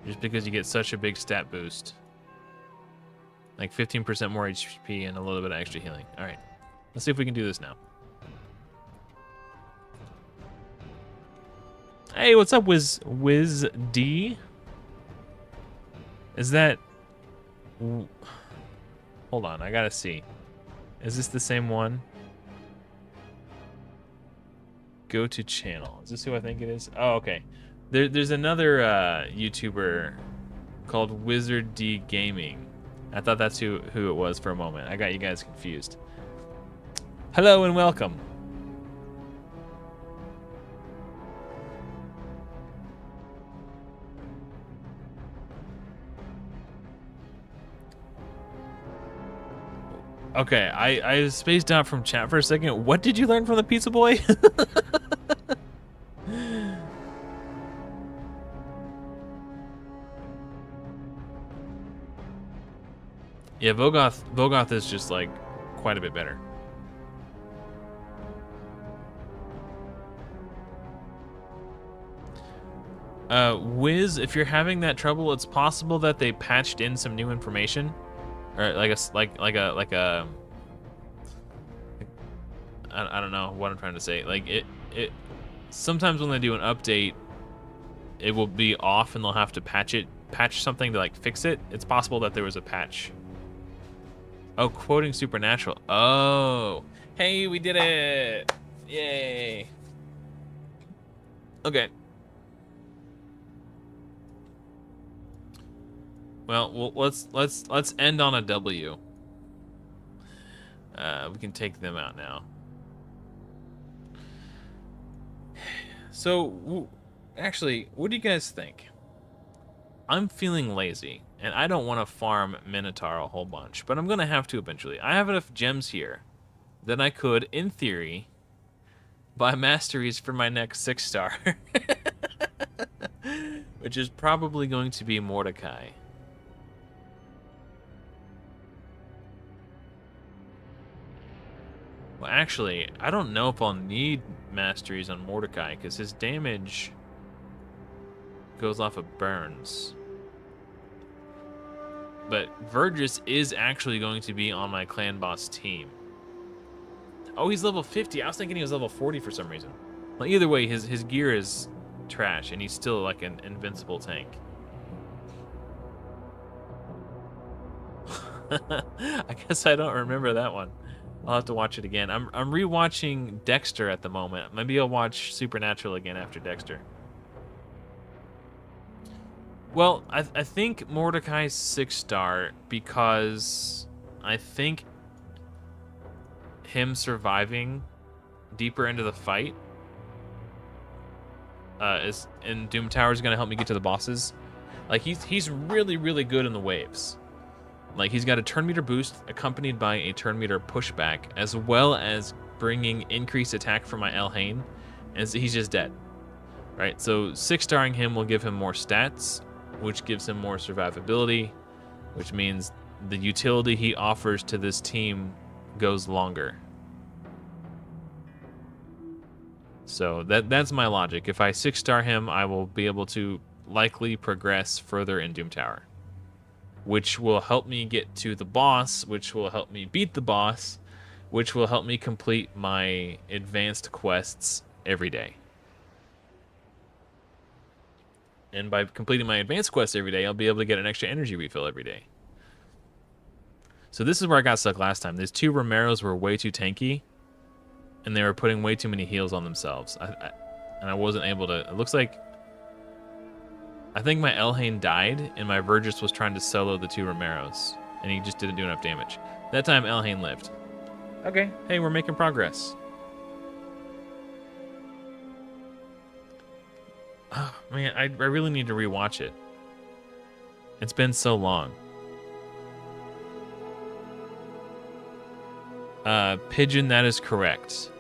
Just because you get such a big stat boost. Like 15% more HP and a little bit of extra healing. Alright. Let's see if we can do this now. Hey, what's up, Wiz D? Is that... Hold on, I gotta see. Is this the same one? Go to channel. Is this who I think it is? Oh, okay. There's another YouTuber called Wizard D Gaming. I thought that's who it was for a moment. I got you guys confused. Hello and welcome. Okay, I spaced out from chat for a second. What did you learn from the Pizza Boy? Yeah, Vogoth is just like quite a bit better. Wiz, if you're having that trouble, it's possible that they patched in some new information, or I don't know what I'm trying to say. Like it sometimes when they do an update, it will be off and they'll have to patch something to like fix it. It's possible that there was a patch. Oh, quoting Supernatural. Oh, hey, we did it! Yay! Okay. Well, let's end on a W. We can take them out now. So, actually, what do you guys think? I'm feeling lazy, and I don't want to farm Minotaur a whole bunch, but I'm going to have to eventually. I have enough gems here that I could, in theory, buy masteries for my next 6-star. Which is probably going to be Mordecai. Well, actually, I don't know if I'll need masteries on Mordecai, because his damage goes off of burns. But Vergis is actually going to be on my clan boss team. Oh, he's level 50. I was thinking he was level 40 for some reason. Well, either way, his gear is trash, and he's still like an invincible tank. I guess I don't remember that one. I'll have to watch it again. I'm rewatching Dexter at the moment. Maybe I'll watch Supernatural again after Dexter. Well, I think Mordecai's 6-star because I think him surviving deeper into the fight in Doom Tower is going to help me get to the bosses. Like he's really, really good in the waves. Like he's got a turn meter boost accompanied by a turn meter pushback, as well as bringing increased attack from my Elhain, and so he's just dead. Right, so 6-starring him will give him more stats, which gives him more survivability, which means the utility he offers to this team goes longer. So that's my logic. If I 6-star him, I will be able to likely progress further in Doom Tower, which will help me get to the boss, which will help me beat the boss, which will help me complete my advanced quests every day. And by completing my advanced quests every day, I'll be able to get an extra energy refill every day. So this is where I got stuck last time. These 2 Romeros were way too tanky, and they were putting way too many heals on themselves. And I wasn't able to... It looks like... I think my Elhain died, and my Vergis was trying to solo the 2 Romeros, and he just didn't do enough damage. That time, Elhain lived. Okay, hey, we're making progress. Oh, man, I really need to rewatch it. It's been so long. Pigeon, that is correct.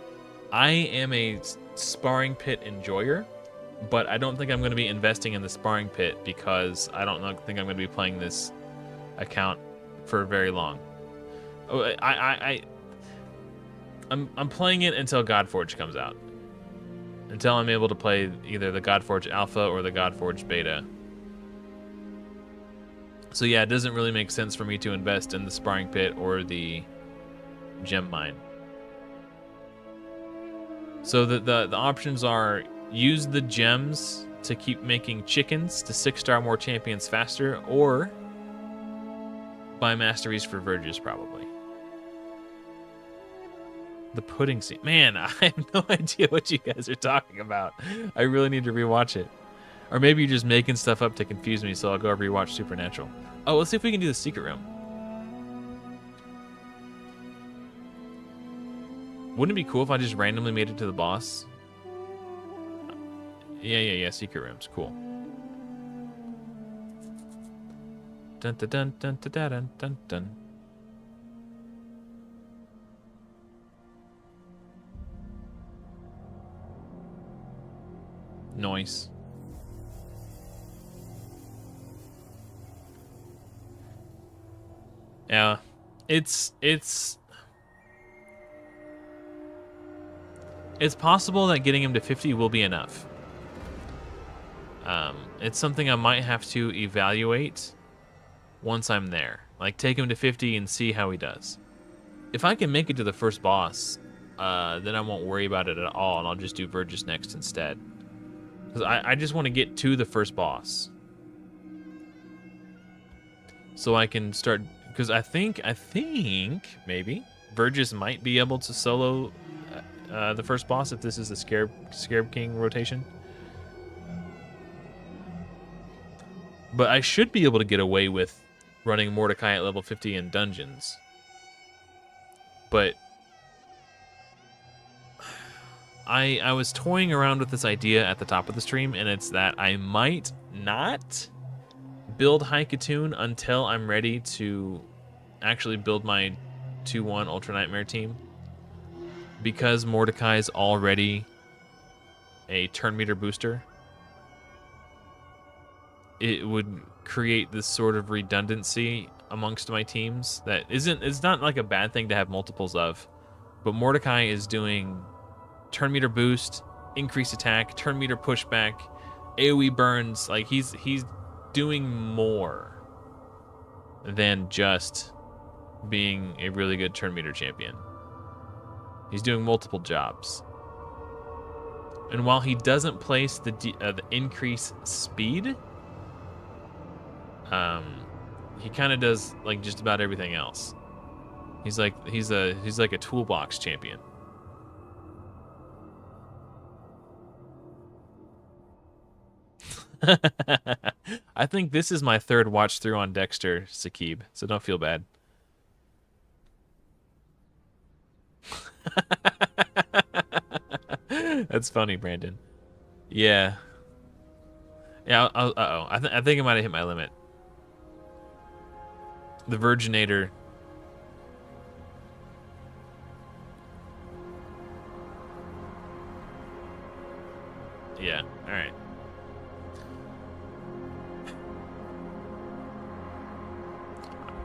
I am a sparring pit enjoyer, but I don't think I'm going to be investing in the sparring pit because I don't think I'm going to be playing this account for very long. Oh, I'm playing it until Godforge comes out. Until I'm able to play either the Godforge Alpha or the Godforge Beta. So yeah, it doesn't really make sense for me to invest in the sparring pit or the gem mine. So the options are use the gems to keep making chickens to 6-star more champions faster, or buy masteries for Verges probably. The pudding scene. Man, I have no idea what you guys are talking about. I really need to rewatch it. Or maybe you're just making stuff up to confuse me, so I'll go rewatch Supernatural. Oh, let's see if we can do the secret room. Wouldn't it be cool if I just randomly made it to the boss? Yeah, secret rooms. Cool. Dun dun dun dun dun dun dun dun. Noise. Yeah, it's possible that getting him to 50 will be enough. It's something I might have to evaluate once I'm there. Like, take him to 50 and see how he does. If I can make it to the first boss, then I won't worry about it at all, and I'll just do Verges next instead. Because I just want to get to the first boss. So I can start... Because I think, maybe, Verges might be able to solo the first boss if this is the Scarab King rotation. But I should be able to get away with running Mordecai at level 50 in dungeons. But I was toying around with this idea at the top of the stream, and it's that I might not build Haikatoon until I'm ready to actually build my 2-1 Ultra Nightmare team. Because Mordecai is already a turn meter booster, it would create this sort of redundancy amongst my teams that it's not like a bad thing to have multiples of, but Mordecai is doing turn meter boost, increase attack, turn meter pushback, AoE burns. Like he's doing more than just being a really good turn meter champion. He's doing multiple jobs. And while he doesn't place the increase speed, he kind of does like just about everything else. He's like a toolbox champion. I think this is my third watch through on Dexter, Sakib, so don't feel bad. That's funny, Brandon. Yeah. Uh-oh. I think I might have hit my limit. The Virginator. Yeah, alright.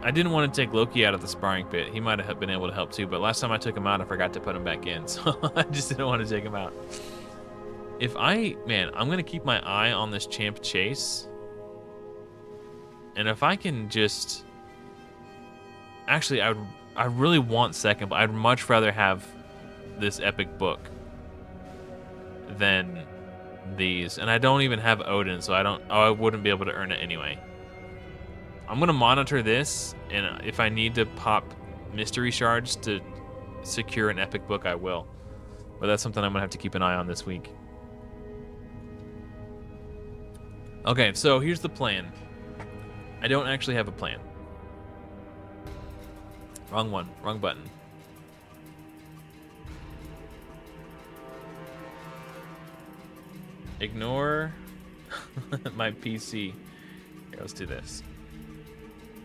I didn't want to take Loki out of the sparring pit. He might have been able to help too, but last time I took him out, I forgot to put him back in, so I just didn't want to take him out. Man, I'm going to keep my eye on this Champ Chase. And if I can just... Actually, I really want second, but I'd much rather have this epic book than these. And I don't even have Odin, so I wouldn't be able to earn it anyway. I'm going to monitor this, and if I need to pop mystery shards to secure an epic book, I will. But that's something I'm going to have to keep an eye on this week. Okay, so here's the plan. I don't actually have a plan. Wrong one. Wrong button. Ignore my PC. Here, let's do this.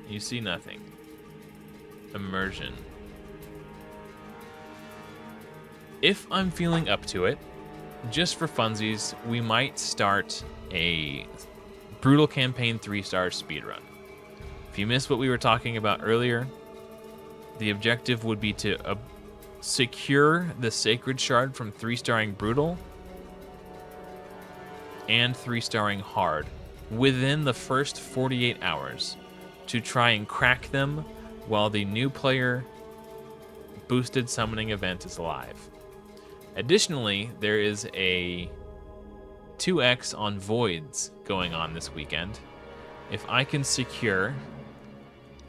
You see nothing. Immersion. If I'm feeling up to it, just for funsies, we might start a Brutal Campaign 3-star speedrun. If you missed what we were talking about earlier, the objective would be to secure the Sacred Shard from 3-starring Brutal and 3-starring Hard within the first 48 hours to try and crack them while the new player boosted summoning event is alive. Additionally, there is a 2x on Voids going on this weekend. If I can secure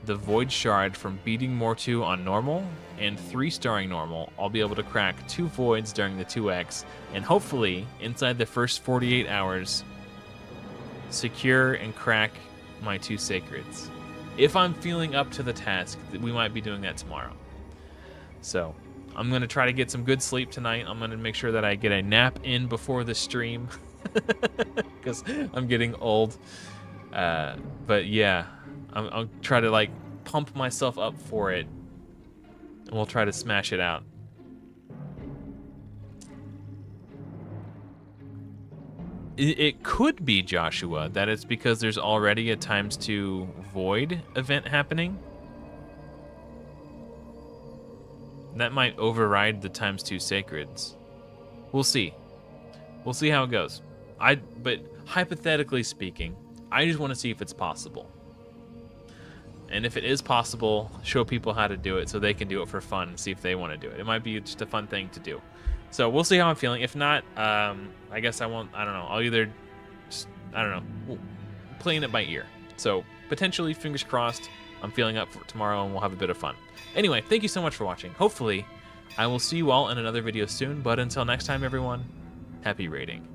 the Void Shard from beating Mortu on normal and 3-starring normal, I'll be able to crack 2 Voids during the 2x, and hopefully, inside the first 48 hours, secure and crack my 2 Sacreds. If I'm feeling up to the task, we might be doing that tomorrow. So, I'm going to try to get some good sleep tonight. I'm going to make sure that I get a nap in before the stream, because I'm getting old. But yeah, I'll try to like pump myself up for it, and we'll try to smash it out. It could be, Joshua, that it's because there's already a ×2 Void event happening. That might override the ×2 Sacreds. We'll see. We'll see how it goes. But hypothetically speaking, I just want to see if it's possible. And if it is possible, show people how to do it so they can do it for fun and see if they want to do it. It might be just a fun thing to do. So we'll see how I'm feeling. If not, I guess I won't. I don't know. I'll either, playing it by ear. So potentially, fingers crossed, I'm feeling up for tomorrow and we'll have a bit of fun. Anyway, thank you so much for watching. Hopefully, I will see you all in another video soon. But until next time, everyone, happy raiding.